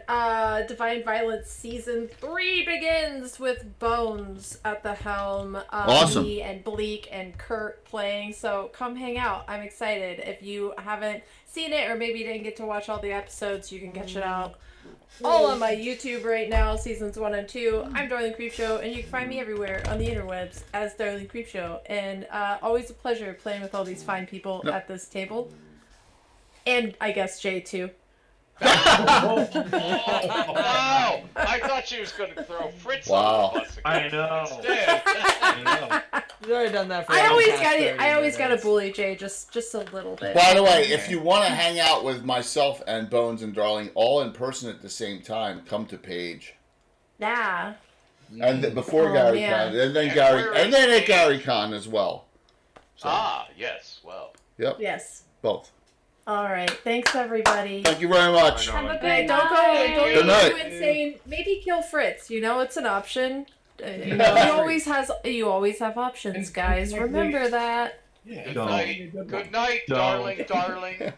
Divine Violence Season 3 begins with Bones at the helm. Awesome. Me and Bleak and Kurt playing, so come hang out. I'm excited. If you haven't seen it or maybe you didn't get to watch all the episodes, you can catch it out all on my YouTube right now, Seasons 1 and 2. I'm Darling Creepshow, and you can find me everywhere on the interwebs as Darling Creepshow. And always a pleasure playing with all these fine people at this table. And I guess Jay too. Oh, wow! I thought she was going to throw Fritz Wow. on the bus again. I know. Instead. I know. He's already done that for I like always the past 30 gotta minutes. bully Jay just a little bit. By the way, if you want to hang out with myself and Bones and Darling all in person at the same time, come to Page. Nah. And before Oh, Gary yeah. Con, and then And Gary, where and is then at Page? Gary Con as well. So, Yes. Well. yep, Yes. both. All right. Thanks everybody. Thank you very much. Have a Hey, good don't go night. Good night. too insane. Maybe kill Fritz. It's an option. You always have options, guys. Remember that. Good Don't. night. Good night, Don't. darling.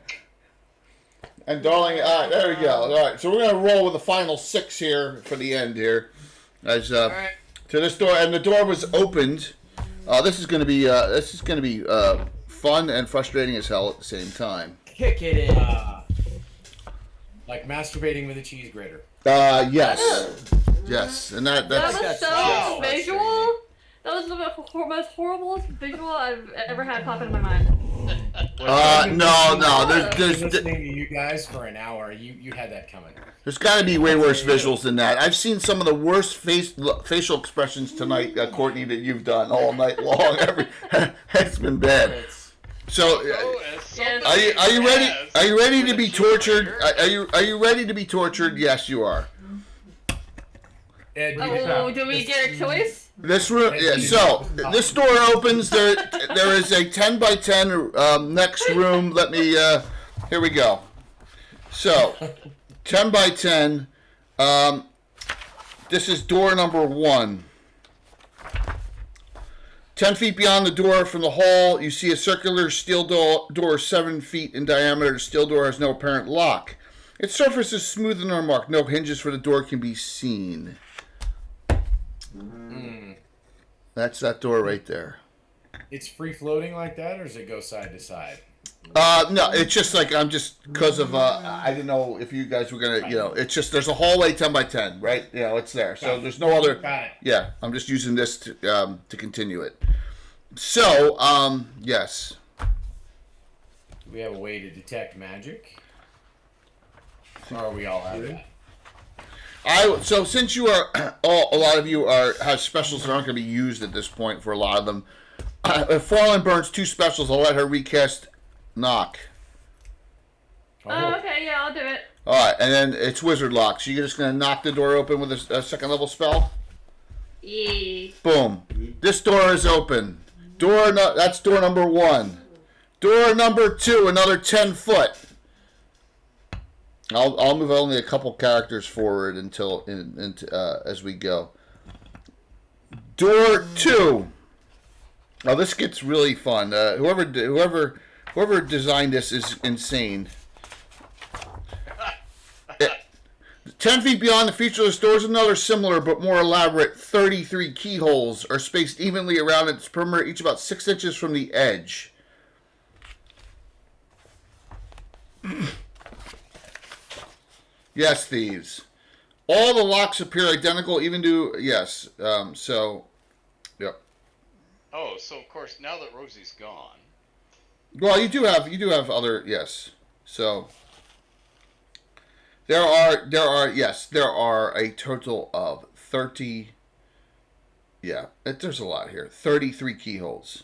And Darling, all right, there we go. All right, so we're gonna roll with the final 6 here for the end here, as All right. to this door, and the door was opened. This is gonna be fun and frustrating as hell at the same time. Kick it in. Like masturbating with a cheese grater. Yes, and that's That was That's so so visual. That was the most horrible visual I've ever had pop into my mind. no. There's Listening to you guys for an hour, you had that coming. There's got to be way worse visuals than that. I've seen some of the worst facial expressions tonight, Courtney, that you've done all night long. It's been bad. It's- So, Yes. are you ready? Are you ready to be tortured? Are you ready to be tortured? Yes, you are. Ed, Oh, do we get a choice? This room. Yeah. So this door opens. There is a 10 by 10 next room. Let me. Here we go. So, 10 by 10. This is door number 1. 10 feet beyond the door from the hall, you see a circular steel door 7 feet in diameter. The steel door has no apparent lock. Its surface is smooth and unmarked. No hinges for the door can be seen. That's that door right there. It's free floating like that, or does it go side to side? No, it's just like I'm just because of I didn't know if you guys were gonna, it's just there's a hallway 10 by 10, right? It's there. So there's no other. Got it. Yeah, I'm just using this to continue it. So yes. Do we have a way to detect magic? Or are we all out of that? So since you are a lot of you have specials that aren't going to be used at this point for a lot of them. If Fallen burns 2 specials, I'll let her recast knock. Oh, okay, yeah, I'll do it. All right, and then it's wizard lock. So you're just going to knock the door open with a second level spell. Yeah. Boom. This door is open. That's door number 1. Door number 2, another 10 foot. I'll move only a couple characters forward until as we go. Door 2. Oh, this gets really fun. Whoever designed this is insane. 10 feet beyond the featureless doors, another similar but more elaborate 33 keyholes are spaced evenly around its perimeter, each about 6 inches from the edge. Yes, thieves. All the locks appear identical, even to yes. Yep. Oh, so of course now that Rosie's gone. Well, you do have other yes. So there are a total of 30. Yeah, there's a lot here. 33 keyholes.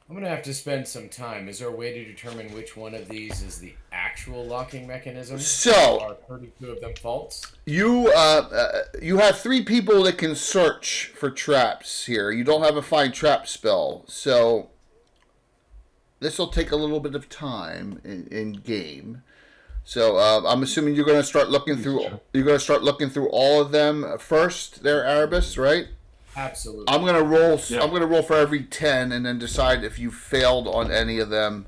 I'm going to have to spend some time. Is there a way to determine which one of these is the actual locking mechanism? So, are 32 of them faults? You have 3 people that can search for traps here. You don't have a find trap spell. So, this will take a little bit of time in game. So, I'm assuming you're going to start looking through. You're going to start looking through all of them first. There, Erebus, right? Absolutely. I'm gonna roll. Yeah. I'm gonna roll for every 10, and then decide if you failed on any of them.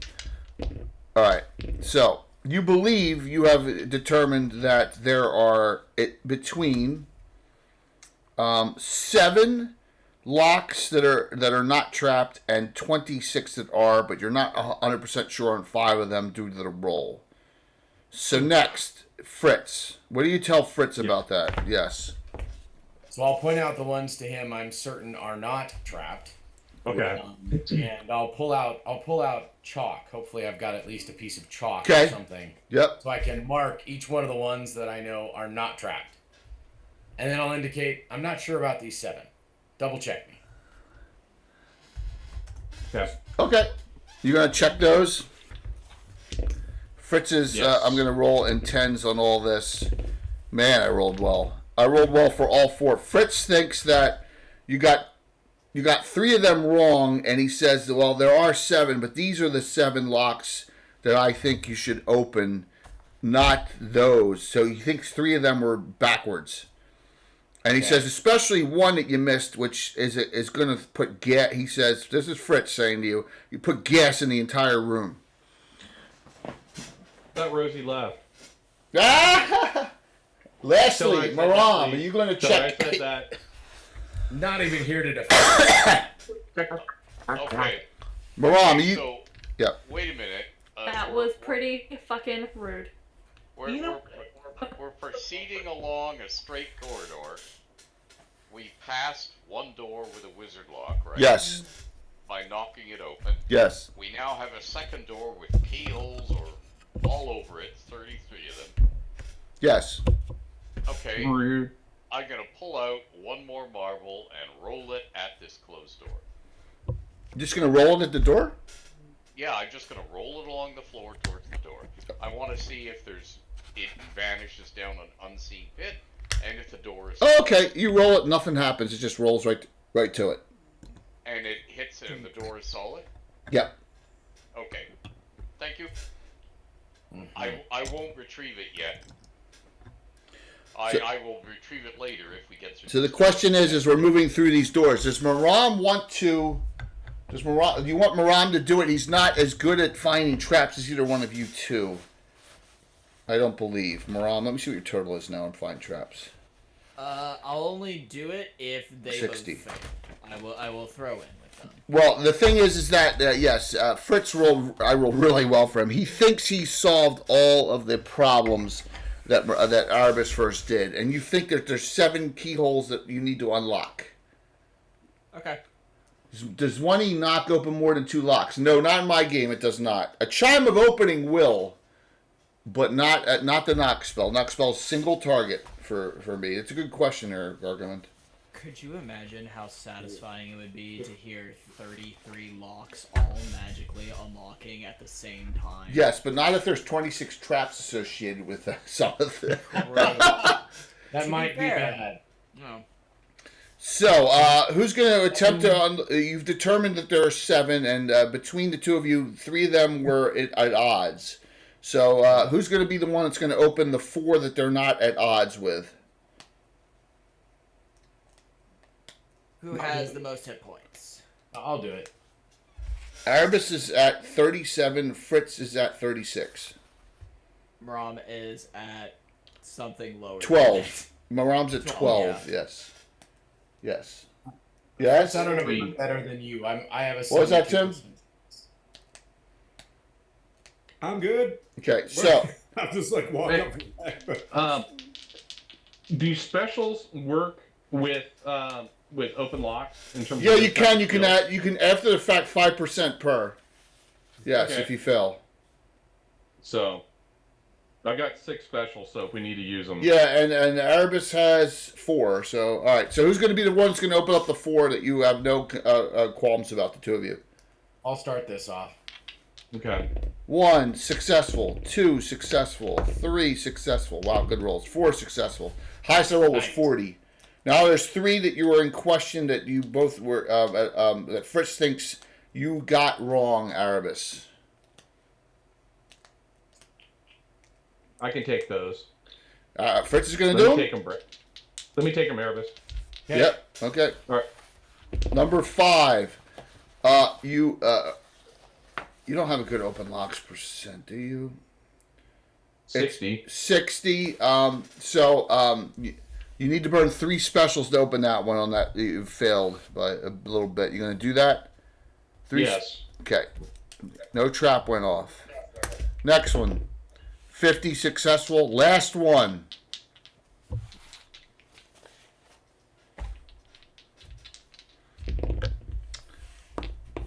All right. So you believe you have determined that there are between 7 locks that are not trapped and 26 that are, but you're not 100% sure on 5 of them due to the roll. So next, Fritz. What do you tell Fritz about that? Yes. So I'll point out the ones to him I'm certain are not trapped. Okay. And I'll pull out chalk. Hopefully I've got at least a piece of chalk Okay. or something. Yep. So I can mark each one of the ones that I know are not trapped. And then I'll indicate I'm not sure about these 7. Double check me. Okay. Okay. You're gonna check those. Fritz is. Yes. I'm gonna roll in 10s on all this. Man, I rolled well. I rolled well for all 4. Fritz thinks that you got 3 of them wrong, and he says, well, there are 7, but these are the 7 locks that I think you should open, not those. So he thinks 3 of them were backwards. And he says, especially one that you missed, which is going to put gas. He says, this is Fritz saying to you, you put gas in the entire room. Thought Rosie left. Ah! Lastly, I said Maram, that, are you going to So check? I said that. Not even here to defend. Okay. Maram, you. So Yeah. wait a minute. That was pretty fucking rude. We're proceeding along a straight corridor. We passed one door with a wizard lock, right? Yes. By knocking it open. Yes. We now have a second door with keyholes or all over it, 33 of them. Yes. Okay, Rude. I'm gonna pull out one more marble and roll it at this closed door. Just going to roll it at the door? Yeah, I'm just gonna roll it along the floor towards the door. I want to see if it vanishes down an unseen pit, and if the door is Oh, okay. You roll it, nothing happens. It just rolls right to it. and it hits it and the door is solid. Yep. Okay, thank you. I won't retrieve it yet. So- I will retrieve it later if we get through. So the this question door. is, as we're moving through these doors, do you want Maram to do it? He's not as good at finding traps as either one of you two. I don't believe. Moran, let me see what your total is now on find traps. I'll only do it if they 60. both fail. I will throw in with them. Well, the thing is that yes, Fritz rolled. I rolled really well for him. He thinks he solved all of the problems that Arbus first did, and you think that there's 7 keyholes that you need to unlock. Okay. Does one E knock open more than 2 locks? No, not in my game. It does not. A chime of opening will, but not the knock spell. Knock spell is single target for me. It's a good question there, Gargamel. Could you imagine how satisfying it would be to hear 33 locks all magically unlocking at the same time? Yes, but not if there's 26 traps associated with some of them. That might be bad. No. So, who's going to attempt to... you've determined that there are 7, and between the two of you, 3 of them were at odds. So, who's going to be the one that's going to open the 4 that they're not at odds with? Who has the most hit points? I'll do it. Arbus is at 37, Fritz is at 36. Rom is at something lower. 12. Maram's at 12, yeah. Yes. Yes. Yes? I don't know if I'm better than you. I have a. What was that, Tim? 72%. I'm good. Okay, so... I'm just like walking up and back. Do specials work with open locks in terms? Yeah, of you can. You can add. You can after the fact 5% per. Yes, Okay. if you fail. So, I got 6 specials. So if we need to use them, Yeah, and Arbus has 4. So all right. So who's going to be the one that's going to open up the 4 that you have no qualms about? The two of you. I'll start this off. Okay. 1 successful, 2 successful, 3 successful. Wow, good rolls. 4 successful. Highest I rolled was 40. Now there's 3 that you were in question that you both were that Fritz thinks you got wrong, Arbus. I can take those. Fritz is going Let to me do take them, Brett. Let me take them, Erebus. Okay. Yep. Okay. All right. Number 5. You don't have a good open locks percent, do you? 60. 60. You need to burn 3 specials to open that one on that. You failed by a little bit. You going to do that? 3. Yes. Okay. No trap went off. Next one. 50 successful. Last one.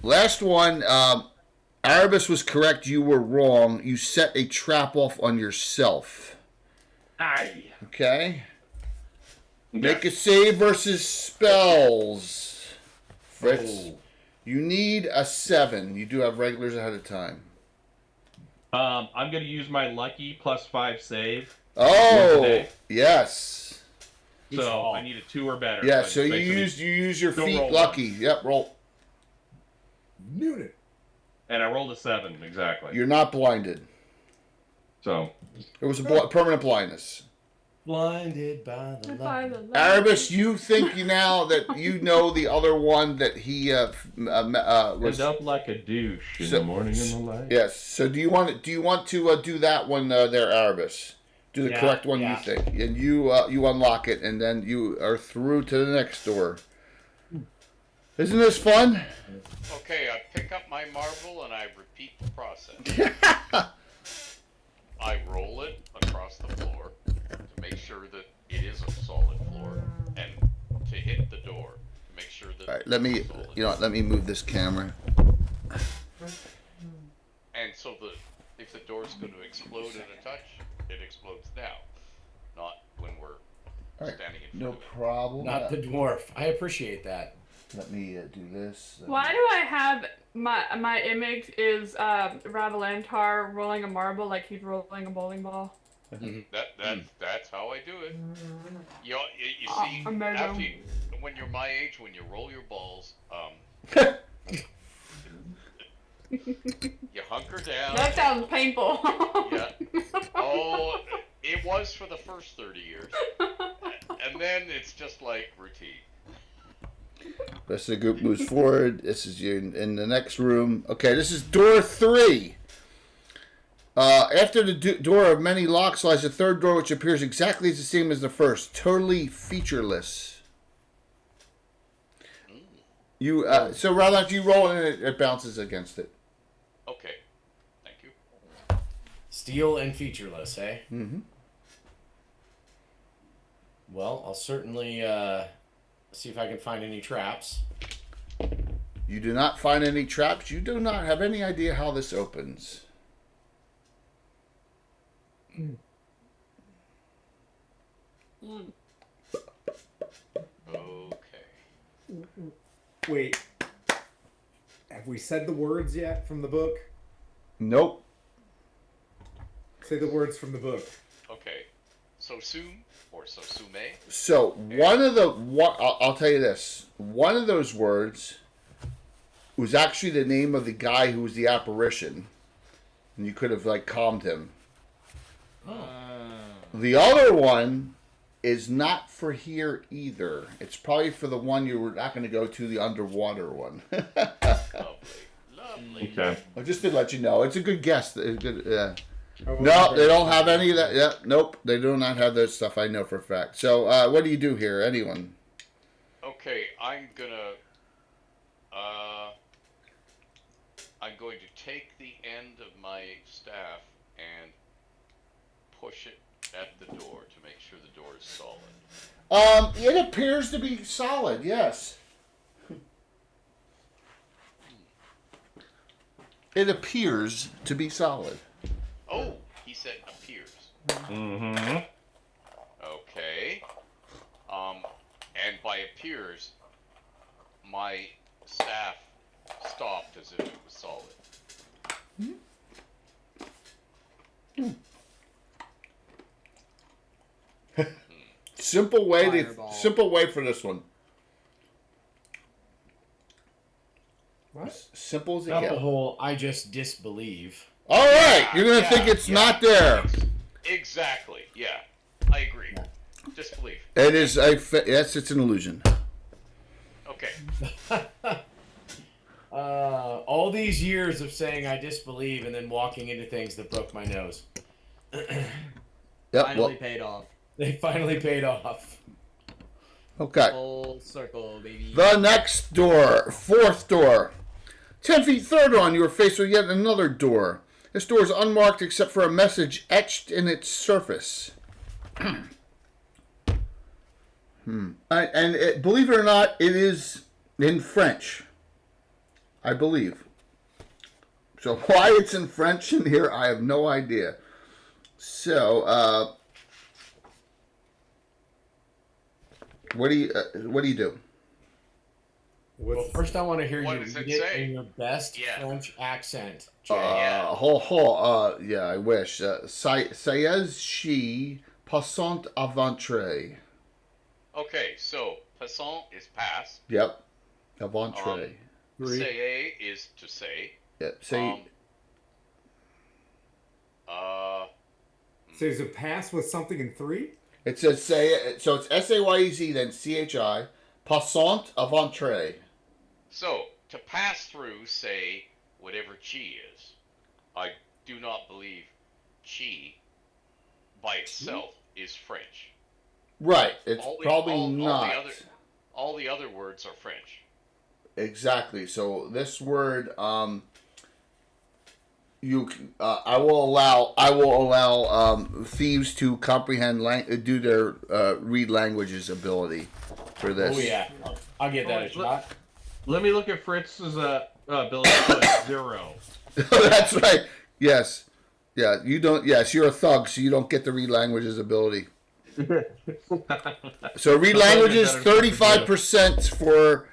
Last one. Arbus was correct. You were wrong. You set a trap off on yourself. Aye. Okay. Make a save versus spells. Fritz, you need a 7. You do have regulars ahead of time. I'm going to use my lucky +5 save. Oh, today. yes. So I need a 2 or better. Yeah, but so you basically- use your Don't feet roll lucky. Yep, roll. Noonan. And I rolled a 7 exactly. You're not blinded. So It was a permanent blindness. Blinded by the light. Arbus, you think now that you know the other one that he was. end up like a douche in the morning in the light. Yes. So do you want to do that one there, Arbus? Do the Yeah, correct one yeah. you think, and you unlock it, and then you are through to the next door. Isn't this fun? Okay, I pick up my marble and I repeat the process. I roll it across the floor to make sure that it is a solid floor, and to hit the door to make sure that. All right. Let me. it's solid. You know what? Let me move this camera. And so if the door's going to explode at a touch, it explodes now, not when we're All right. standing in No front of it. problem. Not the dwarf. I appreciate that. Let me do this. Why do I have my image is Ravalantar rolling a marble like he's rolling a bowling ball? That's how I do it. You Oh, see, amazing. when you're my age, when you roll your balls, you hunker down. That sounds painful. Yeah. Oh, it was for the first 30 years, and then it's just like routine. Rest of the group moves forward. This is you in the next room. Okay, this is door 3. After the door of many locks lies a third door which appears exactly the same as the first, totally featureless. You so rather if you roll it, it bounces against it. Okay. Thank you. Steel and featureless, eh? Mm-hmm. Well, I'll certainly see if I can find any traps. You do not find any traps. You do not have any idea how this opens. Okay. Wait. Have we said the words yet from the book? Nope. Say the words from the book. Okay. Sosum or Sosume. So I'll tell you this. One of those words was actually the name of the guy who was the apparition, and you could have like calmed him. The other one is not for here either. It's probably for the one you were not going to go to, the underwater one. Lovely. Okay. I just to let you know, it's a good guess. It's good, Oh, no, they don't have any of that. Yeah, nope, they do not have that stuff. I know for a fact. So, what do you do here? Anyone? Okay, I'm going to take the end of my staff and push it at the door to make sure the door is solid. It appears to be solid. Yes. It appears to be solid. Oh, he said appears. Mm-hmm. Okay. And by appears, my staff stopped as if it was solid. Simple way Fireball. simple way for this one. What? Simple as it Not the gets. whole I just disbelieve. All right, you're gonna think it's not there. Exactly. Yeah, I agree. Disbelief. It is yes, it's an illusion. Okay. All these years of saying I disbelieve and then walking into things that broke my nose. Yep. Finally Well, paid off. They finally paid off. okay. Full circle, baby. The next door, fourth door. 10 feet further on, you are faced with yet another door. This door is unmarked except for a message etched in its surface. Believe it or not, it is in French. I believe. So why it's in French in here, I have no idea. So, what do you do? Well, first I want to hear What you does read it it say? in your best Yeah. French accent. Jay. Yeah. Yeah, I wish. S'agit passant aventre. Okay, so passant is pass. Yep. Aventre. Say is to say. Yep. Say. So is it pass with something in 3? It says say. So it's SAYEZ, then CHI. Passant aventre. So, to pass through, say, whatever chi is. I do not believe chi by itself is French. Right. It's probably all not. All the other words are French. Exactly. So this word, I will allow thieves to comprehend do their read languages ability for this. Oh yeah, I'll get that a shot. Let me look at Fritz's ability to 0. That's right. Yes. Yeah. You don't. Yes, you're a thug, so you don't get the read languages ability. So read languages 35% for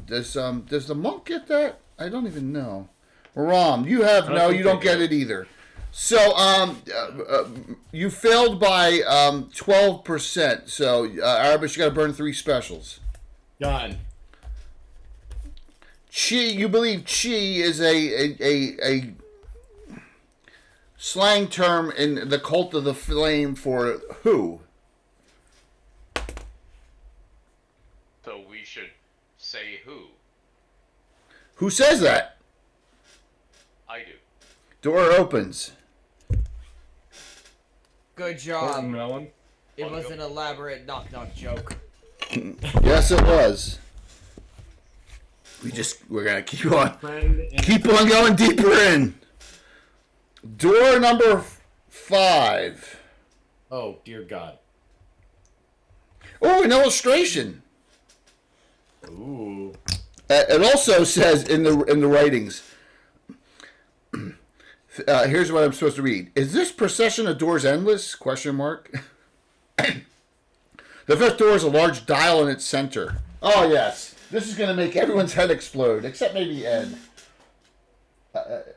does the monk get that? I don't even know. Ram, you have no, you don't get it either. So you failed by 12%. So Arabish, you got to burn 3 specials. Done. Chi, you believe chi is a slang term in the cult of the flame for who? So we should say who. Who says that? I do. Door opens. Good Thornton job. Melon. It was an elaborate knock-knock joke. Yes, it was. We're gonna keep on going deeper in. Door number 5. Oh dear God. Oh, an illustration. Ooh. It also says in the writings. Here's what I'm supposed to read. Is this procession of doors endless? Question mark. The fifth door is a large dial in its center. Oh yes, this is going to make everyone's head explode, except maybe Ed.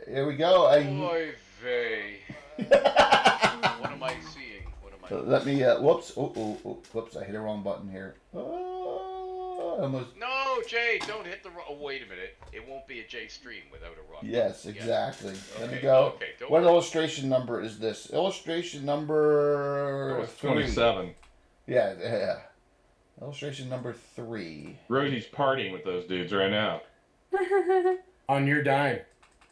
Here we go. Oy vey. What am I seeing? What am I? Let me. Whoops. Whoops! I hit the wrong button here. Almost. No, Jay, don't hit the. Oh, wait a minute. It won't be a J stream without a run. Yes, exactly. Yeah. Let me Okay, go. okay, don't What worry. illustration number is this? Illustration number 27. Yeah. Illustration number 3. Rosie's partying with those dudes right now. On your dime.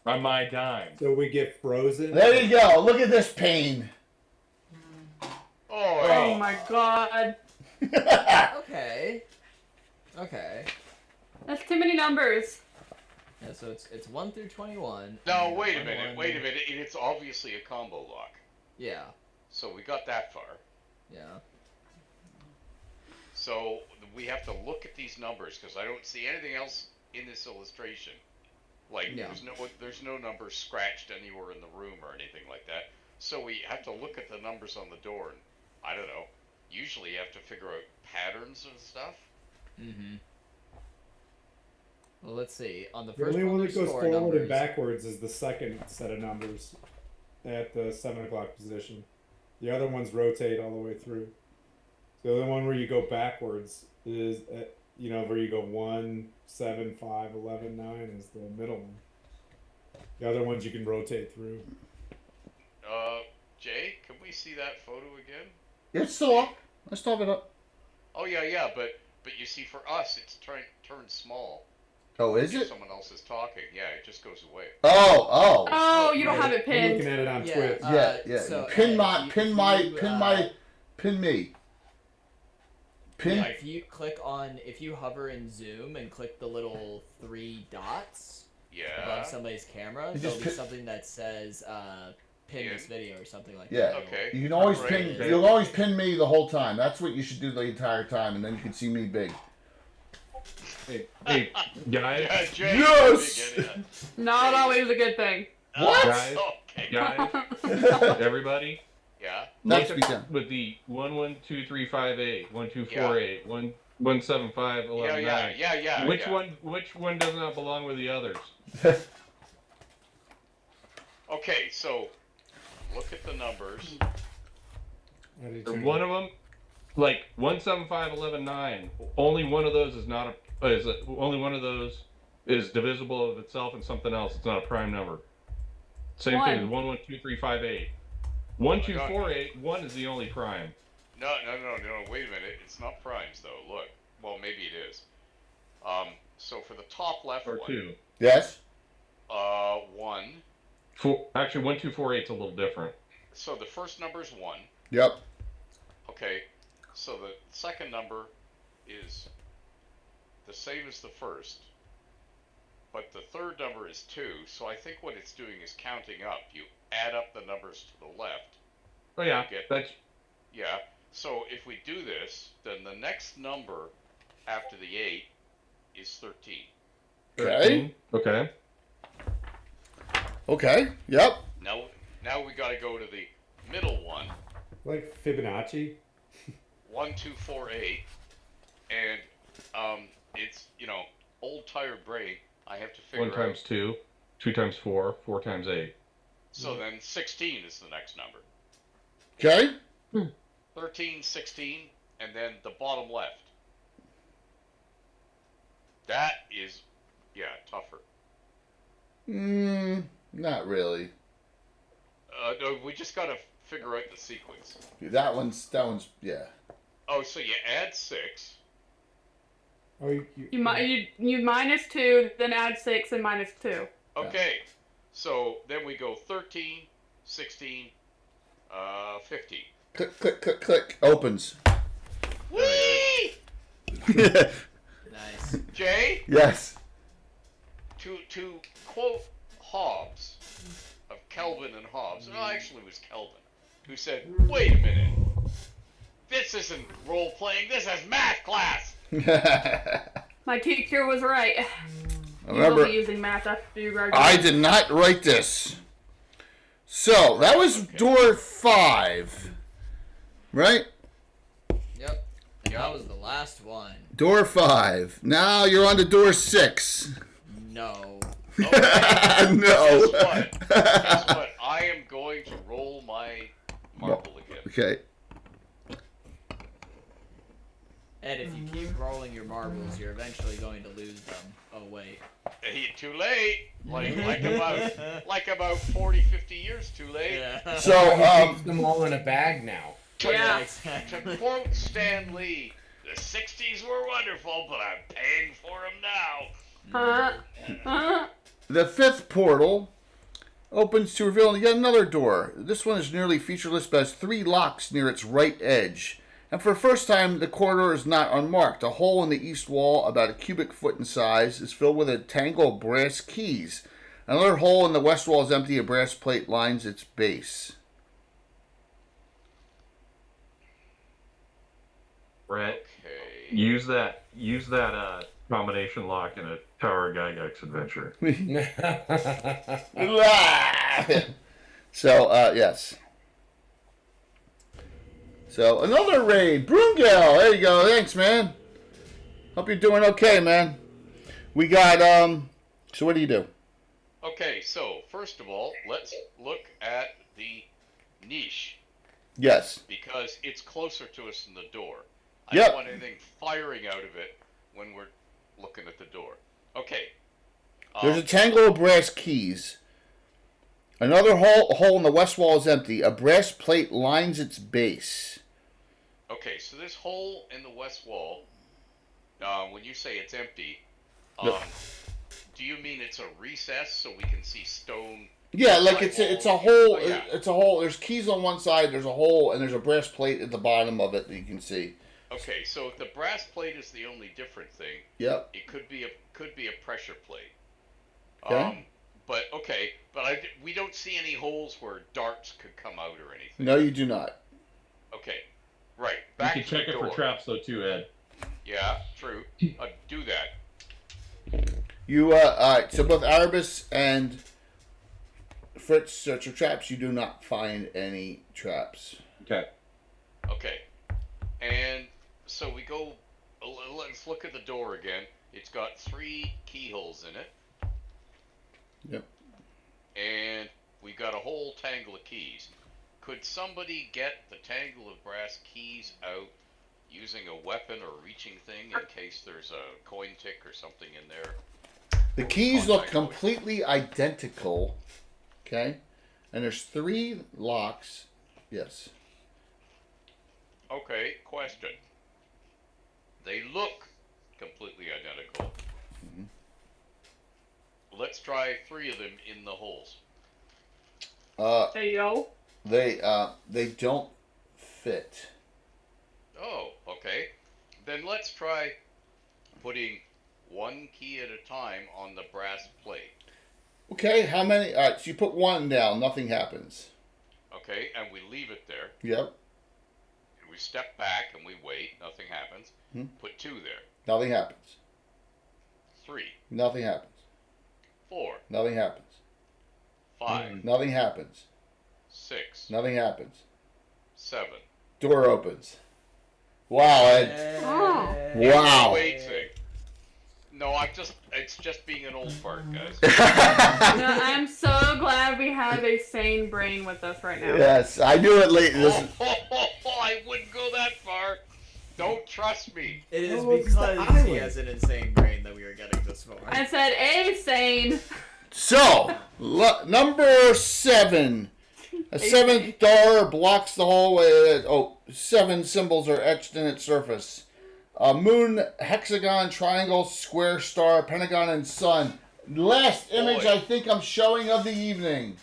On my dime. So we get frozen. There you go. Look at this pain. Oh my god. Okay. That's too many numbers. Yeah, so it's 1 through 21. No, and wait a 21. minute. It's obviously a combo lock. Yeah. So we got that far. Yeah. So we have to look at these numbers because I don't see anything else in this illustration. Like Yeah. there's no numbers scratched anywhere in the room or anything like that. So we have to look at the numbers on the door, and I don't know. Usually you have to figure out patterns and stuff. Mm-hmm. Well, let's see. On the The first only one that there's goes score forward numbers. and backwards is the second set of numbers at the 7 o'clock position. The other ones rotate all the way through. The other one where you go backwards is, where you go 1, 7, 5, 11, 9 is the middle one. The other ones you can rotate through. Jay, can we see that photo again? It's still up. I still have it up. Oh yeah, but you see, for us, it's turned small. Oh, is If it? someone else is talking, yeah, it just goes away. Oh. Oh, you don't have it I'm pinned. looking at it on Yeah, Twitch. Yeah. So, pin Ed, my, if pin you- my, if pin you, my, pin me. Pin. Yeah, if you hover in Zoom and click the little 3 dots Yeah. above somebody's camera, You there'll just be pin- something that says pin Yeah. this video or something like Yeah. that. Okay. You can always Right. pin. You'll always pin me the whole time. That's what you should do the entire time, and then you can see me big. Hey, guys. Yeah, Jay. Yes! big idiot. Not always a good thing. What? Guys, Okay. guys, everybody. Yeah. Next Look week at then. with the 112358, 1248, 1175, 119. Yeah. Which yeah. Which one does not belong with the others? Okay, so look at the numbers. I did Or too. one of them, like 175119. Only one of those is not only one of those is divisible of itself and something else. It's not a prime number. Same thing as 112358. 1248. One is the only prime. No. Wait a minute. It's not primes though. Look. Well, maybe it is. So for the top left Or one, two. Yes. 1. Actually, 1248 is a little different. So the first number is 1. Yep. Okay. So the second number is the same as the first, but the third number is 2. So I think what it's doing is counting up. You add up the numbers to the left. Oh yeah, Get- that's Yeah. So if we do this, then the next number after the 8 is 13. Okay. Okay. Okay. Yep. Now we got to go to the middle one, Like Fibonacci. 1, 2, 4, 8, and it's old tired brain. I have to figure 1 times 2, 2 times 4, 4 times 8. So then 16 is the next number. Okay. 13, 16, and then the bottom left. That is, tougher. Not really. No, we just got to figure out the sequence. That one's yeah. Oh, so you add 6. Oh, You minus 2, then add 6 and minus 2. Okay. So then we go 13, 16, 15. Click, click, click, click. Opens. Whee! Nice. Jay, Yes. to quote Hobbes, of Kelvin and Hobbes, no, actually it was Kelvin, who said, wait a minute, this isn't role-playing, this is math class! My teacher was right. You will Remember, be using math after you graduate. I did not write this. So, that was door 5. Right? Yep. That was the last one. Door 5. Now you're on to door 6. No. No. Guess what? I am going to roll my marble again. Okay. Ed, if you keep rolling your marbles, you're eventually going to lose them. Oh, wait. Too late. Like about 40, 50 years too late. Yeah. So, Keeps them all in a bag now. Yeah. Exactly. To quote Stan Lee, the 60s were wonderful, but I'm paying for them now. the 5th portal opens to reveal yet another door. This one is nearly featureless, but has 3 locks near its right edge. And for the first time, the corridor is not unmarked. A hole in the east wall, about a cubic foot in size, is filled with a tangle of brass keys. Another hole in the west wall is empty. A brass plate lines its base. Brett, Okay. use that combination lock in a Tower Gygax adventure. So, yes. So, another raid. Broomgale. There you go. Thanks, man. Hope you're doing okay, man. We got, so what do you do? Okay, so first of all, let's look at the niche, Yes. because it's closer to us than the door. I Yep. don't want anything firing out of it when we're looking at the door. Okay. There's a tangle of brass keys. Another hole in the west wall is empty. A brass plate lines its base. Okay, so this hole in the west wall, when you say it's empty, Yep. do you mean it's a recess so we can see stone? Yeah, like it's a hole. Oh, yeah. It's a hole. There's keys on one side. There's a hole, and there's a brass plate at the bottom of it that you can see. Okay, so if the brass plate is the only different thing, Yep. it could be a pressure plate. Okay. But we don't see any holes where darts could come out or anything. No, you do not. Okay, right. You Back can to check the it for door. traps though too, Ed. Yeah, true. Do that. You alright, so both Erebus and Fritz search for traps. You do not find any traps. Okay. Okay, and so we go. Let's look at the door again. It's got 3 keyholes in it. Yep. And we got a whole tangle of keys. Could somebody get the tangle of brass keys out using a weapon or reaching thing in case there's a coin tick or something in there? The keys look completely identical. Okay? And there's 3 locks. Yes. Okay, question. They look completely identical. Mhm. Let's try 3 of them in the holes. Hey, yo. They don't fit. Oh, okay. Then let's try putting 1 key at a time on the brass plate. Okay, how many? Alright, so you put 1 down, nothing happens. Okay, and we leave it there. Yep. And we step back and we wait. Nothing happens. Hmm. Put 2 there. Nothing happens. 3, Nothing happens. 4, Nothing happens. 5, Nothing happens. 6, Nothing happens. 7. Door opens. Wow, Ed. Oh. Wow. Waiting. No, it's just being an old fart, guys. No, I'm so glad we have a sane brain with us right now. Yes, I knew it late. I wouldn't go that far. Don't trust me. It is Oh, it's the because he island. has an insane brain that we are getting this far. I said a sane. So, number 7. A 7th door blocks the hallway. 7 symbols are etched in its surface. A moon, hexagon, triangle, square, star, pentagon, and sun. last image Boy. I think I'm showing of the evening.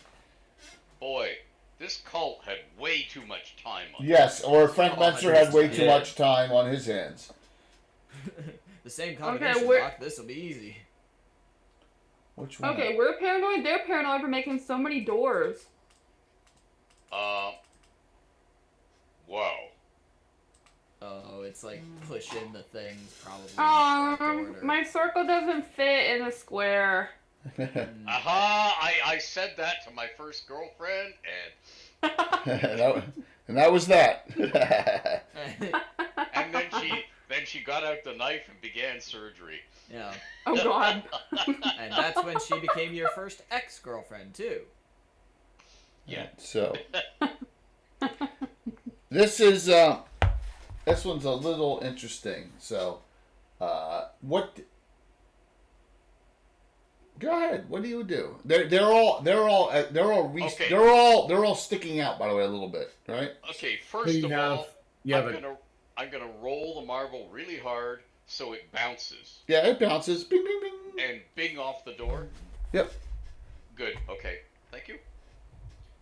Boy, this cult had way too much time on it. Yes, or Frank Menser had way too Yeah. much time on his hands. The same combination, we're- Doc. This will be easy. Which one? Okay, we're paranoid. They're paranoid for making so many doors. Wow. Oh, it's like pushing the things probably. back order. My circle doesn't fit in a square. Aha! I said that to my first girlfriend, and and that was that. and then she got out the knife and began surgery. Yeah, Oh God. and that's when she became your first ex-girlfriend too. Yeah. So this is this one's a little interesting. So what? Go ahead. What do you do? They're all Okay. they're all sticking out, by the way, a little bit, right? Okay, first of all, you have I'm gonna roll the marble really hard so it bounces Yeah, it bounces. Bing, bing, bing. and bing off the door. Yep. Good. Okay. Thank you.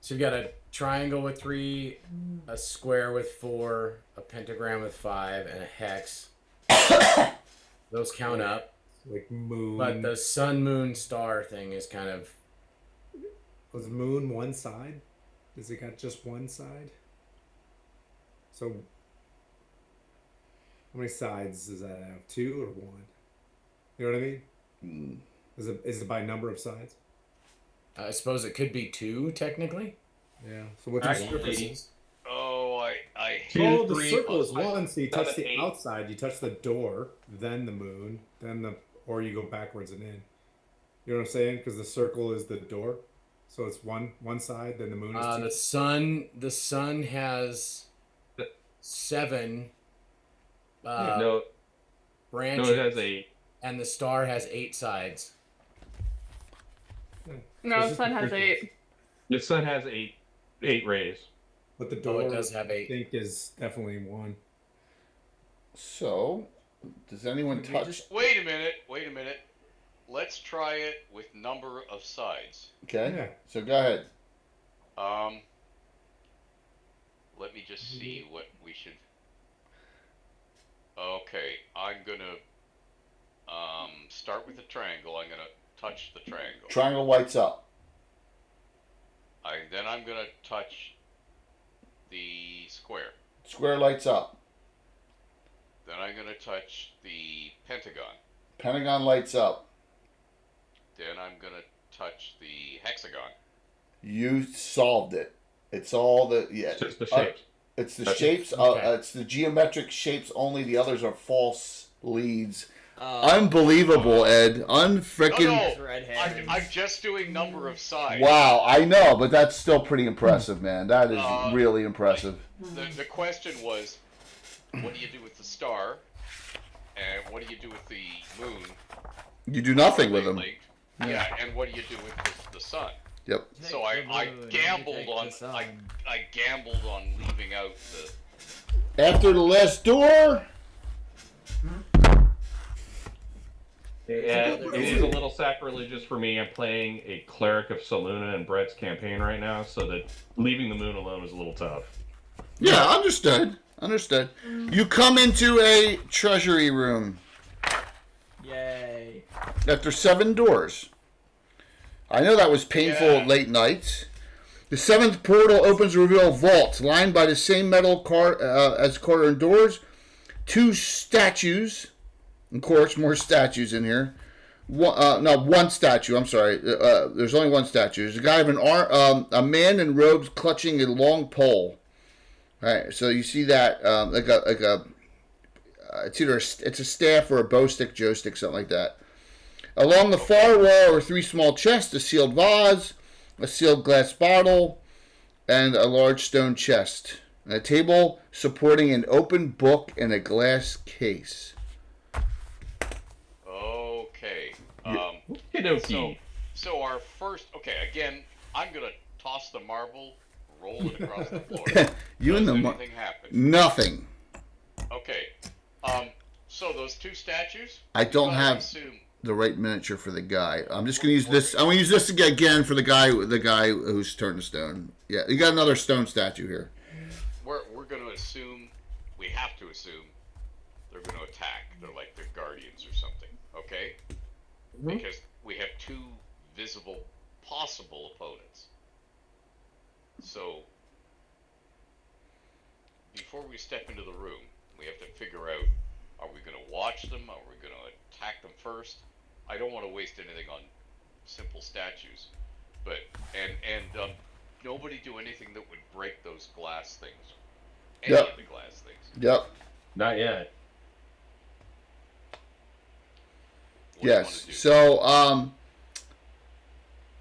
So you've got a triangle with 3, a square with 4, a pentagram with 5, and a hex. Those count up. Like moon. But the sun, moon, star thing is kind of... Was moon one side? Does it got just one side? So, how many sides does that have? 2 or 1? You know what I mean? Is it by number of sides? I suppose it could be 2, technically. Yeah. So what's Actually, Oh, I Two, Oh, the three, circle is five, 1, so you touch seven, the 8. outside, you touch the door, then the moon, or you go backwards and in. You know what I'm saying? Because the circle is the door, so it's one side, then the moon is 2. The sun has 7 no, branches, it has 8. and the star has 8 sides. No, the sun has 8. The sun has 8 rays. But the Oh, door, it does have I 8. think, is definitely 1. So, does anyone We touch? just- wait a minute. Let's try it with number of sides. Okay. Yeah. So go ahead. Let me just see what we should. Okay, I'm gonna start with the triangle. I'm gonna touch the triangle. Triangle lights up. Then I'm gonna touch the square. Square lights up. Then I'm gonna touch the pentagon. Pentagon lights up. Then I'm gonna touch the hexagon. You solved it. It's all the It's just the shapes. it's the That's- shapes. okay. It's the geometric shapes only. The others are false leads. Uh, Unbelievable, Ed. Unfrickin'. No, red herrings. I'm just doing number of sides. Wow, I know, but that's still pretty impressive, man. That is Uh, really impressive. The question was, what do you do with the star? And what do you do with the moon? You do nothing with them. Linked? Yeah, and what do you do with the sun? Yep. Take So I the moon, gambled take on the sun. I gambled on leaving out the. After the last door. Yeah, it is a little sacrilegious for me. I'm playing a cleric of Saluna in Brett's campaign right now, so that leaving the moon alone is a little tough. Yeah, understood. Understood. You come into a treasury room Yay. after 7 doors. I know that was painful Yeah. late nights. The 7th portal opens to reveal vaults lined by the same metal as corridor and doors. 2 statues. Of course, more statues in here. One statue. I'm sorry. There's only one statue. There's a guy with a man in robes clutching a long pole. All right, so you see that it's either it's a staff or a bow stick, joe stick, something like that. Along the far wall are 3 small chests, a sealed vase, a sealed glass bottle, and a large stone chest. And a table supporting an open book and a glass case. Okay. Okie So our first. Okay, again, I'm gonna toss the marble, roll it across the floor. You and Does the anything happen? nothing. Okay. So those 2 statues. I don't gotta have. assume the right miniature for the guy. I'm just gonna use this. I'm gonna use this again for the guy who's turned to stone. Yeah, you got another stone statue here. We're gonna assume, we have to assume, they're gonna attack. They're like the guardians or something. Okay? Because we have two visible possible opponents. So before we step into the room, we have to figure out: are we going to watch them? Are we going to attack them first? I don't want to waste anything on simple statues, but and nobody do anything that would break those glass things. Any of the glass things. Yep. Not yet. What do you wanna Yes. do? So,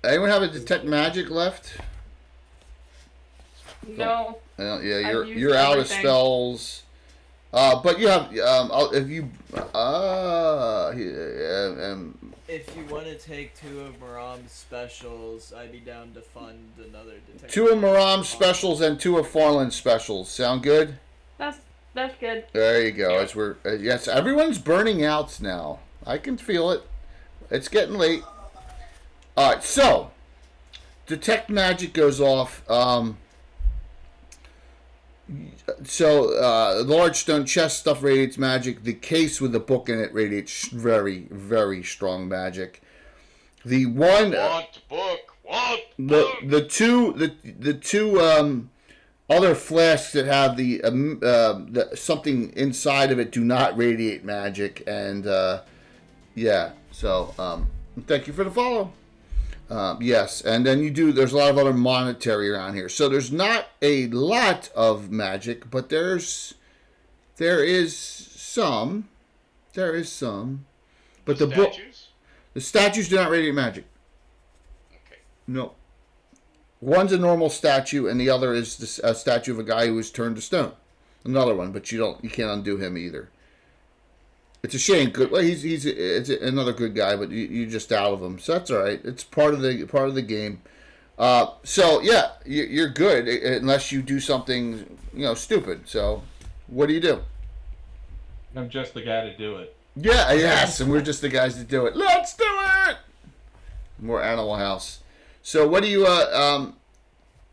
anyone have a detect magic left? No. Yeah, I've you're used you're out of everything. spells. But you have if you If you want to take 2 of Maram's specials, I'd be down to fund another detective. 2 of Maram's specials and 2 of Farland's specials. Sound good? That's good. There you go. Yeah. As we're yes, everyone's burning out now. I can feel it. It's getting late. All right, so detect magic goes off. The large stone chest stuff radiates magic. The case with the book in it radiates very, very strong magic. The one, Want book? Want book? the two other flasks that have the something inside of it do not radiate magic, and yeah. So thank you for the follow. Yes, and then there's a lot of other monetary around here. So there's not a lot of magic, but there is some. But the book, Statues? the statues do not radiate magic. Okay. No. One's a normal statue, and the other is a statue of a guy who was turned to stone. Another one, but you can't undo him either. It's a shame. Good. Well, it's another good guy, but you're just out of him. So that's all right. It's part of the game. So yeah, you're good unless you do something stupid. So what do? I'm just the guy to do it. Yeah. Yes, and we're just the guys that do it. Let's do it. More Animal House. So what do you?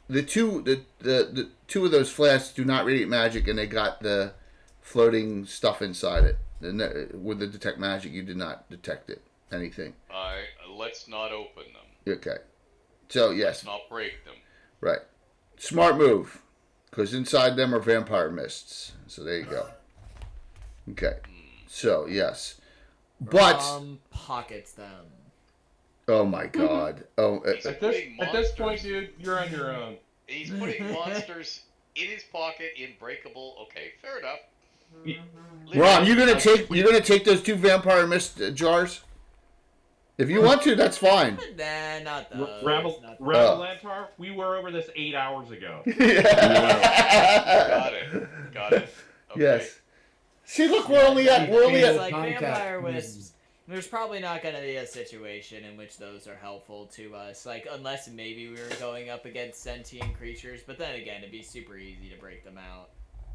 The two of those flasks do not radiate magic, and they got the floating stuff inside it. And with the detect magic, you did not detect anything. Let's not open them. Okay. So yes, Let's not break them. right. Smart move, because inside them are vampire mists. So there you go. Okay. So yes, but pockets them. oh my god. Oh. He's At putting this point, monsters- dude, you're on your own. He's putting monsters in his pocket in breakable. Okay, fair enough. Ron, you're gonna take those 2 vampire mist jars. If you want to, that's fine. Nah, not those. Rabble not Lantar, we were over this 8 hours ago. Got it. Okay. Yes. See, look, we're only at It's like Contact. vampire wisps. There's probably not going to be a situation in which those are helpful to us. Like, unless maybe we were going up against sentient creatures. But then again, it'd be super easy to break them out.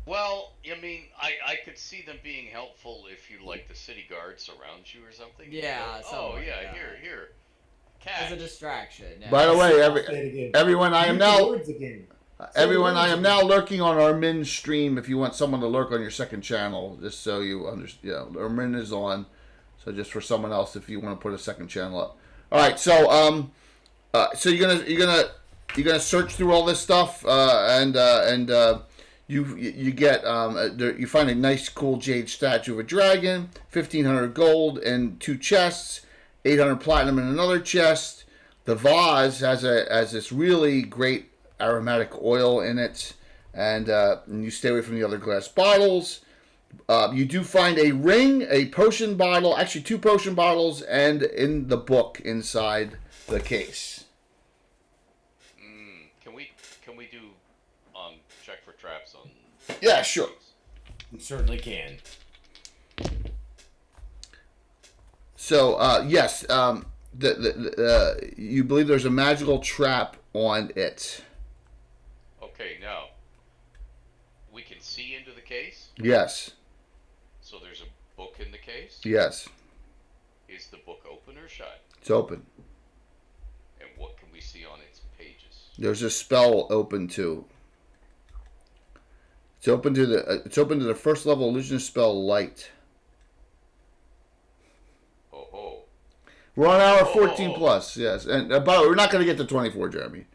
Well, I mean, I could see them being helpful if you the city guard surrounds you or something. You Yeah, go, something oh like yeah, that. here. As Catch. a distraction. Yeah. By the way, Say it again. everyone, I am Use the now words again. everyone, I am now lurking on our Min stream. If you want someone to lurk on your second channel, just so you understand, our Min is on. So just for someone else, if you want to put a second channel up. All right, so so you're gonna search through all this stuff, and you get you find a nice cool jade statue of a dragon, 1,500 gold and 2 chests, 800 platinum in another chest. The vase has this really great aromatic oil in it, and you stay away from the other glass bottles. You do find a ring, a potion bottle, actually 2 potion bottles, and in the book inside the case. Can we do check for traps on? Yeah, sure. You certainly can. So yes, you believe there's a magical trap on it. Okay, now we can see into the case. Yes. So there's a book in the case. Yes. Is the book open? or shut? It's open. And what can we see on its pages? There's a spell open too. It's open to the first level illusionist spell light. Oh. We're on hour 14 plus, yes. And but we're not going to get to 24, Jeremy.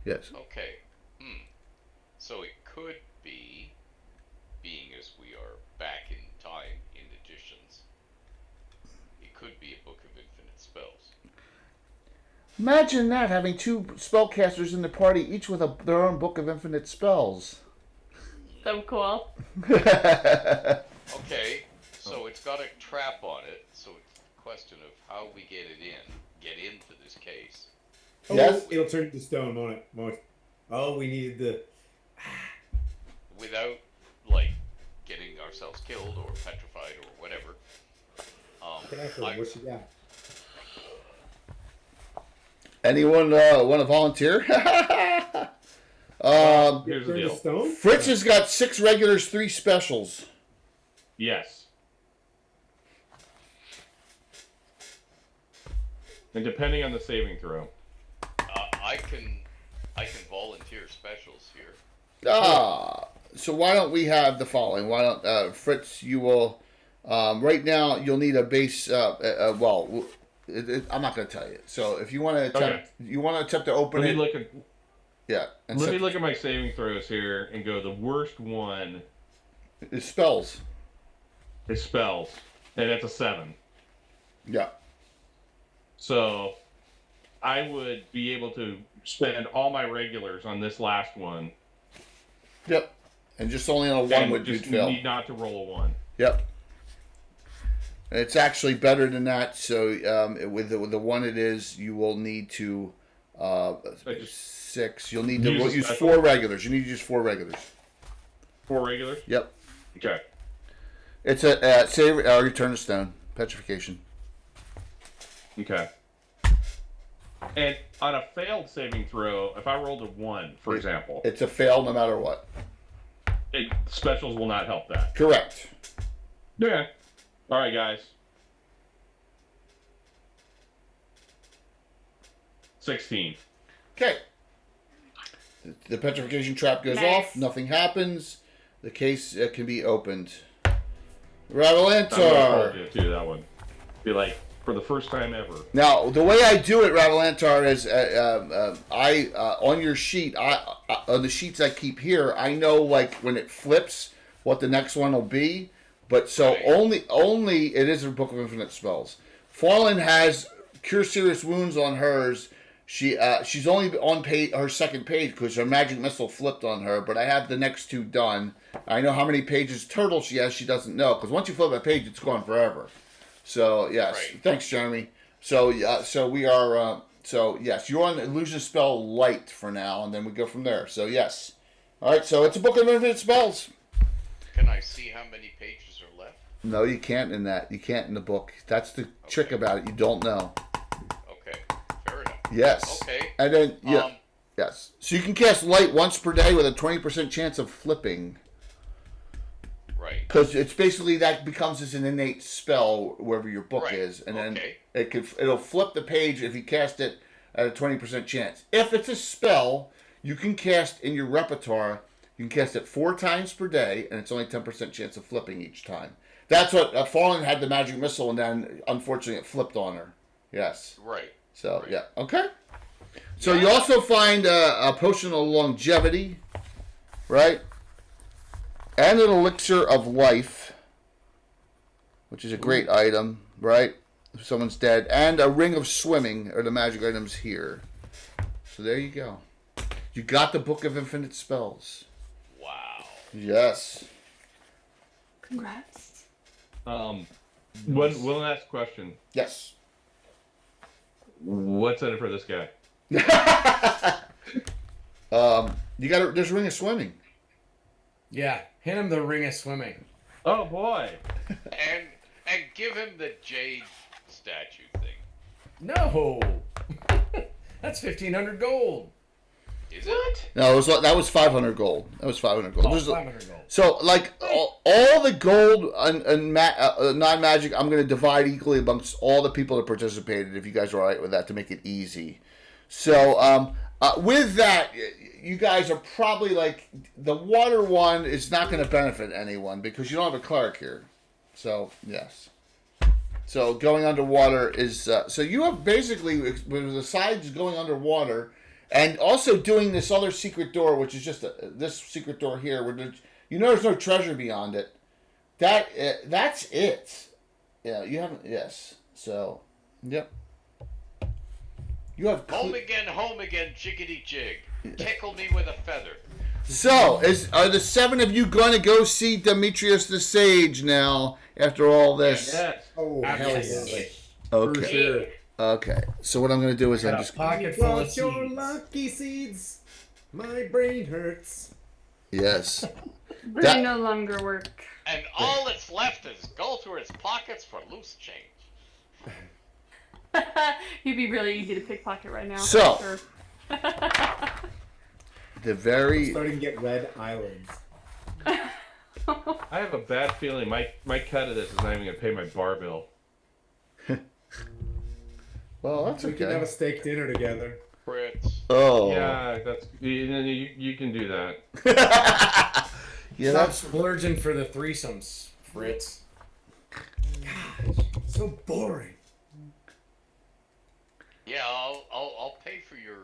Yes. Okay. So it could be, being as we are back in time in editions, it could be a book of infinite spells. Imagine that, having two spellcasters in the party, each with their own book of infinite spells. So cool. Okay, so it's got a trap on it, so it's a question of how we get into this case. Oh, Yes? it'll turn into stone, won't it? Oh, we needed the... Without, like, getting ourselves killed or petrified or whatever. What you got? Anyone want to volunteer? Here's the deal. Stone? Fritz has got 6 regulars, 3 specials. Yes. And depending on the saving throw. I can volunteer specials here. So why don't we have the following? Why don't Fritz? You will right now. You'll need a base. I'm not going to tell you. So if you want to attempt, to open Let it. me look at. Yeah. And Let me look at my saving throws here and go. The worst one It spells. is spells, and that's a 7. Yeah. So I would be able to spend all my regulars on this last one. Yep. And just only on a 1 And would you just fail. need not to roll a 1. Yep. It's actually better than that. So with the 1 it is, you will need to 6. You'll need to Use a use special? 4 regulars. You need to use 4 regulars. 4 regulars? Yep. Okay. It's a save return to stone petrification. Okay. And on a failed saving throw, if I rolled a 1, for example, It's a fail no matter what. specials will not help that. Correct. Yeah. All right, guys. 16. Okay. The petrification trap goes Nice. off. Nothing happens. The case can be opened. I'm Ravalantar. going to do that one. Be like, for the first time ever. Now, the way I do it, Ravalantar, is on your sheet, on the sheets I keep here, I know like when it flips what the next one will be. But so Right. only it is a book of infinite spells. Fallen has cure serious wounds on hers. She's only on her second page because her magic missile flipped on her. But I have the next 2 done. I know how many pages total she has. She doesn't know because once you flip a page, it's gone forever. So yes, Right. thanks, Jeremy. So we are. So yes, you're on the illusion spell light for now, and then we go from there. So yes, all right. So it's a book of infinite spells. Can I see how many pages are left? No, you can't in that. You can't in the book. That's the trick about it. You don't know. Okay, fair enough. Yes. Okay. And then yes. So you can cast light once per day with a 20% chance of flipping. Right. Because it's basically that becomes as an innate spell wherever your book Right. is, and then Okay. it'll flip the page if you cast it at a 20% chance. If it's a spell, you can cast in your repertoire. You can cast it 4 times per day, and it's only 10% chance of flipping each time. That's what Fallen had the magic missile, and then unfortunately it flipped on her. Yes. Right. So Right. yeah. Okay. So you also find a potion of longevity, right? And an elixir of life, which is a great item, right? If someone's dead. And a ring of swimming are the magic items here. So there you go. You got the Book of Infinite Spells. Wow. Yes. Congrats. One last question. Yes. What's in it for this guy? There's a ring of swimming. Yeah, hand him the ring of swimming. Oh boy. And give him the jade statue thing. No, that's 1,500 gold. Is it? No, that was 500 gold. That was 500 gold. Oh, There's- 500 gold. So, like, all the gold and non-magic, I'm going to divide equally amongst all the people that participated, if you guys are all right with that, to make it easy. So, with that, you guys are probably, like, the water one is not going to benefit anyone because you don't have a cleric here. So, yes. So, going underwater is... so, you have basically, besides going underwater, and also doing this other secret door, which is just this secret door here, where there's no treasure beyond it. That's it. Yeah, you haven't... Yes. So, yep. You have... Home again, jiggity jig. Tickle me with a feather. So, are the 7 of you going to go see Demetrius the Sage now, after all this? Yes. Oh, hell yeah. Okay. For sure. Okay. So what I'm going to do is I'm Got a just... pocket full of Got your seeds. lucky seeds. My brain hurts. Yes. Brain no longer work. And all that's left is go through his pockets for loose change. He'd be really easy to pickpocket right now. So- for sure. The very... Starting to get red eyelids. I have a bad feeling my cut of this is not even gonna pay my bar bill. Well, that's We can have a okay. steak dinner together. Fritz. Oh. Yeah, that's you can do that. Yeah, Stop that's... splurging for the threesomes, Fritz. So boring. Yeah, I'll pay for your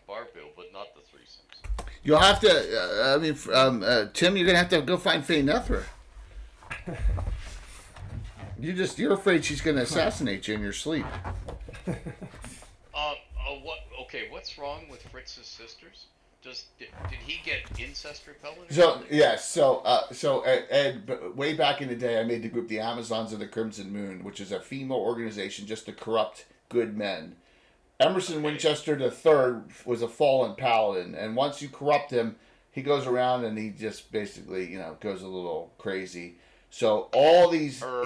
bar bill, but not the threesomes. You'll have to... Tim, you're going to have to go find Faye Nethra. You're afraid she's going to assassinate you in your sleep. What? Okay, what's wrong with Fritz's sisters? Did he get incest repellent? So yes, so Ed, way back in the day, I made the group the Amazons of the Crimson Moon, which is a female organization just to corrupt good men. Emerson Winchester III was a fallen paladin, and once you corrupt him, he goes around and he just basically, goes a little crazy. So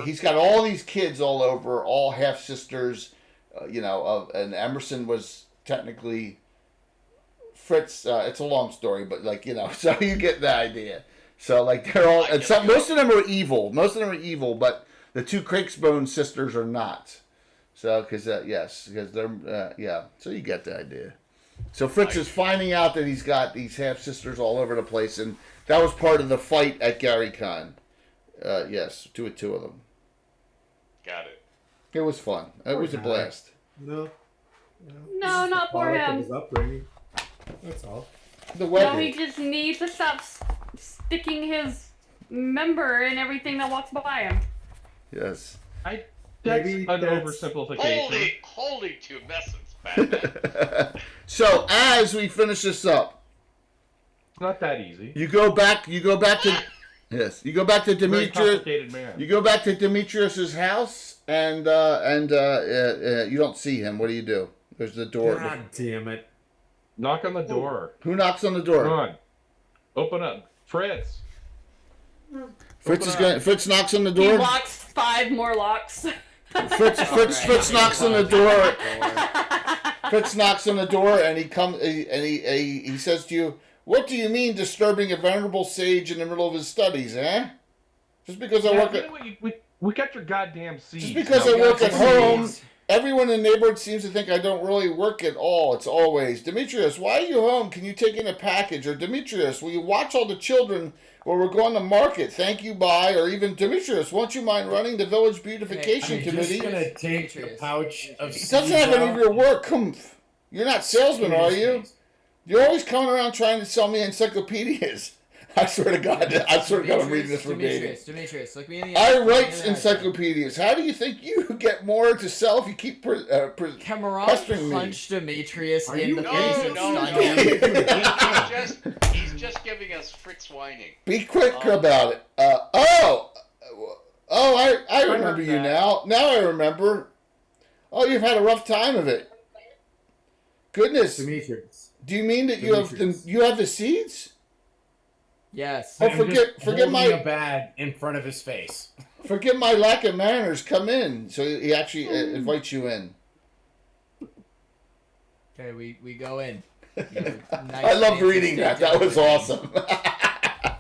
he's got all these kids all over, all half sisters, and Emerson was technically Fritz. It's a long story, but so you get the idea. So they're all, and most of them are evil. Most of them are evil, but the 2 Crakesbone sisters are not. So, because they're, so you get the idea. So Fritz is finding out that he's got these half-sisters all over the place, and that was part of the fight at GaryCon. Yes, 2 of them. Got it. It was fun. It was a blast. No. No, not for him. His upbringing. That's all. The No, wedding. he just needs to stop sticking his member in everything that walks by him. Yes. That's Maybe an that's- oversimplification. Holding to essence, Batman. So, as we finish this up, It's not that easy. you go back to yes, you go back to Very Demetrius. complicated man. You go back to Demetrius's house, and you don't see him. What do? There's the door. God damn it. Knock on the door. Who knocks on the Come door? on. Open up. Fritz. Fritz knocks on the He door. locks 5 more locks. Fritz knocks on the door. Fritz knocks on the door, and he says to you, "What do you mean disturbing a venerable sage in the middle of his studies, eh? Just because I Yeah, work you at know what, we got your goddamn seeds. just because Now, I work at got home, seeds. everyone in the neighborhood seems to think I don't really work at all. It's always, Demetrius, why are you home? Can you take in a package? Or Demetrius, will you watch all the children while we're going to market? Thank you, bye. Or even Demetrius, won't you mind running the village beautification I'm committee? just gonna take a pouch of He seeds doesn't have any out. of your work. You're not salesman, are you? You're always coming around trying to sell me encyclopedias. I swear to God, I'm reading this verbatim. Demetrius, look me in the I eye. write encyclopedias. How do you think you get more to sell if you keep pestering Cameron me? punched Demetrius Are in you the No, face and no, stunned no. him. He's just giving us Fritz whining. Be quick about it. I remember you now. Now I remember. Oh, you've had a rough time of it. Goodness. Demetrius. Do you mean that you have the seeds? Yes. Oh, I'm just forget holding a my bag in front of his face. forget my lack of manners. Come in. So he actually invites you in. Okay, we go in. I love reading that. That was awesome.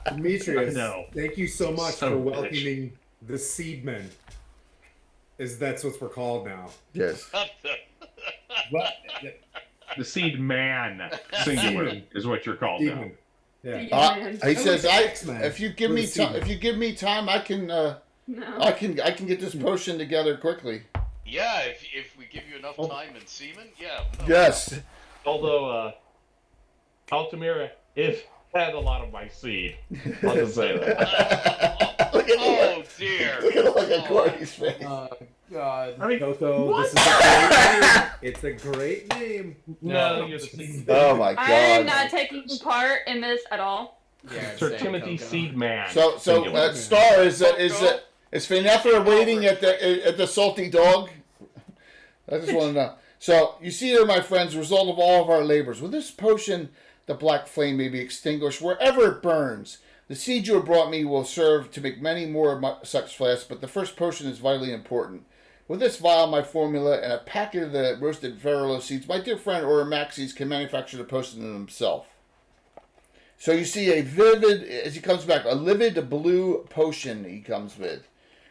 Demetrius, No. thank you so much Son for of a bitch. welcoming the Seedmen. That's what we're called now. Yes. What? The seed man, singular, is what you're called now. Seedmen. Yeah. He says, X-Men. if you give We're me the time, Seedmen. if you give me time, I can get this potion together quickly. Yeah, if we give you enough time and semen, yeah. No. Yes. Although Altamira is had a lot of my seed. I'll just say that. Look at Oh dear. look at Corey's face. Oh God. I mean, Coco, what? this is a great name. It's a great name. No, you're the seed. Oh my I am God. not taking part in this at all. Yeah, Sir same, Timothy Coco. Seedman. So singular. Star is Fenefra waiting at the salty dog? I just want to know. So you see here, my friends, the result of all of our labors. With this potion, the black flame may be extinguished wherever it burns. The seed you have brought me will serve to make many more such flasks, but the first potion is vitally important. With this vial, my formula, and a packet of the roasted Verilo seeds, my dear friend Oramaxes can manufacture the potion himself. So you see a vivid, as he comes back, a livid blue potion he comes with.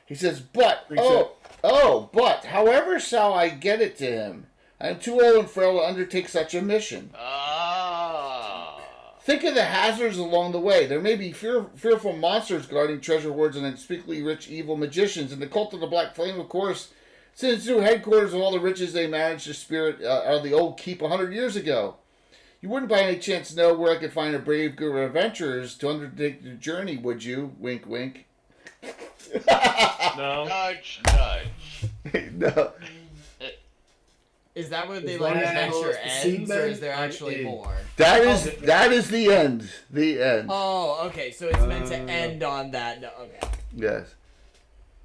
He says, but, but, however shall I get it to him? I am too old and frail to undertake such a mission. Ah. Think of the hazards along the way. There may be fearful monsters guarding treasure hoards and unspeakably rich evil magicians. And the cult of the Black Flame, of course, since through headquarters of all the riches they managed to spirit out of the old keep 100 years ago. You wouldn't by any chance know where I could find a brave group of adventurers to undertake the journey, would you? Wink, wink. No. Nudge, nudge. No. Is that where the Is like that adventure how ends, or is Seedmen there are actually in? more? That is the end. The end. Oh, okay. So it's meant to end on that. No, okay. Yes.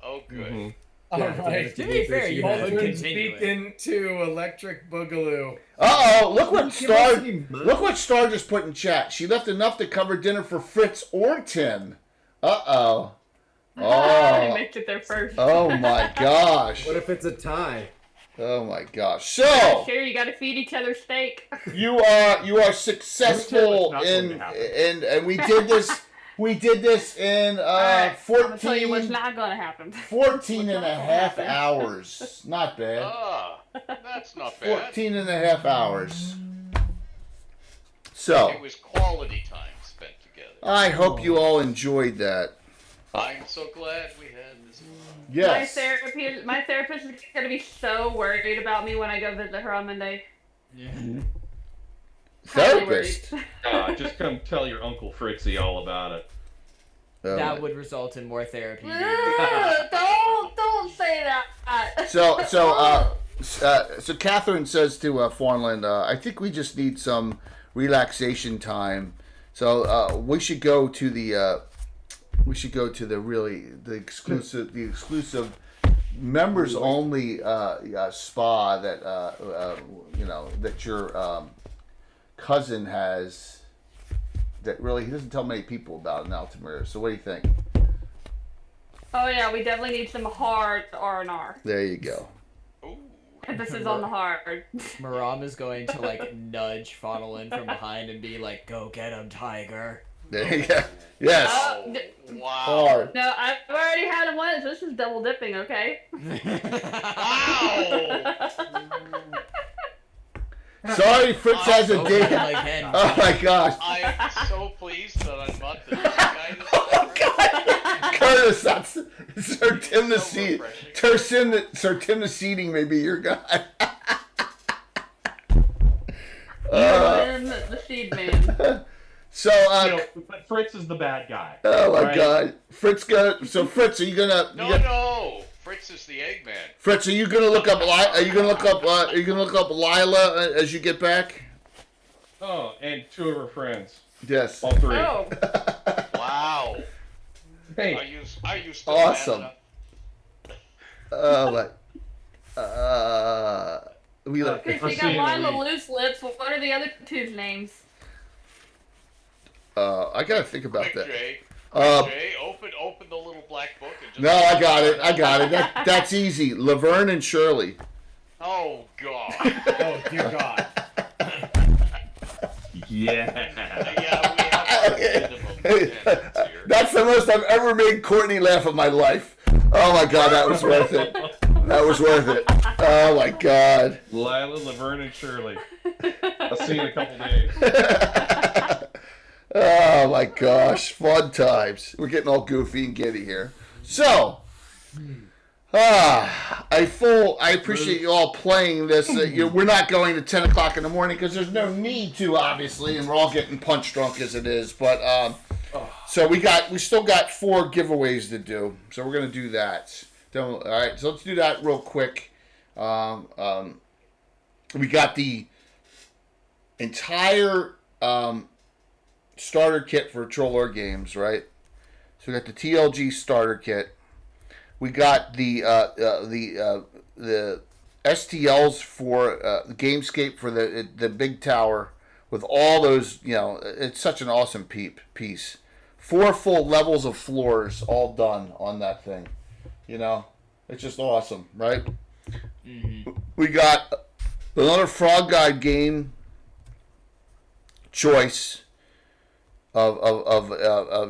Oh, good. Mhm. Alright. To be fair, you could Baltron continue speak it. into Electric Boogaloo. Uh-oh, look what Give us Star any money. look what Star just put in chat. She left enough to cover dinner for Fritz or Tim. Uh-oh. I Oh. make it there first. Oh my gosh. What if it's a tie? Oh my gosh. So Sure, you gotta feed each other steak. you are It's successful not going to in happen. and we did this in Alright, I'm gonna tell you what's 14 not gonna happen. 14 and a half hours. Not bad. Ah, that's not bad. 14 and a half hours. So, It was quality time spent together. I hope you all enjoyed that. I'm so glad we had this. Yes. My therapist is gonna be so worried about me when I go visit her on Monday. Yeah. Highly worried. Therapist. Just come tell your Uncle Fritzy all about it. Oh That my- would result in more therapy. Don't say that. So Catherine says to Fawnland, I think we just need some relaxation time. So we should go to the exclusive members only spa that that your cousin has. That really he doesn't tell many people about in Altamira. So what do you think? Oh yeah, we definitely need some hard R&R. There you go. Ooh. This is on the hard. Maram is going to like nudge Funnel in from behind and be like, "Go get him, Tiger." There you go. Yes. Wow. Hard. No, I've already had it once. This is double dipping, okay? Wow. Sorry, Fritz has a Go date. get him again. Oh my gosh. I'm so pleased that I'm not the guy that's Curtis, that's Sir Tim the So Seed. refreshing. Sir Tim the Seeding may be your guy. The seed man. So, But Fritz is the bad guy. oh my right? God, Fritz, are you gonna? No. Fritz is the Eggman. Fritz, are you gonna look up? Are you gonna look up Lila as you get back? Oh, and two of her friends. Yes. All three. Oh, Wow. Are Hey, you still Awesome. mad Oh my. We look. okay, so I'll you see got you Lila in a week. Loose Lips. What are the other two's names? I gotta think about enough? that. Quick, Jay. Uh, Jay, open the little black book and just. No, I got it. That's easy. Laverne and Shirley. Oh God. Oh dear God. Yeah. Yeah, we have our minimum standards here. That's the most I've ever made Courtney laugh of my life. Oh my god, that was worth it. That was worth it. Oh my god. Lila, Laverne, and Shirley. I'll see you in a couple days. Oh my gosh, fun times. We're getting all goofy and giddy here. So, I appreciate you all playing this. We're not going to 10 o'clock in the morning because there's no need to, obviously, and we're all getting punch drunk as it is. But so we still got 4 giveaways to do. So we're gonna do that. All right, so let's do that real quick. We got the entire starter kit for Troller Games, right? So we got the TLG starter kit. We got the STLs for the Gamescape for the big tower with all those. It's such an awesome piece. 4 full levels of floors all done on that thing. It's just awesome, right? Mm-hmm. We got another Frog Guide game choice of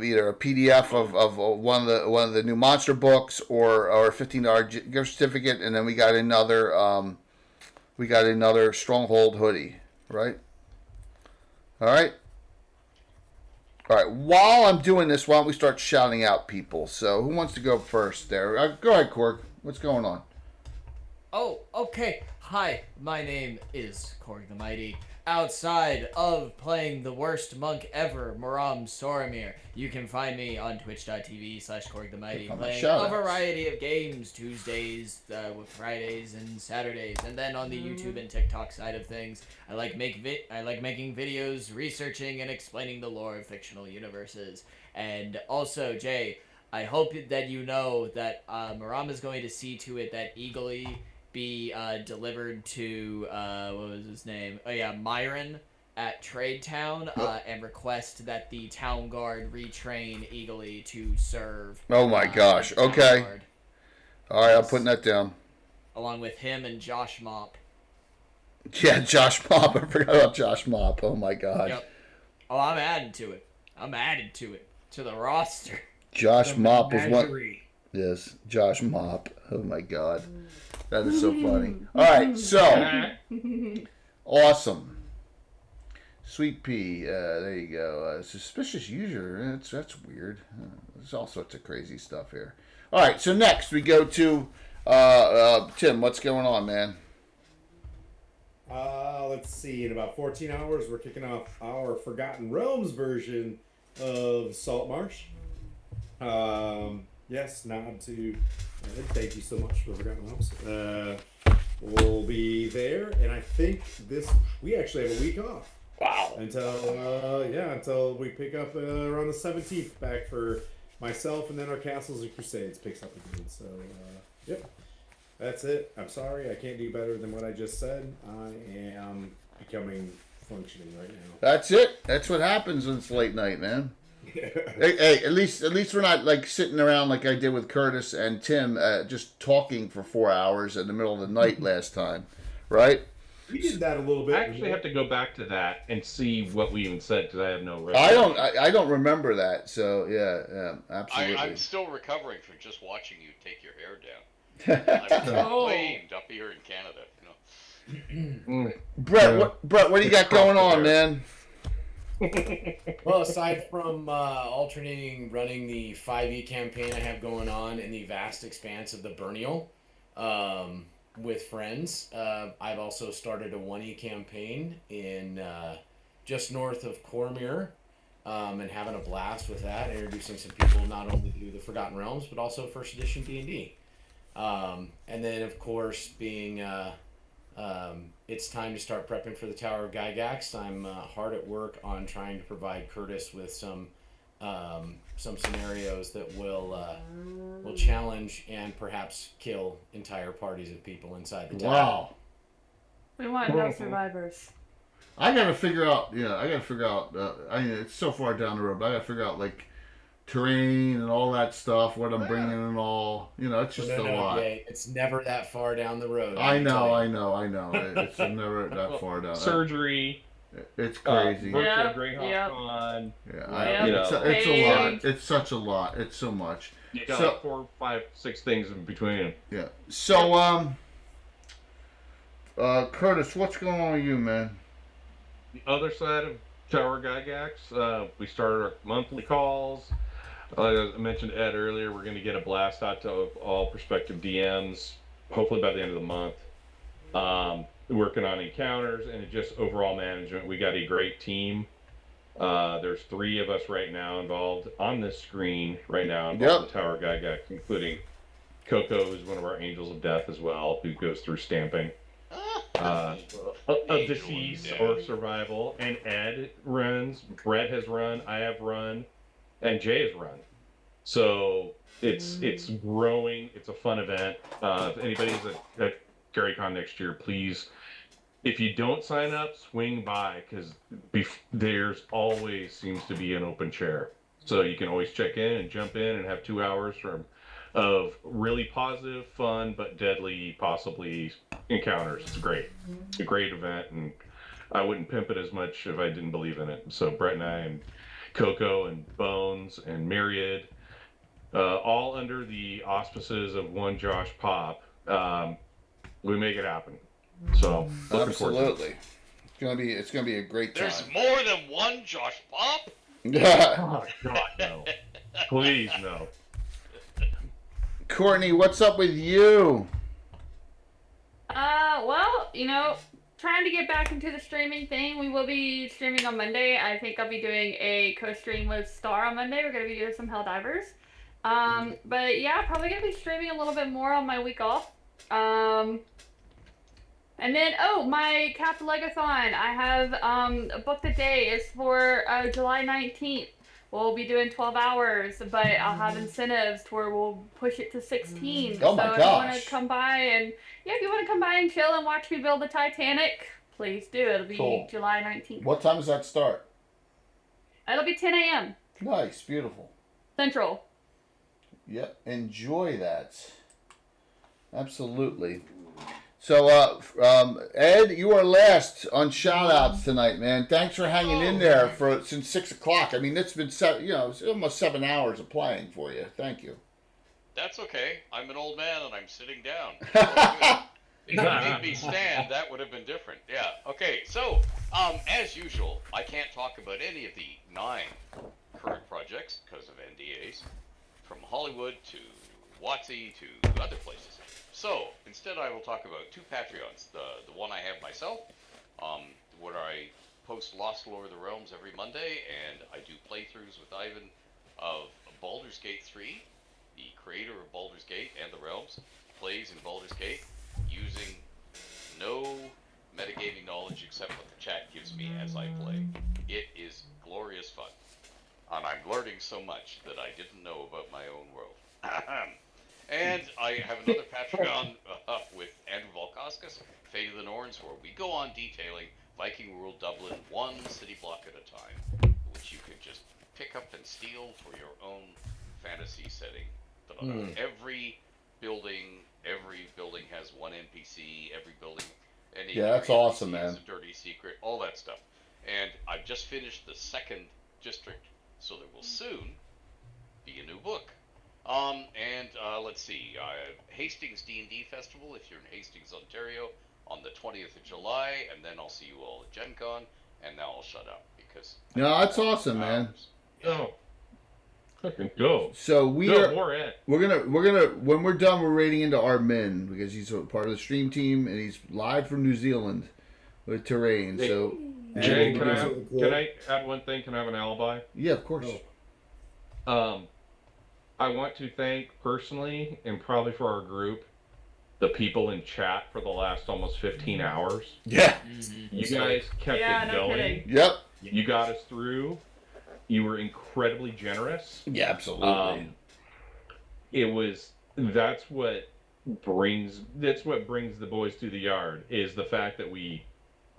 either a PDF of one of the new monster books or a $15 gift certificate, and then we got another Stronghold hoodie, right? All right. While I'm doing this, why don't we start shouting out people? So who wants to go first there? Go ahead, Korg. What's going on? Oh, okay. Hi, my name is Korg the Mighty. Outside of playing the worst monk ever, Maram Soromir, you can find me on twitch.tv/Korg the Mighty, playing a variety of games, Tuesdays, with Fridays and Saturdays, and then on the YouTube and TikTok side of things, I like making videos, researching and explaining the lore of fictional universes. And also, Jay, I hope that you know that Maram is going to see to it that Eagly be delivered to what was his name? Oh yeah, Myron at Trade Town, and request that the town guard retrain Eagly to serve. Oh my gosh! Okay. Guard. All right, I'm putting that down. Along with him and Josh Mop. Yeah, Josh Mop. I forgot about Josh Mop. Oh my god. Yep. Oh, I'm adding to it. To the roster. Josh Mop was one. Yes, Josh Mop. Oh my god. That is so funny. All right, so awesome. Sweet Pea, there you go. Suspicious user. That's weird. There's all sorts of crazy stuff here. All right, so next we go to Tim. What's going on, man? Let's see. In about 14 hours, we're kicking off our Forgotten Realms version of Saltmarsh. Yes, nod to thank you so much for Forgotten Realms. We'll be there, and I think we actually have a week off. Wow. Until we pick up around the 17th back for myself, and then our Castles and Crusades picks up again. So, yep. That's it. I'm sorry, I can't do better than what I just said. I am becoming functioning right now. That's it. That's what happens when it's late night, man. Hey, at least we're not like sitting around like I did with Curtis and Tim, just talking for 4 hours in the middle of the night last time, right? We did that a little bit. I actually have to go back to that and see what we even said because I have no record. I don't remember that. So yeah, absolutely. I'm still recovering from just watching you take your hair down. I was inflamed up here in Canada. Brett, what do you got going on, man? Well, aside from alternating running the 5e campaign I have going on in the vast expanse of the Burnial with friends, I've also started a 1e campaign in just north of Cormyr, and having a blast with that, introducing some people not only to the Forgotten Realms, but also first edition D&D. And then, of course, being it's time to start prepping for the Tower of Gygax. I'm hard at work on trying to provide Curtis with some scenarios that will challenge and perhaps kill entire parties of people inside the tower. Wow. We want no survivors. I gotta figure out. I mean, it's so far down the road, but I gotta figure out like terrain and all that stuff, what I'm bringing and all. It's just a lot. Yeah, it's never that far down the road. I know. It's never that far down. Surgery. It's crazy. Virtual Yep, GREYHAWK yep. Con. Yeah, You it's, know. it's a lot. It's such a lot. It's so much. You got So- like 4, 5, 6 things in between them. Yeah. So, Curtis, what's going on with you, man? The other side of Tower Gygax, we started our monthly calls. As I mentioned to Ed earlier, we're going to get a blast out to all prospective DMs, hopefully by the end of the month. Working on encounters and just overall management. We got a great team. There's 3 of us right now involved on this screen right now involved in Tower Gygax, including Coco, who's one of our angels of death as well, who goes through stamping. Of decease or survival, and Ed runs, Brett has run, I have run, and Jay has run. So it's growing. It's a fun event. If anybody's at GaryCon next year, please, if you don't sign up, swing by, because there's always seems to be an open chair. So you can always check in and jump in and have 2 hours of really positive, fun, but deadly, possibly, encounters. It's great. It's a great event, and I wouldn't pimp it as much if I didn't believe in it. So Brett and I and Coco and Bones and Myriad, all under the auspices of one Josh Pop, we make it happen. So Absolutely. It's gonna be a great time. There's more than one Josh Pop? Oh, God, no. Please, no. Courtney, what's up with you? Well, trying to get back into the streaming thing. We will be streaming on Monday. I think I'll be doing a co-stream with Star on Monday. We're going to be doing some Helldivers. But yeah, probably going to be streaming a little bit more on my week off. And then, my Cap Legathon. I have booked a day. It's for July 19th. We'll be doing 12 hours, but I'll have incentives to where we'll push it to 16. Oh my so if gosh. you want to come by and chill and watch me build the Titanic, please do. It'll be Cool. July 19th. What time does that start? It'll be 10 a.m. Nice, beautiful. Central. Yep, enjoy that. Absolutely. So, Ed, you are last on shout-outs tonight, man. Thanks for hanging in there since 6 o'clock. I mean, it's been it's almost 7 hours of playing for you. Thank you. That's okay. I'm an old man and I'm sitting down. If you made me stand, that would have been different. Yeah. Okay. So, as usual, I can't talk about any of the 9 current projects because of NDAs, from Hollywood to WotC to other places. So, instead I will talk about 2 Patreons. The one I have myself, where I post Lost Lore of the Realms every Monday, and I do playthroughs with Ivan of Baldur's Gate 3. The creator of Baldur's Gate and the Realms plays in Baldur's Gate using no metagaming knowledge except what the chat gives me as I play. It is glorious fun. And I'm learning so much that I didn't know about my own world. And I have another Patreon with Andrew Volkowskis, Fate of the Norns, where we go on detailing Viking Rule Dublin 1 city block at a time, which you could just pick up and steal for your own fantasy setting. Every building has one NPC, every building... That's awesome, man. It's a dirty secret, all that stuff. And I've just finished the 2nd district, so there will soon be a new book. Let's see, Hastings D&D Festival, if you're in Hastings, Ontario, on the 20th of July, and then I'll see you all at Gen Con, and now I'll shut up, because... No, that's awesome, man. Oh. Fucking go. So more Ed. we're gonna when we're done, we're raiding into Armin, because he's a part of the stream team, and he's live from New Zealand with terrain, so... Jay, can I add one thing? Can I have an alibi? Yeah, of course. I want to thank personally, and probably for our group, the people in chat for the last almost 15 hours. Yeah. You guys kept it going. Kidding. Yep. You got us through. You were incredibly generous. Yeah, absolutely. That's what brings the boys to the yard, is the fact that we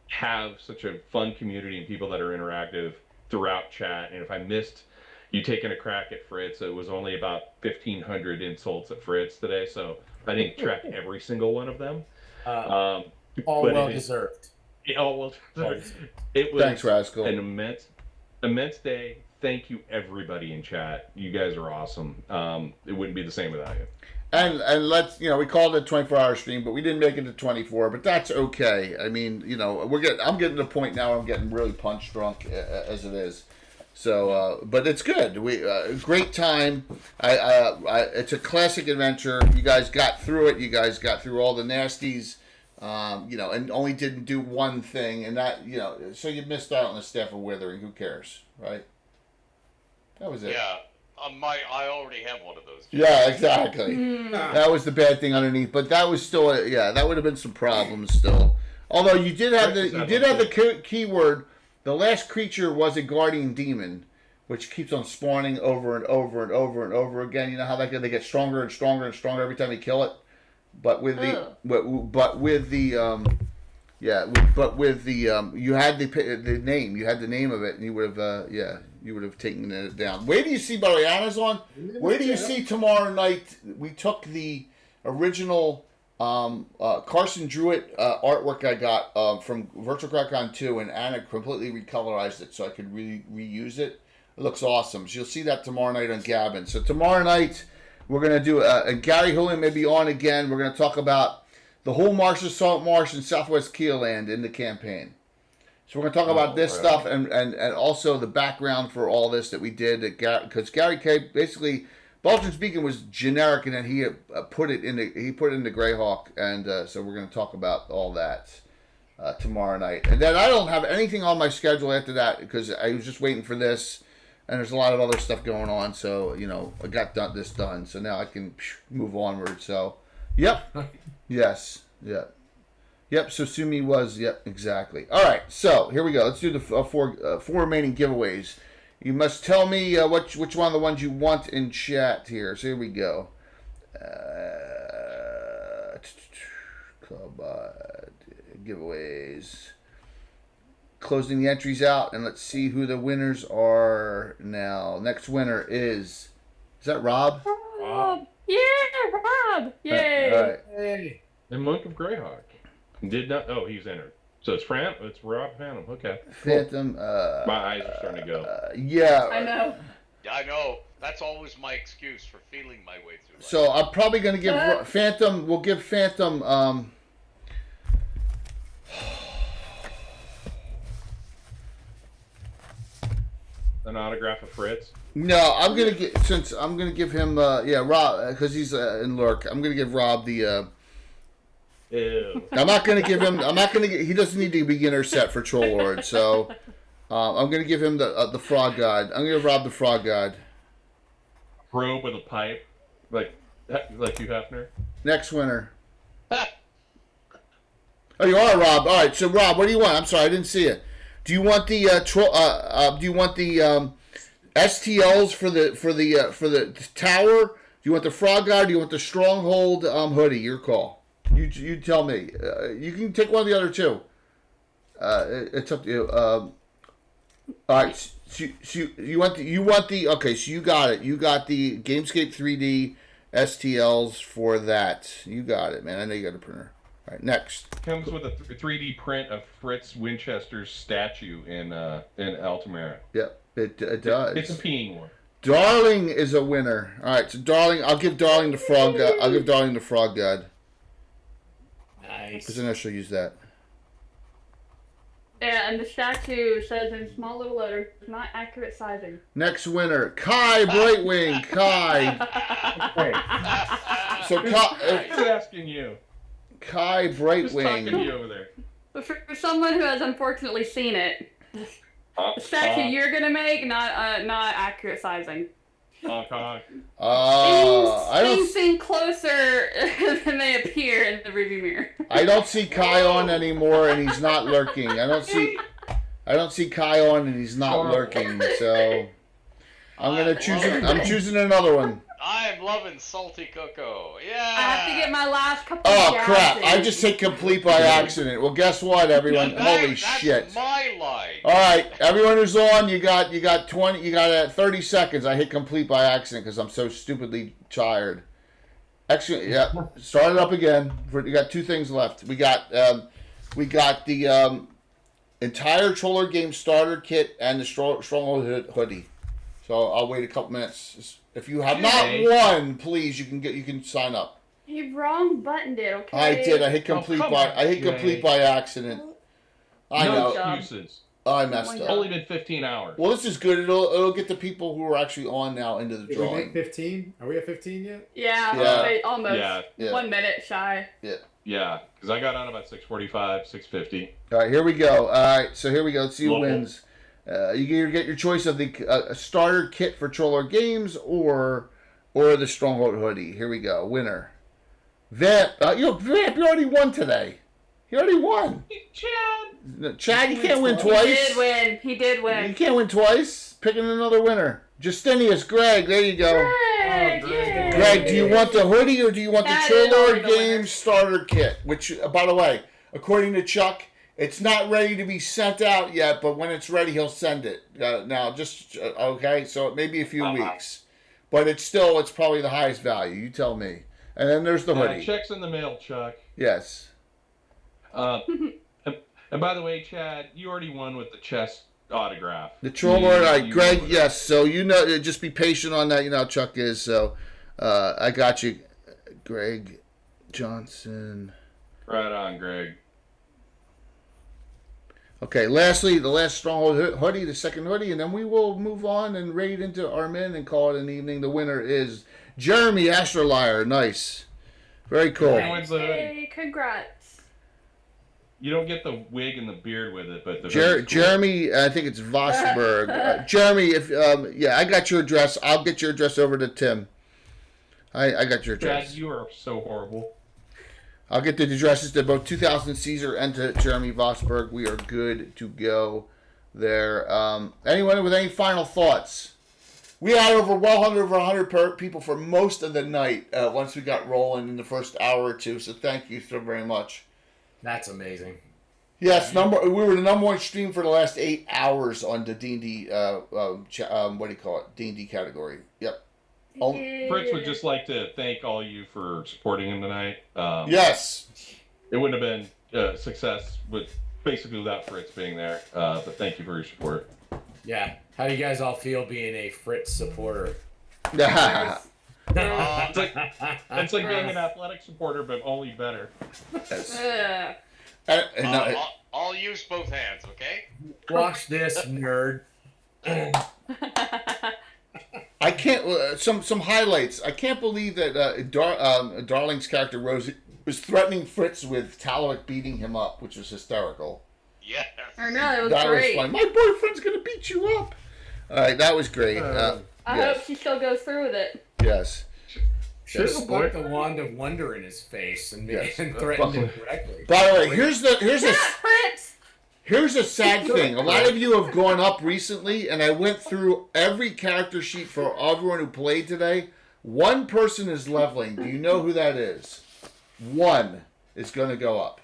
have such a fun community and people that are interactive throughout chat. And if I missed you taking a crack at Fritz, it was only about 1,500 insults at Fritz today, so I didn't track every single one of them. All well deserved. Oh well, it was Thanks, Rascal. an immense day. Thank you, everybody in chat. You guys are awesome. It wouldn't be the same without you. And let's, we called it a 24-hour stream, but we didn't make it to 24. But that's okay. I mean, I'm getting to the point now where I'm getting really punch drunk as it is. So, but it's good. We great time. It's a classic adventure. You guys got through it. You guys got through all the nasties. And only didn't do one thing, and that so you missed out on the Staff of Withering. Who cares, right? That was it. Yeah. I already have one of those. Yeah, exactly. That was the bad thing underneath, but that was still that would have been some problems still. Although you did have the keyword. The last creature was a guardian demon, which keeps on spawning over and over and over and over again. You know how they get stronger and stronger and stronger every time you kill it. But with the you had the name. You had the name of it, and you would have you would have taken it down. Where do you see, by the way, Amazon? Where do you see tomorrow night? We took the original Carson Druitt artwork I got from Virtual CrowdCon 2, and Anna completely recolorized it so I could reuse it. It looks awesome. So you'll see that tomorrow night on Gabbin. So tomorrow night we're going to do, and Gary Hullian may be on again. We're going to talk about the whole Marsh of Salt Marsh and Southwest Keeland in the campaign. So we're going to talk about this stuff and also the background for all this that we did. Because Gary K. basically, Baltron's Beacon was generic, and then he put it into GREYHAWK, and so we're going to talk about all that tomorrow night. And then I don't have anything on my schedule after that because I was just waiting for this, and there's a lot of other stuff going on. So I got this done, so now I can move onward. So, yep, yes, yep. Yep, so Sumi was, yep, exactly. All right, so here we go. Let's do the four remaining giveaways. You must tell me which one of the ones you want in chat here. So here we go. Club giveaways. Closing the entries out, and let's see who the winners are now. Next winner is that Rob? Rob. Yeah, Rob. Yay. All right. Hey. The Monk of GREYHAWK. Did not. Oh, he's entered. So it's It's Rob Phantom. Okay. Phantom. My eyes are starting to go. Yeah. I know. That's always my excuse for feeling my way through life. So I'm probably going to give Phantom. We'll give Phantom. An autograph of Fritz. No, I'm gonna give him Rob because he's in Lurk. I'm gonna give Rob the. Ew. I'm not gonna give him. He doesn't need the beginner set for Troll Lord, so I'm gonna give him the Frog God. I'm gonna give Rob the Frog God. Robe with a pipe, like Hugh Hefner. Next winner. Oh, you are Rob. All right. So Rob, what do you want? I'm sorry, I didn't see it. Do you want the do you want the STLs for the tower? Do you want the Frog God? Do you want the Stronghold hoodie? Your call. You tell me. You can take one of the other two. It's up to you. All right. So you want the okay. So you got it. You got the Gamescape 3D STLs for that. You got it, man. I know you got a printer. All right. Next. Comes with a 3D print of Fritz Winchester's statue in Altamira. Yep, it does. It's a peeing one. Darling is a winner. All right. So Darling, I'll give Darling the Frog God. I'll give Darling the Frog God. Nice. Because then she'll use that. Yeah, and the statue says in small little letters, not accurate sizing. Next winner, Kai Brightwing. Kai. So Kai. Who's asking you? Kai Who's talking to Brightwing. you over there? But for someone who has unfortunately seen it, the statue you're gonna make, not accurate sizing. Honk, honk. I Things don't. seem closer than they appear in the rearview mirror. I don't see Kai on anymore, and he's not lurking. I don't see Kai on, and he's not lurking. So I'm gonna choose. I'm choosing another one. I'm loving salty cocoa. Yeah. I have to get my last couple. Oh of crap! gases. I just hit complete by accident. Well, guess what, everyone? Holy shit! That's my line. All right, everyone who's on, you got 20. You got 30 seconds. I hit complete by accident because I'm so stupidly tired. Actually, yeah. Start it up again. You got two things left. We got the entire Troller Game starter kit and the Stronghold hoodie. So I'll wait a couple minutes. If you have not won, please you can sign up. You wrong buttoned it, okay? I did. I hit complete by accident. I No know. excuses. I messed It's up. only been 15 hours. Well, this is good. It'll get the people who are actually on now into the Did we make drawing. 15? Are we at 15 yet? Yeah, Yeah. wait, almost. Yeah. 1 minute shy. Yeah, because I got on about 6:45, 6:50. All right, here we go. All right, so here we go. Let's see who Local. wins. You get your choice of the starter kit for Troller Games or the Stronghold hoodie. Here we go. Winner. Vamp. Vamp, you already won today. You already won. Chad, you can't win twice. He did win. You can't win twice. Picking another winner. Justinius, Greg, there you go. Greg, yay. Greg, do you want the hoodie or do you want the That is Troller already the winner. Games starter kit? Which, by the way, according to Chuck, it's not ready to be sent out yet, but when it's ready, he'll send it. Now, okay, so it may be a few weeks. But it's probably the highest value. You tell me. And then there's the hoodie. Check's in the mail, Chuck. Yes. And by the way, Chad, you already won with the chest autograph. The Troller, Greg, yes. So, just be patient on that. You know how Chuck is. So, I got you, Greg Johnson. Right on, Greg. Okay, lastly, the last Stronghold hoodie, the second hoodie, and then we will move on and raid into our men and call it an evening. The winner is Jeremy Astrolier. Nice. Very cool. Who wins the hoodie? Hey, congrats. You don't get the wig and the beard with it, but the hoodie's cool. Jeremy, I think it's Vosberg. Jeremy, if I got your address. I'll get your address over to Tim. I got your address. Chad, you are so horrible. I'll get the addresses to both 2000 Caesar and to Jeremy Vosberg. We are good to go there. Anyone with any final thoughts? We had over 100 people for most of the night once we got rolling in the first hour or two. So thank you so very much. That's amazing. Yes, we were the number one stream for the last 8 hours on the D&D. What do you call it? D&D category. Yep. Fritz would just like to thank all you for supporting him tonight. Yes. It wouldn't have been a success basically without Fritz being there. But thank you for your support. Yeah. How do you guys all feel being a Fritz supporter? It's like being an athletic supporter, but only better. Yes. I'll use both hands, okay? Watch this, nerd. I can't. Some highlights. I can't believe that Darling's character Rosie was threatening Fritz with Talwick beating him up, which was hysterical. Yes. I know, it was That great. was fun. My boyfriend's gonna beat you up. All right, that was great. I yes. hope she still goes through with it. Yes. Should have stuck the wand of wonder in his face and threatened him directly. By the way, here's a Fritz! Here's a sad thing. A lot of you have gone up recently, and I went through every character sheet for everyone who played today. One person is leveling. Do you know who that is? One is going to go up.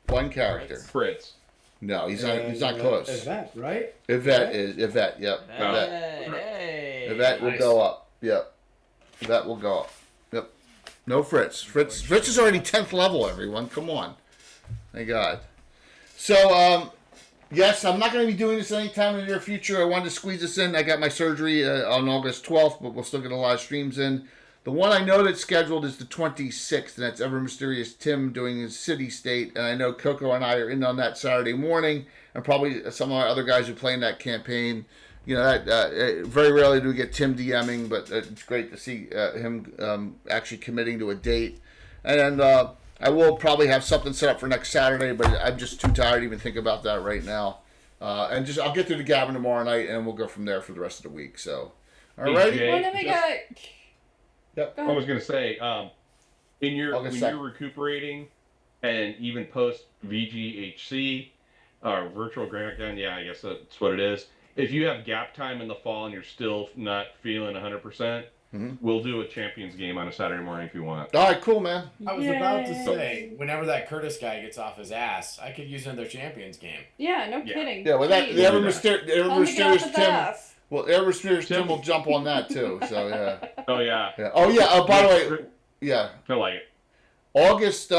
One character. Fritz. No, he's not close. Yvette, right? Yvette, yep. Yvette will go up. Yep. Yvette will go up. Yep. No Fritz. Fritz is already 10th level, everyone. Come on. Thank God. So, yes, I'm not going to be doing this anytime in the near future. I wanted to squeeze this in. I got my surgery on August 12th, but we'll still get a lot of streams in. The one I know that's scheduled is the 26th, and that's Ever Mysterious Tim doing his City State. And I know Coco and I are in on that Saturday morning, and probably some of our other guys who play in that campaign. You know, that very rarely do we get Tim DMing, but it's great to see him actually committing to a date. And then I will probably have something set up for next Saturday, but I'm just too tired to even think about that right now. And I'll get through the Gavin tomorrow night, and we'll go from there for the rest of the week. So, all right. What do we got? Yep. I was gonna say, when you're recuperating, and even post VGHC or virtual Grand Gun, yeah, I guess that's what it is. If you have gap time in the fall and you're still not feeling 100%, we'll do a Champions game on a Saturday morning if you want. All right, cool, man. I was about to say, whenever that Curtis guy gets off his ass, I could use another Champions game. Yeah, no kidding. Yeah, well, the Ever Mysterious Tim. Well, Ever Mysterious Tim will jump on that too. So yeah. Oh yeah. Oh yeah. Oh, by the way, yeah. I like it. August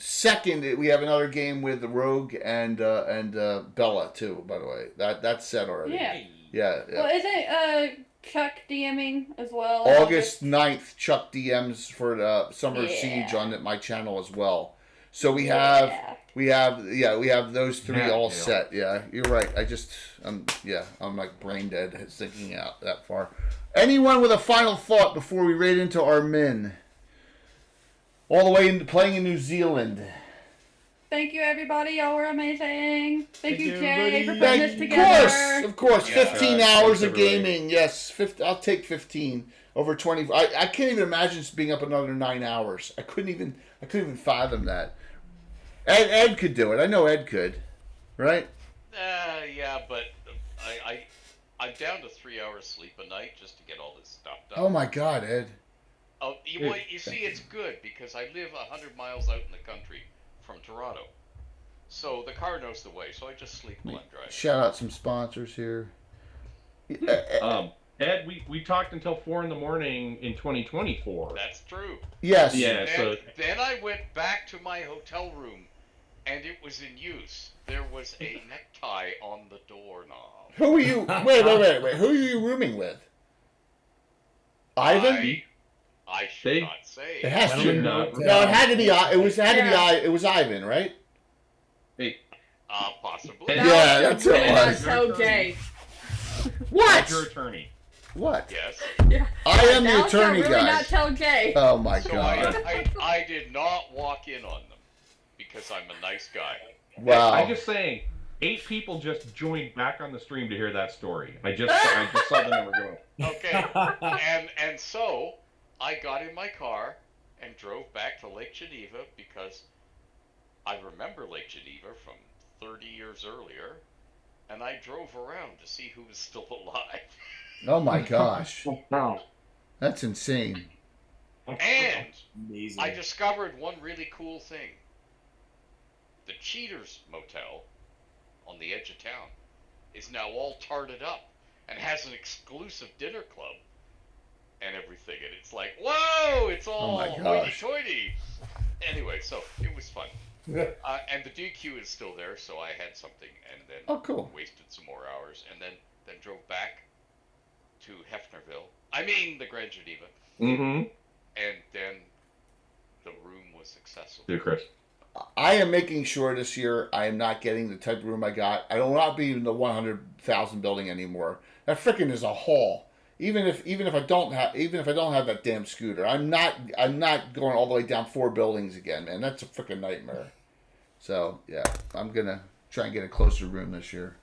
2nd, we have another game with the Rogue and Bella too. By the way, that's set already. Yeah. Yeah. Well, isn't Chuck DMing as well? August 9th, Chuck DMs for the Summer Yeah. Siege on my channel as well. So we Yeah. have those 3 Yeah, all yeah. set. Yeah, you're right. I'm like brain dead thinking out that far. Anyone with a final thought before we raid into our men? All the way into playing in New Zealand. Thank you, everybody. Y'all were amazing. Thank you, Jay, everybody. for putting this Of together. course. Yeah, 15 guys, hours thanks, of everybody. gaming. Yes, I'll take 15 over 20. I can't even imagine being up another 9 hours. I couldn't even fathom that. Ed could do it. I know Ed could, right? Yeah, but I'm down to 3 hours sleep a night just to get all this stuff done. Oh my God, Ed. Oh, you see, it's good because I live 100 miles out in the country from Toronto, so the car knows the way. So I just sleep while I'm driving. Shout out some sponsors here. Ed, we talked until 4 in the morning in 2024. That's true. Yes. Yeah. So Then I went back to my hotel room, and it was in use. There was a necktie on the doorknob. Who are you? Wait. Who are you rooming with? Ivan? I should They- not say. It has to. Should not. No, it had to be. It was Ivan, right? Possibly. Yeah, that's what it Really not was. so gay. What? Your attorney. What? Yes. I am the Now shall attorney, really not guys. tell Jay. Oh my So God. I did not walk in on them because I'm a nice guy. Wow. I'm just saying, 8 people just joined back on the stream to hear that story. I just saw the number go. Okay. and so I got in my car and drove back to Lake Geneva because I remember Lake Geneva from 30 years earlier, and I drove around to see who was still alive. Oh my gosh. That's insane. And Amazing. I discovered one really cool thing. The Cheaters Motel on the edge of town is now all tarted up and has an exclusive dinner club and everything. And it's like, whoa, it's all my gosh. hoity-toity. Anyway, so it was fun. And the DQ is still there, so I had something and then Oh, cool. wasted some more hours and then drove back to Hefnerville. I mean the Grand Geneva. Mm-hmm. And then the room was accessible. Do Chris. I am making sure this year I am not getting the type of room I got. I will not be in the 100,000 building anymore. That frickin' is a haul. Even if I don't have that damn scooter, I'm not going all the way down 4 buildings again, man. That's a frickin' nightmare. So yeah, I'm gonna try and get a closer room this year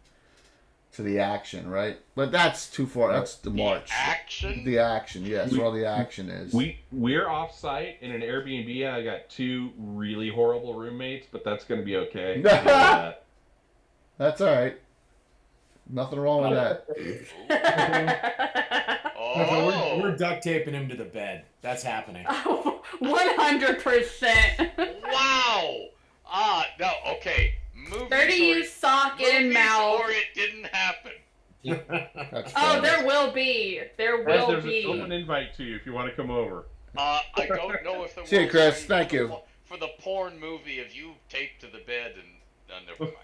to the action, right? But that's too far. That's the March. Action? The action, yes, where all the action is. We're off site in an Airbnb, and I got 2 really horrible roommates, but that's gonna be okay. That's all right. Nothing wrong with that. Oh, We're duct taping him to the bed. That's happening. 100%. wow! No, okay. Movies 30 or you sock in mouth. or it didn't happen. That's Oh, fine. there will be. There Guys, will there's an be. open invite to you if you want to come over. I don't know if it See you, was Chris. for Thank the- you. For the porn movie of you taped to the bed and never mind.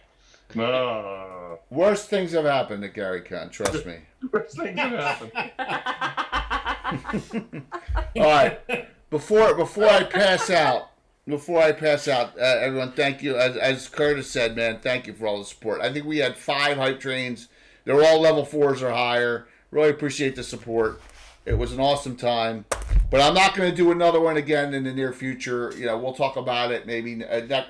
Worst things have happened at Gary Con, trust me. Worst thing can happen. All right. Before I pass out, everyone, thank you. As Curtis said, man, thank you for all the support. I think we had 5 hype trains. They were all level 4s or higher. Really appreciate the support. It was an awesome time. But I'm not going to do another one again in the near future. You know, we'll talk about it maybe.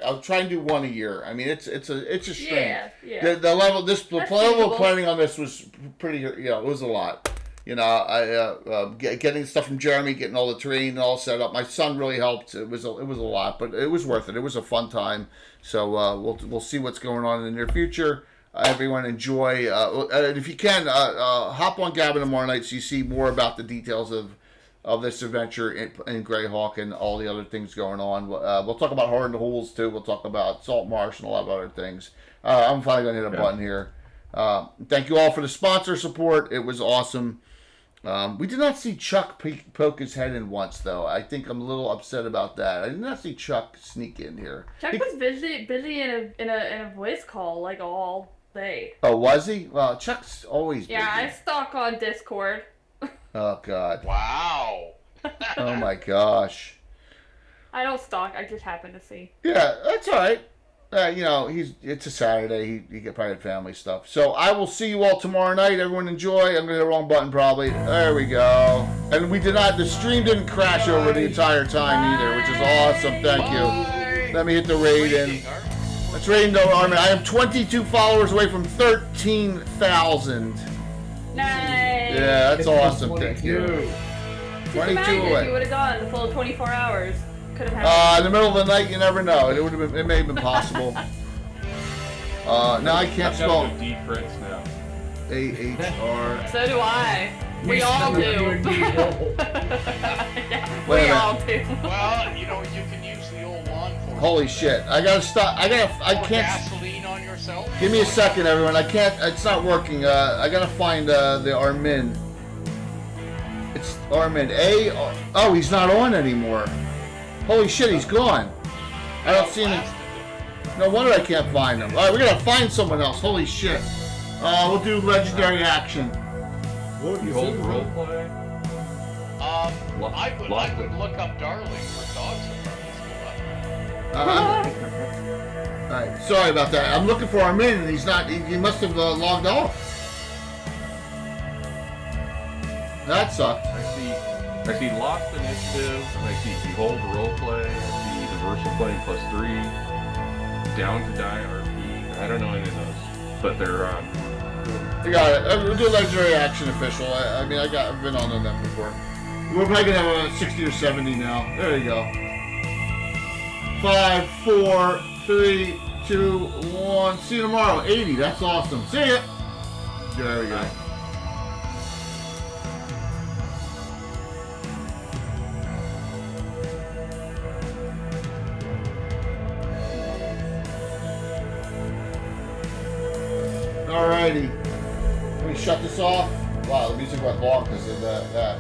I'll try and do one a year. I mean, it's a strain. Yeah. The level That's of feasible. planning on this was pretty. You know, it was a lot. You know, getting stuff from Jeremy, getting all the terrain all set up. My son really helped. It was a lot, but it was worth it. It was a fun time. So we'll see what's going on in the near future. Everyone enjoy. And if you can, hop on Gavin tomorrow night so you see more about the details of this adventure in GREYHAWK and all the other things going on. We'll talk about Horror in the Holes too. We'll talk about Salt Marsh and a lot of other things. I'm finally going to hit a button here. Thank you all for the sponsor support. It was awesome. We did not see Chuck poke his head in once, though. I think I'm a little upset about that. I did not see Chuck sneak in here. Chuck was busy in a voice call like all day. Oh, was he? Well, Chuck's always busy. Yeah, I stalk on Discord. Oh, God. Wow. Oh, my gosh. I don't stalk. I just happen to see. Yeah, that's all right. You know, it's a Saturday. He probably had family stuff. So I will see you all tomorrow night. Everyone enjoy. I'm going to hit the wrong button probably. There we go. And the stream didn't crash over the entire time either, which is awesome. Thank you. Let me hit the rating. Let's rating though, Armin. I am 22 followers away from 13,000. Nice. Yeah, that's awesome. Thank you. 22 Imagine away. if you would have gone the full 24 hours. Could have happened. In the middle of the night, you never know. It may have been possible. Now I can't spell D Fritz now. AHR. So do I. We all do. Yeah, Wait a we minute. all do. Well, you know, you can use the old lawn for Holy shit! I gotta stop. I pour can't. gasoline on yourself. Give me a second, everyone. I can't. It's not working. I gotta find the Armin. It's Armin. Oh, he's not on anymore. Holy shit, he's gone. I don't see him. No wonder I can't find him. All right, we gotta find someone else. Holy shit. We'll do legendary action. What You you hold said, role play. I would look up Darling for dogs and All right, sorry about that. I'm looking for Armin, and he's not. He must have logged off. That sucked. I see Lost Initiative, I see Behold Roleplay, I see the Versal Play +3, Down to Die RP. I don't know any of those, but they're on. I got it. We'll do legendary action official. I've been on them before. We're probably gonna have a 60 or 70 now. There you go. 5, 4, 3, 2, 1. See you tomorrow. 80. That's awesome. See ya. There we go. Alrighty. Let me shut this off. Wow, the music went long because of that.